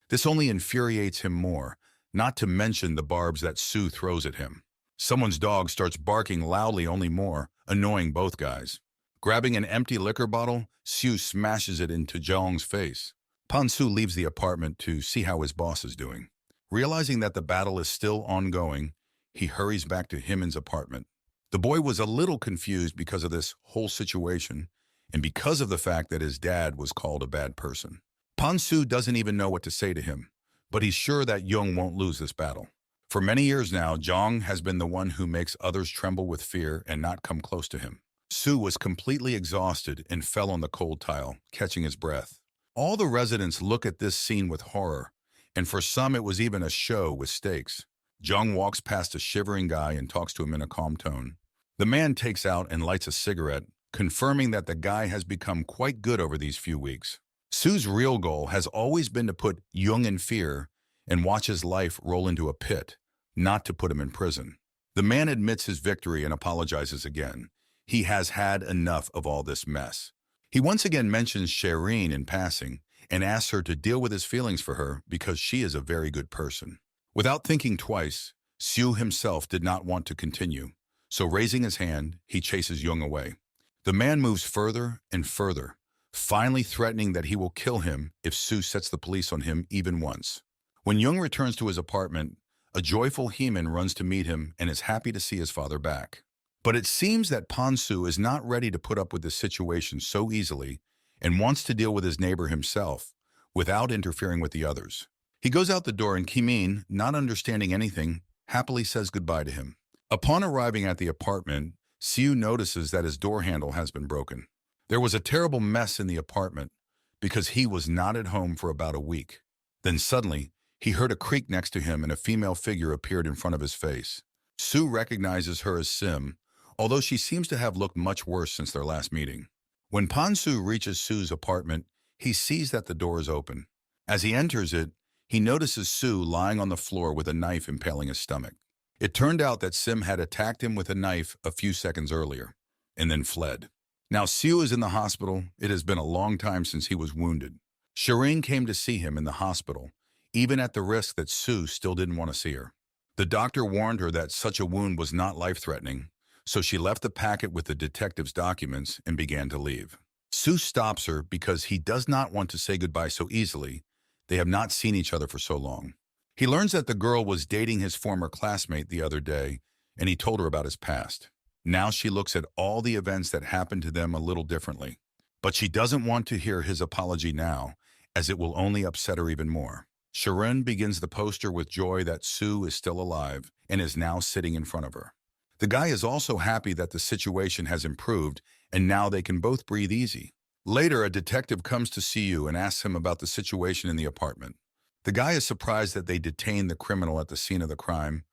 This only infuriates him more, not to mention the barbs that Sue throws at him. Someone's dog starts barking loudly only more, annoying both guys. Grabbing an empty liquor bottle, Sue smashes it into Jong's face. Pan-Soo leaves the apartment to see how his boss is doing. Realizing that the battle is still ongoing, he hurries back to Hyman's apartment. The boy was a little confused because of this whole situation, and because of the fact that his dad was called a bad person. Pan-Soo doesn't even know what to say to him, but he's sure that Jung won't lose this battle. For many years now, Jong has been the one who makes others tremble with fear and not come close to him. Sue was completely exhausted and fell on the cold tile, catching his breath. All the residents look at this scene with horror, and for some it was even a show with stakes. Jung walks past a shivering guy and talks to him in a calm tone. The man takes out and lights a cigarette, confirming that the guy has become quite good over these few weeks. Sue's real goal has always been to put Jung in fear and watch his life roll into a pit, not to put him in prison. The man admits his victory and apologizes again. He has had enough of all this mess. He once again mentions Shireen in passing and asks her to deal with his feelings for her because she is a very good person. Without thinking twice, Sue himself did not want to continue, so raising his hand, he chases Jung away. The man moves further and further, finally threatening that he will kill him if Sue sets the police on him even once. When Jung returns to his apartment, a joyful Heeman runs to meet him and is happy to see his father back. But it seems that Pan-soo is not ready to put up with this situation so easily and wants to deal with his neighbor himself without interfering with the others. He goes out the door and Kim-in, not understanding anything, happily says goodbye to him. Upon arriving at the apartment, Siu notices that his door handle has been broken. There was a terrible mess in the apartment because he was not at home for about a week. Then suddenly, he heard a creak next to him and a female figure appeared in front of his face. Sue recognizes her as Sim, although she seems to have looked much worse since their last meeting. When Pan-soo reaches Sue's apartment, he sees that the door is open. As he enters it, he notices Sue lying on the floor with a knife impaling his stomach. It turned out that Sim had attacked him with a knife a few seconds earlier, and then fled. Now Sue is in the hospital. It has been a long time since he was wounded. Shireen came to see him in the hospital, even at the risk that Sue still didn't want to see her. The doctor warned her that such a wound was not life-threatening, so she left the packet with the detective's documents and began to leave. Sue stops her because he does not want to say goodbye so easily. They have not seen each other for so long. He learns that the girl was dating his former classmate the other day, and he told her about his past. Now she looks at all the events that happened to them a little differently. But she doesn't want to hear his apology now, as it will only upset her even more. Sharon begins the poster with joy that Sue is still alive and is now sitting in front of her. The guy is also happy that the situation has improved and now they can both breathe easy. Later, a detective comes to see you and asks him about the situation in the apartment. The guy is surprised that they detained the criminal at the scene of the crime,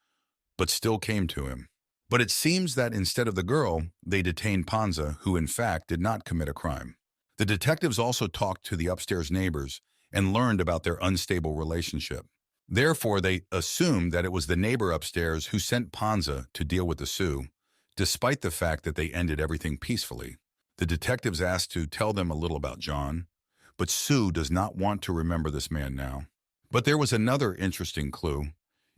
but still came to him. But it seems that instead of the girl, they detained Panza, who in fact did not commit a crime. The detectives also talked to the upstairs neighbors and learned about their unstable relationship. Therefore, they assumed that it was the neighbor upstairs who sent Panza to deal with the Sioux, despite the fact that they ended everything peacefully. The detectives asked to tell them a little about John, but Sue does not want to remember this man now. But there was another interesting clue.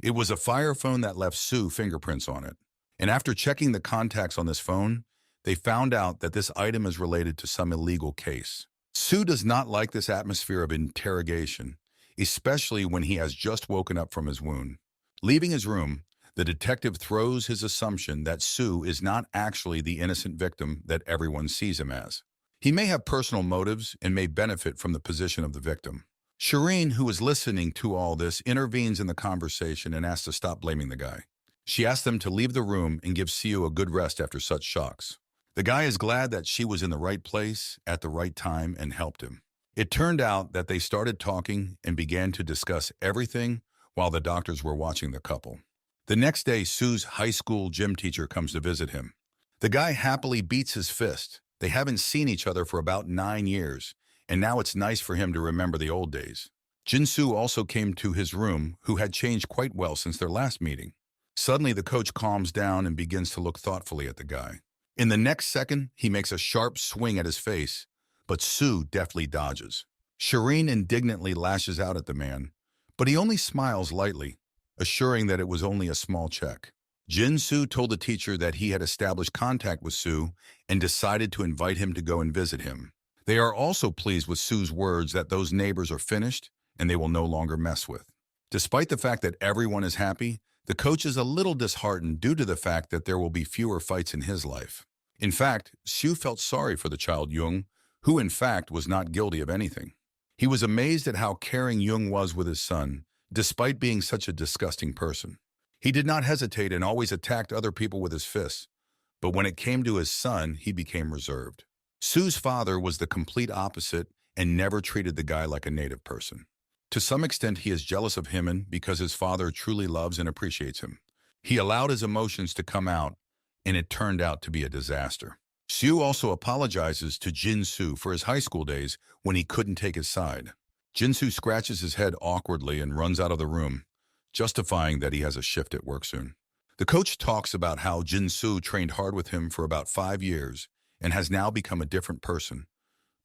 It was a fire phone that left Sue fingerprints on it. And after checking the contacts on this phone, they found out that this item is related to some illegal case. Sue does not like this atmosphere of interrogation, especially when he has just woken up from his wound. Leaving his room, the detective throws his assumption that Sue is not actually the innocent victim that everyone sees him as. He may have personal motives and may benefit from the position of the victim. Shireen, who is listening to all this, intervenes in the conversation and asks to stop blaming the guy. She asks them to leave the room and give Siu a good rest after such shocks. The guy is glad that she was in the right place at the right time and helped him. It turned out that they started talking and began to discuss everything while the doctors were watching the couple. The next day, Sue's high school gym teacher comes to visit him. The guy happily beats his fist. They haven't seen each other for about 9 years, and now it's nice for him to remember the old days. Jin-soo also came to his room, who had changed quite well since their last meeting. Suddenly, the coach calms down and begins to look thoughtfully at the guy. In the next second, he makes a sharp swing at his face, but Sue deftly dodges. Shireen indignantly lashes out at the man, but he only smiles lightly, assuring that it was only a small check. Jin-soo told the teacher that he had established contact with Sue and decided to invite him to go and visit him. They are also pleased with Sue's words that those neighbors are finished and they will no longer mess with. Despite the fact that everyone is happy, the coach is a little disheartened due to the fact that there will be fewer fights in his life. In fact, Sue felt sorry for the child Jung, who in fact was not guilty of anything. He was amazed at how caring Jung was with his son, despite being such a disgusting person. He did not hesitate and always attacked other people with his fists, But when it came to his son, he became reserved. Sue's father was the complete opposite and never treated the guy like a native person. To some extent, he is jealous of him because his father truly loves and appreciates him. He allowed his emotions to come out, and it turned out to be a disaster. Sue also apologizes to Jin-soo for his high school days when he couldn't take his side. Jin-soo scratches his head awkwardly and runs out of the room, justifying that he has a shift at work soon. The coach talks about how Jin-soo trained hard with him for about 5 years and has now become a different person,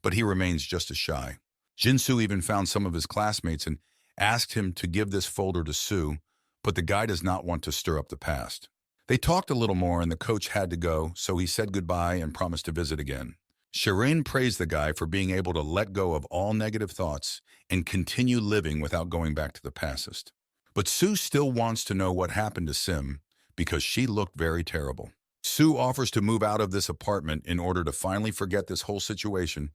but he remains just as shy. Jin-soo even found some of his classmates and asked him to give this folder to Sue, but the guy does not want to stir up the past. They talked a little more and the coach had to go, so he said goodbye and promised to visit again. Shireen praised the guy for being able to let go of all negative thoughts and continue living without going back to the past. But Sue still wants to know what happened to Sim because she looked very terrible. Sue offers to move out of this apartment in order to finally forget this whole situation,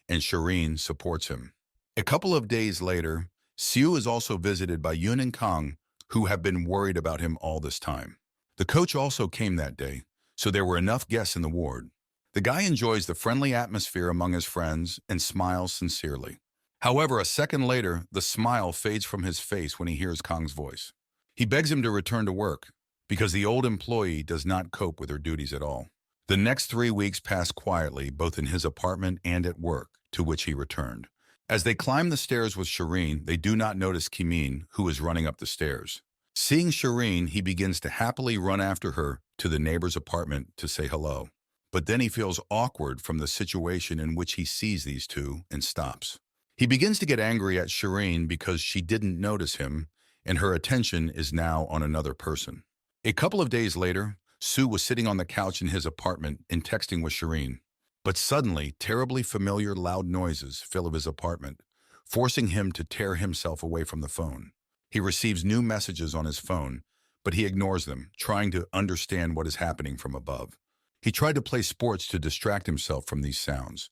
and Shireen supports him. A couple of days later, Sue is also visited by Yoon and Kang, who have been worried about him all this time. The coach also came that day, so there were enough guests in the ward. The guy enjoys the friendly atmosphere among his friends and smiles sincerely. However, a second later, the smile fades from his face when he hears Kang's voice. He begs him to return to work, because the old employee does not cope with her duties at all. The next 3 weeks pass quietly, both in his apartment and at work, to which he returned. As they climb the stairs with Shireen, they do not notice Kimin, who is running up the stairs. Seeing Shireen, he begins to happily run after her to the neighbor's apartment to say hello. But then he feels awkward from the situation in which he sees these two and stops. He begins to get angry at Shireen because she didn't notice him, and her attention is now on another person. A couple of days later, Sue was sitting on the couch in his apartment and texting with Shireen. But suddenly, terribly familiar loud noises fill his apartment, forcing him to tear himself away from the phone. He receives new messages on his phone, but he ignores them, trying to understand what is happening from above. He tried to play sports to distract himself from these sounds,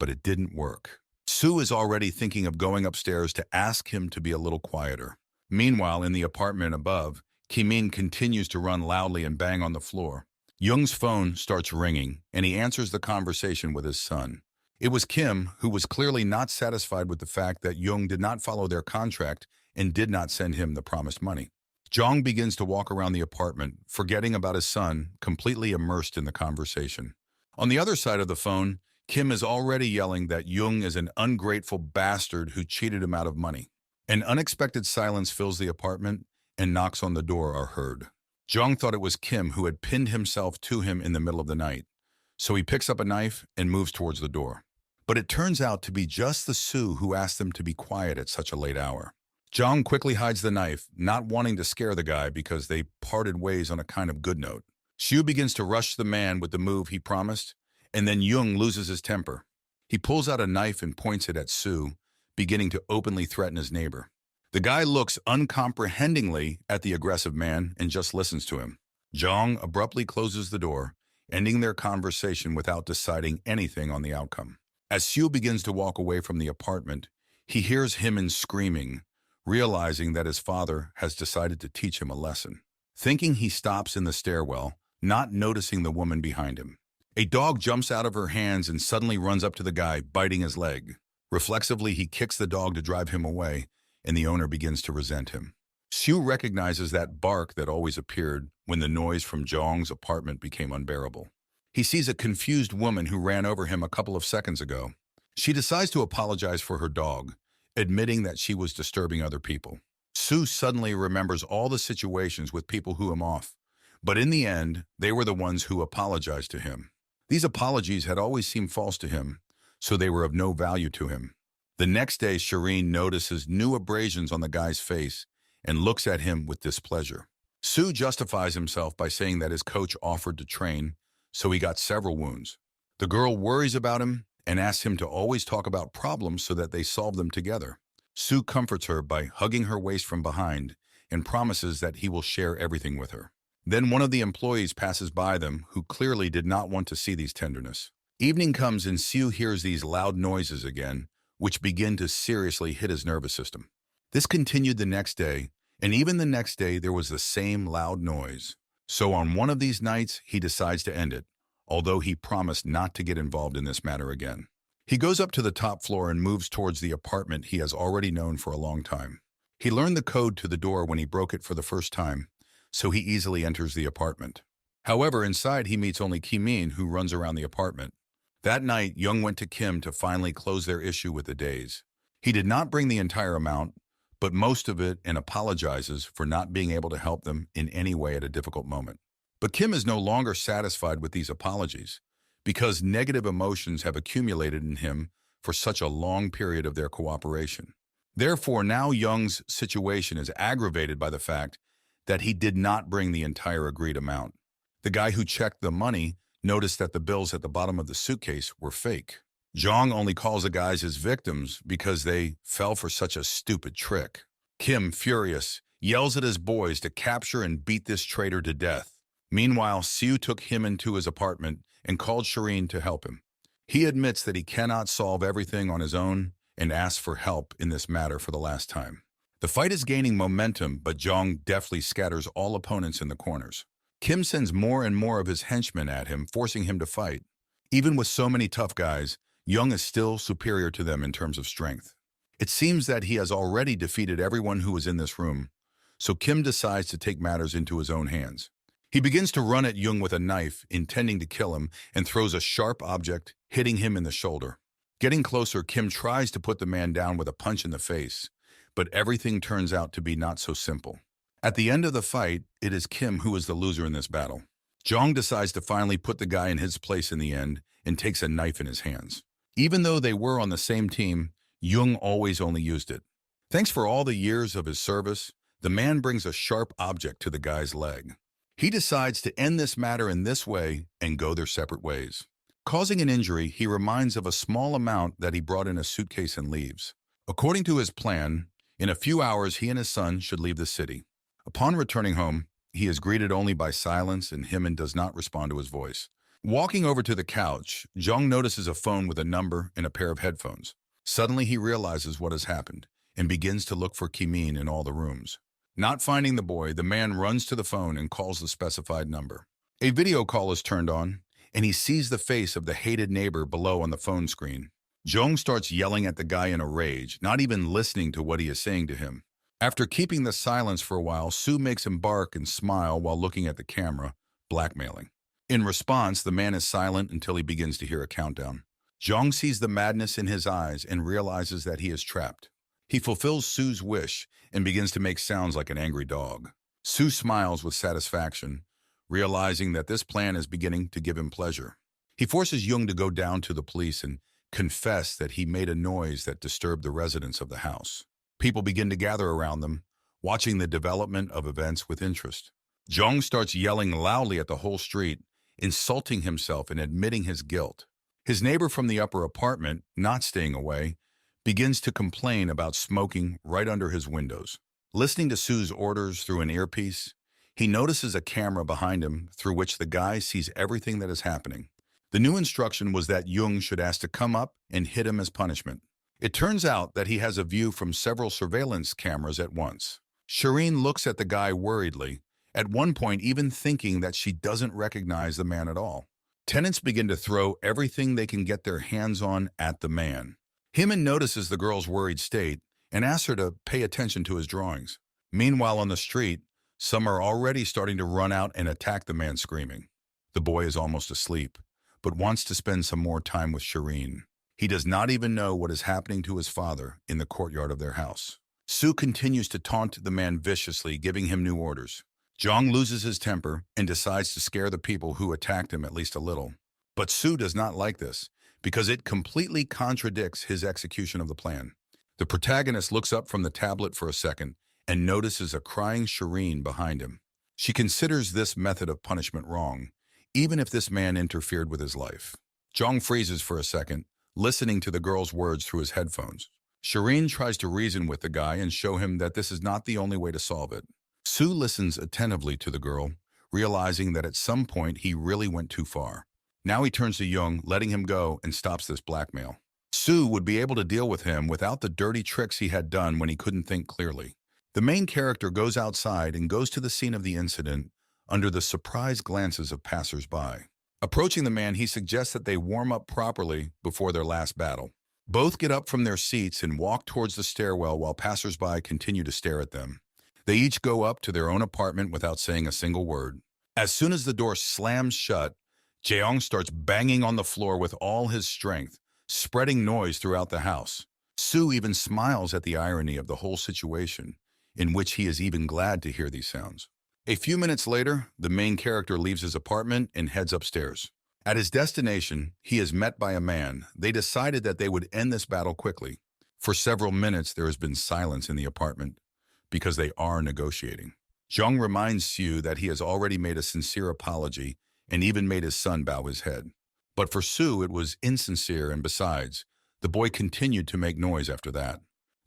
but it didn't work. Sue is already thinking of going upstairs to ask him to be a little quieter. Meanwhile, in the apartment above, Kimin continues to run loudly and bang on the floor. Young's phone starts ringing, and he answers the conversation with his son. It was Kim, who was clearly not satisfied with the fact that Young did not follow their contract and did not send him the promised money. Jong begins to walk around the apartment, forgetting about his son, completely immersed in the conversation. On the other side of the phone, Kim is already yelling that Young is an ungrateful bastard who cheated him out of money. An unexpected silence fills the apartment, and knocks on the door are heard. Jong thought it was Kim who had pinned himself to him in the middle of the night, so he picks up a knife and moves towards the door. But it turns out to be just the Sue who asked them to be quiet at such a late hour. Jong quickly hides the knife, not wanting to scare the guy because they parted ways on a kind of good note. Sue begins to rush the man with the move he promised, and then Young loses his temper. He pulls out a knife and points it at Sue, beginning to openly threaten his neighbor. The guy looks uncomprehendingly at the aggressive man and just listens to him. Jong abruptly closes the door, ending their conversation without deciding anything on the outcome. As Sue begins to walk away from the apartment, he hears Hymin screaming, realizing that his father has decided to teach him a lesson. Thinking, he stops in the stairwell, not noticing the woman behind him. A dog jumps out of her hands and suddenly runs up to the guy, biting his leg. Reflexively, he kicks the dog to drive him away, and the owner begins to resent him. Sue recognizes that bark that always appeared when the noise from Jong's apartment became unbearable. He sees a confused woman who ran over him a couple of seconds ago. She decides to apologize for her dog, admitting that she was disturbing other people. Sue suddenly remembers all the situations with people who am off, but in the end, they were the ones who apologized to him. These apologies had always seemed false to him, so they were of no value to him. The next day, Shireen notices new abrasions on the guy's face and looks at him with displeasure. Sue justifies himself by saying that his coach offered to train, so he got several wounds. The girl worries about him and asks him to always talk about problems so that they solve them together. Sue comforts her by hugging her waist from behind and promises that he will share everything with her. Then one of the employees passes by them who clearly did not want to see these tenderness. Evening comes and Sue hears these loud noises again, which begin to seriously hit his nervous system. This continued the next day, and even the next day there was the same loud noise. So on one of these nights, he decides to end it, although he promised not to get involved in this matter again. He goes up to the top floor and moves towards the apartment he has already known for a long time. He learned the code to the door when he broke it for the first time, so he easily enters the apartment. However, inside he meets only Kim-min, who runs around the apartment. That night, Young went to Kim to finally close their issue with the days. He did not bring the entire amount, but most of it, and apologizes for not being able to help them in any way at a difficult moment. But Kim is no longer satisfied with these apologies, because negative emotions have accumulated in him for such a long period of their cooperation. Therefore, now Young's situation is aggravated by the fact that he did not bring the entire agreed amount. The guy who checked the money noticed that the bills at the bottom of the suitcase were fake. Jong only calls the guys his victims because they fell for such a stupid trick. Kim, furious, yells at his boys to capture and beat this traitor to death. Meanwhile, Siu took him into his apartment and called Shireen to help him. He admits that he cannot solve everything on his own and asks for help in this matter for the last time. The fight is gaining momentum, but Jong deftly scatters all opponents in the corners. Kim sends more and more of his henchmen at him, forcing him to fight. Even with so many tough guys, Young is still superior to them in terms of strength. It seems that he has already defeated everyone who was in this room, so Kim decides to take matters into his own hands. He begins to run at Young with a knife, intending to kill him, and throws a sharp object, hitting him in the shoulder. Getting closer, Kim tries to put the man down with a punch in the face, but everything turns out to be not so simple. At the end of the fight, it is Kim who is the loser in this battle. Jong decides to finally put the guy in his place in the end and takes a knife in his hands. Even though they were on the same team, Young always only used it. Thanks for all the years of his service, the man brings a sharp object to the guy's leg. He decides to end this matter in this way and go their separate ways. Causing an injury, he reminds of a small amount that he brought in a suitcase and leaves. According to his plan, in a few hours he and his son should leave the city. Upon returning home, he is greeted only by silence and Hyman does not respond to his voice. Walking over to the couch, Jong notices a phone with a number and a pair of headphones. Suddenly he realizes what has happened and begins to look for Kim-min in all the rooms. Not finding the boy, the man runs to the phone and calls the specified number. A video call is turned on, and he sees the face of the hated neighbor below on the phone screen. Jong starts yelling at the guy in a rage, not even listening to what he is saying to him. After keeping the silence for a while, Sue makes him bark and smile while looking at the camera, blackmailing. In response, the man is silent until he begins to hear a countdown. Jong sees the madness in his eyes and realizes that he is trapped. He fulfills Sue's wish and begins to make sounds like an angry dog. Sue smiles with satisfaction, realizing that this plan is beginning to give him pleasure. He forces Jung to go down to the police and confess that he made a noise that disturbed the residents of the house. People begin to gather around them, watching the development of events with interest. Jong starts yelling loudly at the whole street, insulting himself and admitting his guilt. His neighbor from the upper apartment, not staying away, begins to complain about smoking right under his windows. Listening to Sue's orders through an earpiece, he notices a camera behind him through which the guy sees everything that is happening. The new instruction was that Jung should ask to come up and hit him as punishment. It turns out that he has a view from several surveillance cameras at once. Shireen looks at the guy worriedly, at one point even thinking that she doesn't recognize the man at all. Tenants begin to throw everything they can get their hands on at the man. Hyman notices the girl's worried state and asks her to pay attention to his drawings. Meanwhile, on the street, some are already starting to run out and attack the man screaming. The boy is almost asleep, but wants to spend some more time with Shireen. He does not even know what is happening to his father in the courtyard of their house. Sue continues to taunt the man viciously, giving him new orders. Jong loses his temper and decides to scare the people who attacked him at least a little. But Sue does not like this, because it completely contradicts his execution of the plan. The protagonist looks up from the tablet for a second and notices a crying Shireen behind him. She considers this method of punishment wrong, even if this man interfered with his life. Jong freezes for a second, listening to the girl's words through his headphones. Shireen tries to reason with the guy and show him that this is not the only way to solve it. Sue listens attentively to the girl, realizing that at some point he really went too far. Now he turns to Jung, letting him go, and stops this blackmail. Sue would be able to deal with him without the dirty tricks he had done when he couldn't think clearly. The main character goes outside and goes to the scene of the incident, under the surprised glances of passers-by. Approaching the man, he suggests that they warm up properly before their last battle. Both get up from their seats and walk towards the stairwell while passers-by continue to stare at them. They each go up to their own apartment without saying a single word. As soon as the door slams shut, Jeong starts banging on the floor with all his strength, spreading noise throughout the house. Soo even smiles at the irony of the whole situation, in which he is even glad to hear these sounds. A few minutes later, the main character leaves his apartment and heads upstairs. At his destination, he is met by a man. They decided that they would end this battle quickly. For several minutes, there has been silence in the apartment because they are negotiating. Jung reminds Soo that he has already made a sincere apology and even made his son bow his head. But for Soo, it was insincere, and besides, the boy continued to make noise after that.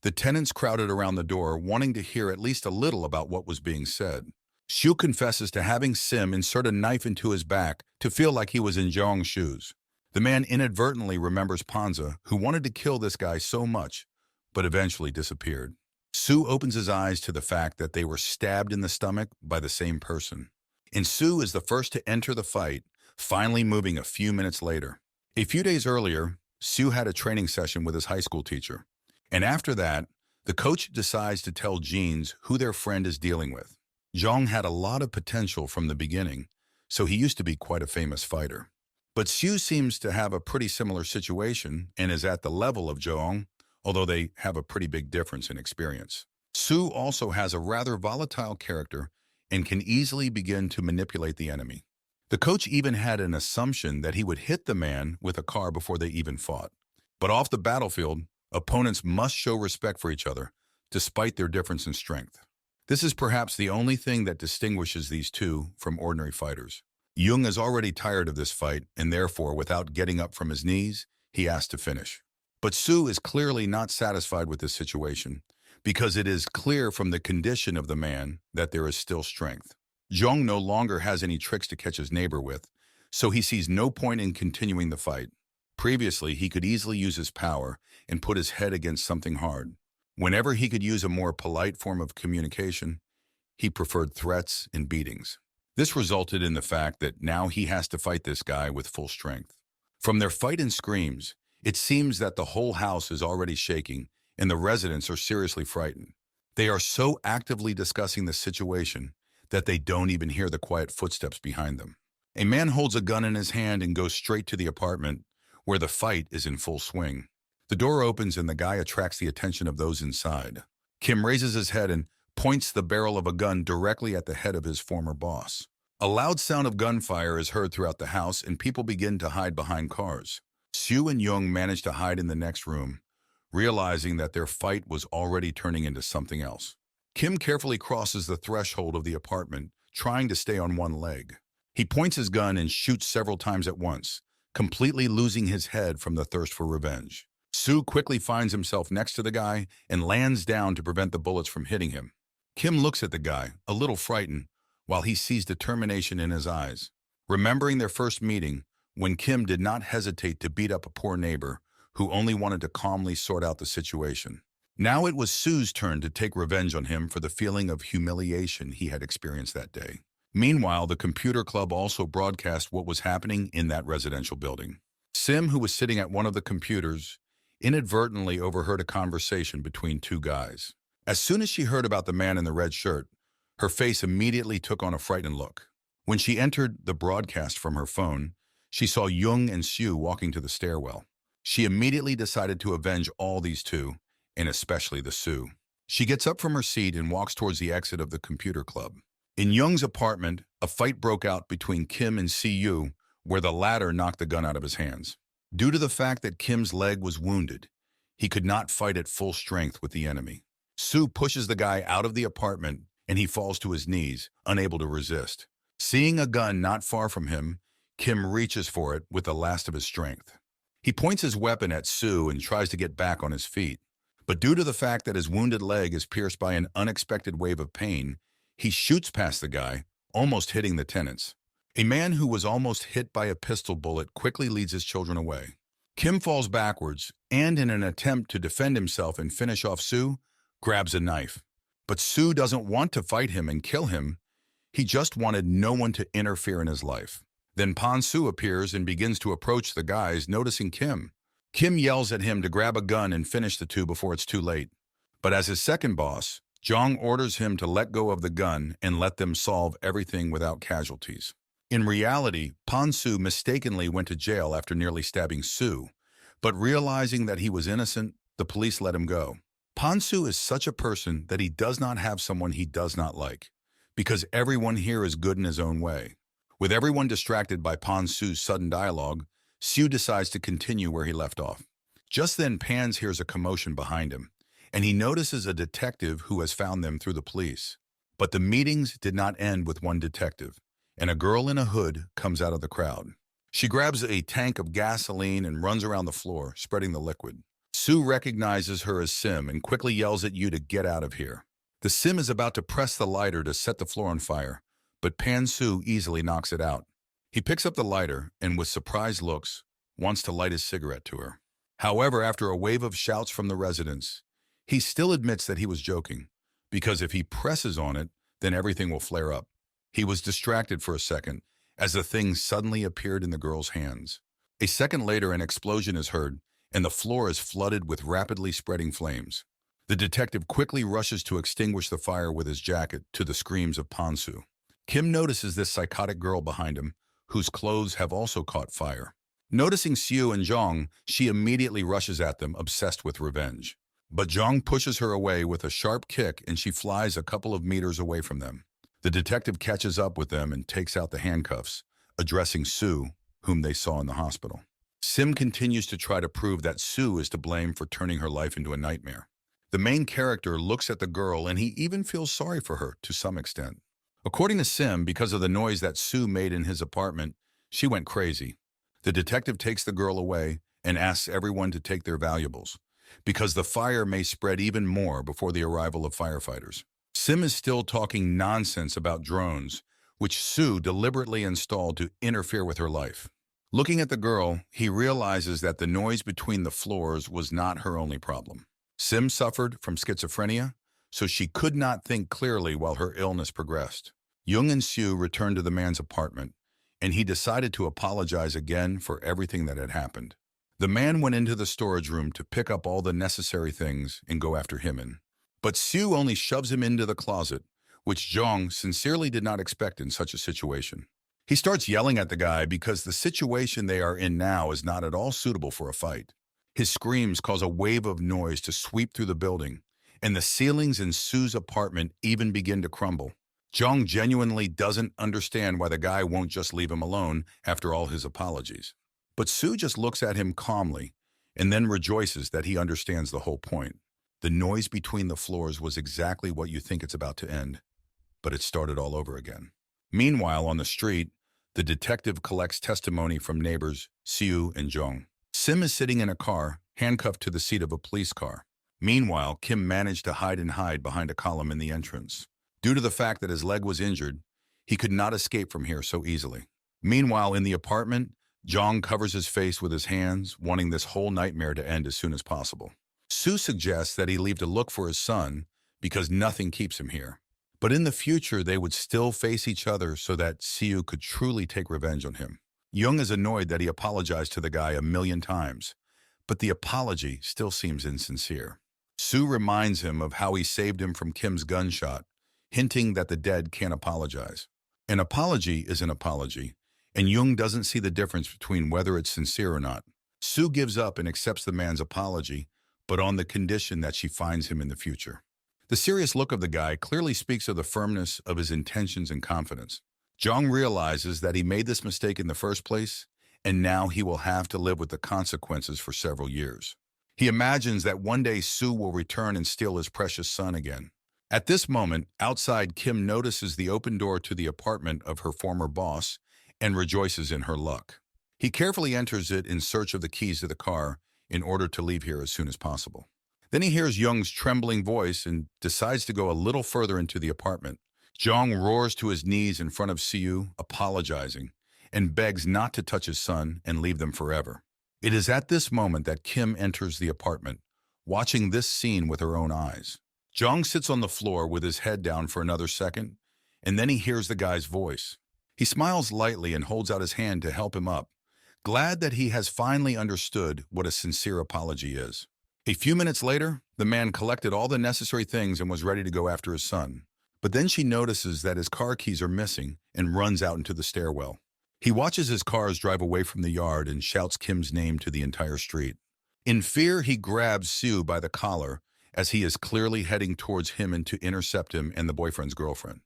The tenants crowded around the door, wanting to hear at least a little about what was being said. Soo confesses to having Sim insert a knife into his back to feel like he was in Jeong's shoes. The man inadvertently remembers Panza, who wanted to kill this guy so much, but eventually disappeared. Soo opens his eyes to the fact that they were stabbed in the stomach by the same person. And Soo is the first to enter the fight, finally moving a few minutes later. A few days earlier, Soo had a training session with his high school teacher. And after that, the coach decides to tell Jeans who their friend is dealing with. Jong had a lot of potential from the beginning, so he used to be quite a famous fighter. But Soo seems to have a pretty similar situation and is at the level of Jong, although they have a pretty big difference in experience. Soo also has a rather volatile character and can easily begin to manipulate the enemy. The coach even had an assumption that he would hit the man with a car before they even fought. But off the battlefield, opponents must show respect for each other, despite their difference in strength. This is perhaps the only thing that distinguishes these two from ordinary fighters. Jung is already tired of this fight, and therefore, without getting up from his knees, he asks to finish. But Soo is clearly not satisfied with this situation, because it is clear from the condition of the man that there is still strength. Jung no longer has any tricks to catch his neighbor with, so he sees no point in continuing the fight. Previously, he could easily use his power and put his head against something hard. Whenever he could use a more polite form of communication, he preferred threats and beatings. This resulted in the fact that now he has to fight this guy with full strength. From their fight and screams, it seems that the whole house is already shaking and the residents are seriously frightened. They are so actively discussing the situation that they don't even hear the quiet footsteps behind them. A man holds a gun in his hand and goes straight to the apartment where the fight is in full swing. The door opens and the guy attracts the attention of those inside. Kim raises his head and points the barrel of a gun directly at the head of his former boss. A loud sound of gunfire is heard throughout the house and people begin to hide behind cars. Soo and Jung manage to hide in the next room, realizing that their fight was already turning into something else. Kim carefully crosses the threshold of the apartment, trying to stay on one leg. He points his gun and shoots several times at once, completely losing his head from the thirst for revenge. Soo quickly finds himself next to the guy and lands down to prevent the bullets from hitting him. Kim looks at the guy, a little frightened, while he sees determination in his eyes. Remembering their first meeting, when Kim did not hesitate to beat up a poor neighbor who only wanted to calmly sort out the situation. Now it was Soo's turn to take revenge on him for the feeling of humiliation he had experienced that day. Meanwhile, the computer club also broadcast what was happening in that residential building. Sim, who was sitting at one of the computers, inadvertently overheard a conversation between two guys. As soon as she heard about the man in the red shirt, her face immediately took on a frightened look. When she entered the broadcast from her phone, she saw Jung and Soo walking to the stairwell. She immediately decided to avenge all these two, and especially the Soo. She gets up from her seat and walks towards the exit of the computer club. In Jung's apartment, a fight broke out between Kim and Siyu, where the latter knocked the gun out of his hands. Due to the fact that Kim's leg was wounded, he could not fight at full strength with the enemy. Soo pushes the guy out of the apartment and he falls to his knees, unable to resist. Seeing a gun not far from him, Kim reaches for it with the last of his strength. He points his weapon at Soo and tries to get back on his feet. But due to the fact that his wounded leg is pierced by an unexpected wave of pain, he shoots past the guy, almost hitting the tenants. A man who was almost hit by a pistol bullet quickly leads his children away. Kim falls backwards and, in an attempt to defend himself and finish off Soo, grabs a knife. But Soo doesn't want to fight him and kill him. He just wanted no one to interfere in his life. Then Pan-soo appears and begins to approach the guys, noticing Kim. Kim yells at him to grab a gun and finish the two before it's too late. But as his second boss, Jong orders him to let go of the gun and let them solve everything without casualties. In reality, Pan-soo mistakenly went to jail after nearly stabbing Soo, but realizing that he was innocent, the police let him go. Pan-soo is such a person that he does not have someone he does not like, because everyone here is good in his own way. With everyone distracted by Pan-soo's sudden dialogue, Soo decides to continue where he left off. Just then, Pans hears a commotion behind him, and he notices a detective who has found them through the police. But the meetings did not end with one detective, and a girl in a hood comes out of the crowd. She grabs a tank of gasoline and runs around the floor, spreading the liquid. Soo recognizes her as Sim and quickly yells at Yu to get out of here. The Sim is about to press the lighter to set the floor on fire, but Pan-soo easily knocks it out. He picks up the lighter and, with surprised looks, wants to light his cigarette to her. However, after a wave of shouts from the residents, he still admits that he was joking, because if he presses on it, then everything will flare up. He was distracted for a second, as the thing suddenly appeared in the girl's hands. A second later, an explosion is heard, and the floor is flooded with rapidly spreading flames. The detective quickly rushes to extinguish the fire with his jacket, to the screams of Pan-soo. Kim notices this psychotic girl behind him, whose clothes have also caught fire. Noticing Soo and Jong, she immediately rushes at them, obsessed with revenge. But Jong pushes her away with a sharp kick, and she flies a couple of meters away from them. The detective catches up with them and takes out the handcuffs, addressing Soo, whom they saw in the hospital. Sim continues to try to prove that Soo is to blame for turning her life into a nightmare. The main character looks at the girl, and he even feels sorry for her to some extent. According to Sim, because of the noise that Soo made in his apartment, she went crazy. The detective takes the girl away and asks everyone to take their valuables, because the fire may spread even more before the arrival of firefighters. Sim is still talking nonsense about drones, which Soo deliberately installed to interfere with her life. Looking at the girl, he realizes that the noise between the floors was not her only problem. Sim suffered from schizophrenia, so she could not think clearly while her illness progressed. Jung and Soo returned to the man's apartment, and he decided to apologize again for everything that had happened. The man went into the storage room to pick up all the necessary things and go after Hymin. But Soo only shoves him into the closet, which Jong sincerely did not expect in such a situation. He starts yelling at the guy because the situation they are in now is not at all suitable for a fight. His screams cause a wave of noise to sweep through the building, and the ceilings in Soo's apartment even begin to crumble. Jong genuinely doesn't understand why the guy won't just leave him alone after all his apologies. But Soo just looks at him calmly and then rejoices that he understands the whole point. The noise between the floors was exactly what you think it's about to end, but it started all over again. Meanwhile, on the street, the detective collects testimony from neighbors Soo and Jong. Sim is sitting in a car, handcuffed to the seat of a police car. Meanwhile, Kim managed to hide behind a column in the entrance. Due to the fact that his leg was injured, he could not escape from here so easily. Meanwhile, in the apartment, Jong covers his face with his hands, wanting this whole nightmare to end as soon as possible. Soo suggests that he leave to look for his son because nothing keeps him here. But in the future, they would still face each other so that Soo could truly take revenge on him. Jung is annoyed that he apologized to the guy 1,000,000 times, but the apology still seems insincere. Soo reminds him of how he saved him from Kim's gunshot, hinting that the dead can't apologize. An apology is an apology, and Jung doesn't see the difference between whether it's sincere or not. Soo gives up and accepts the man's apology, but on the condition that she finds him in the future. The serious look of the guy clearly speaks of the firmness of his intentions and confidence. Jong realizes that he made this mistake in the first place, and now he will have to live with the consequences for several years. He imagines that one day Soo will return and steal his precious son again. At this moment, outside, Kim notices the open door to the apartment of her former boss and rejoices in her luck. He carefully enters it in search of the keys to the car in order to leave here as soon as possible. Then he hears Jung's trembling voice and decides to go a little further into the apartment. Jong roars to his knees in front of Soo, apologizing, and begs not to touch his son and leave them forever. It is at this moment that Kim enters the apartment, watching this scene with her own eyes. Jong sits on the floor with his head down for another second, and then he hears the guy's voice. He smiles lightly and holds out his hand to help him up, glad that he has finally understood what a sincere apology is. A few minutes later, the man collected all the necessary things and was ready to go after his son. But then she notices that his car keys are missing and runs out into the stairwell. He watches his cars drive away from the yard and shouts Kim's name to the entire street. In fear, he grabs Sue by the collar as he is clearly heading towards him and to intercept him and the boyfriend's girlfriend.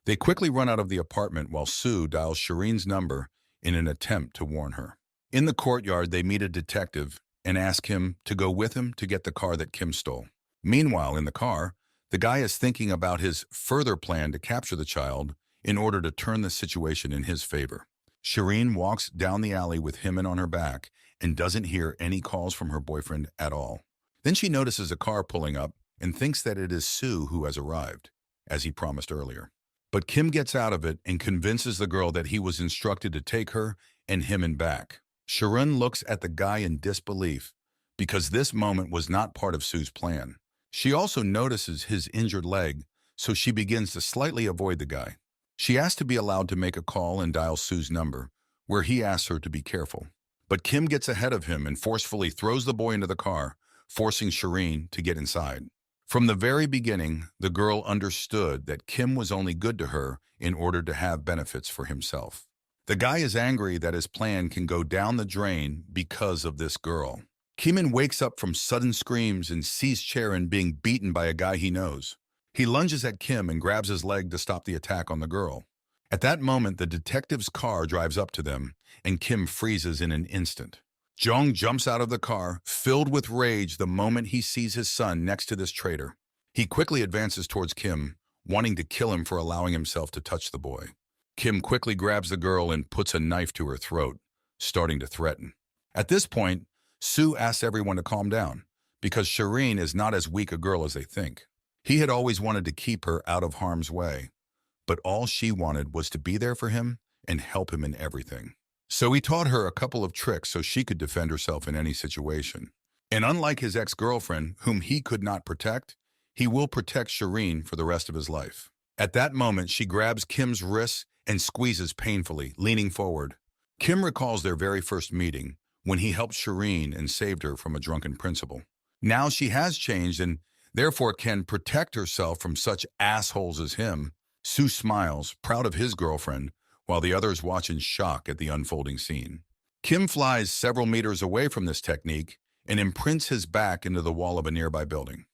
They quickly run out of the apartment while Sue dials Shireen's number in an attempt to warn her. In the courtyard, they meet a detective and ask him to go with him to get the car that Kim stole. Meanwhile, in the car, the guy is thinking about his further plan to capture the child in order to turn the situation in his favor. Shireen walks down the alley with him on her back and doesn't hear any calls from her boyfriend at all. Then she notices a car pulling up and thinks that it is Sue who has arrived, as he promised earlier. But Kim gets out of it and convinces the girl that he was instructed to take her and him back. Shireen looks at the guy in disbelief because this moment was not part of Sue's plan. She also notices his injured leg, so she begins to slightly avoid the guy. She asks to be allowed to make a call and dial Sue's number, where he asks her to be careful. But Kim gets ahead of him and forcefully throws the boy into the car, forcing Shireen to get inside. From the very beginning, the girl understood that Kim was only good to her in order to have benefits for himself. The guy is angry that his plan can go down the drain because of this girl. Kim wakes up from sudden screams and sees Charon being beaten by a guy he knows. He lunges at Kim and grabs his leg to stop the attack on the girl. At that moment, the detective's car drives up to them, and Kim freezes in an instant. Jong jumps out of the car, filled with rage the moment he sees his son next to this traitor. He quickly advances towards Kim, wanting to kill him for allowing himself to touch the boy. Kim quickly grabs the girl and puts a knife to her throat, starting to threaten. At this point, Sue asks everyone to calm down, because Shireen is not as weak a girl as they think. He had always wanted to keep her out of harm's way, but all she wanted was to be there for him and help him in everything. So he taught her a couple of tricks so she could defend herself in any situation. And unlike his ex-girlfriend, whom he could not protect, he will protect Shireen for the rest of his life. At that moment, she grabs Kim's wrists and squeezes painfully, leaning forward. Kim recalls their very first meeting, when he helped Shireen and saved her from a drunken principal. Now she has changed and therefore can protect herself from such assholes as him. Sue smiles, proud of his girlfriend, while the others watch in shock at the unfolding scene. Kim flies several meters away from this technique and imprints his back into the wall of a nearby building.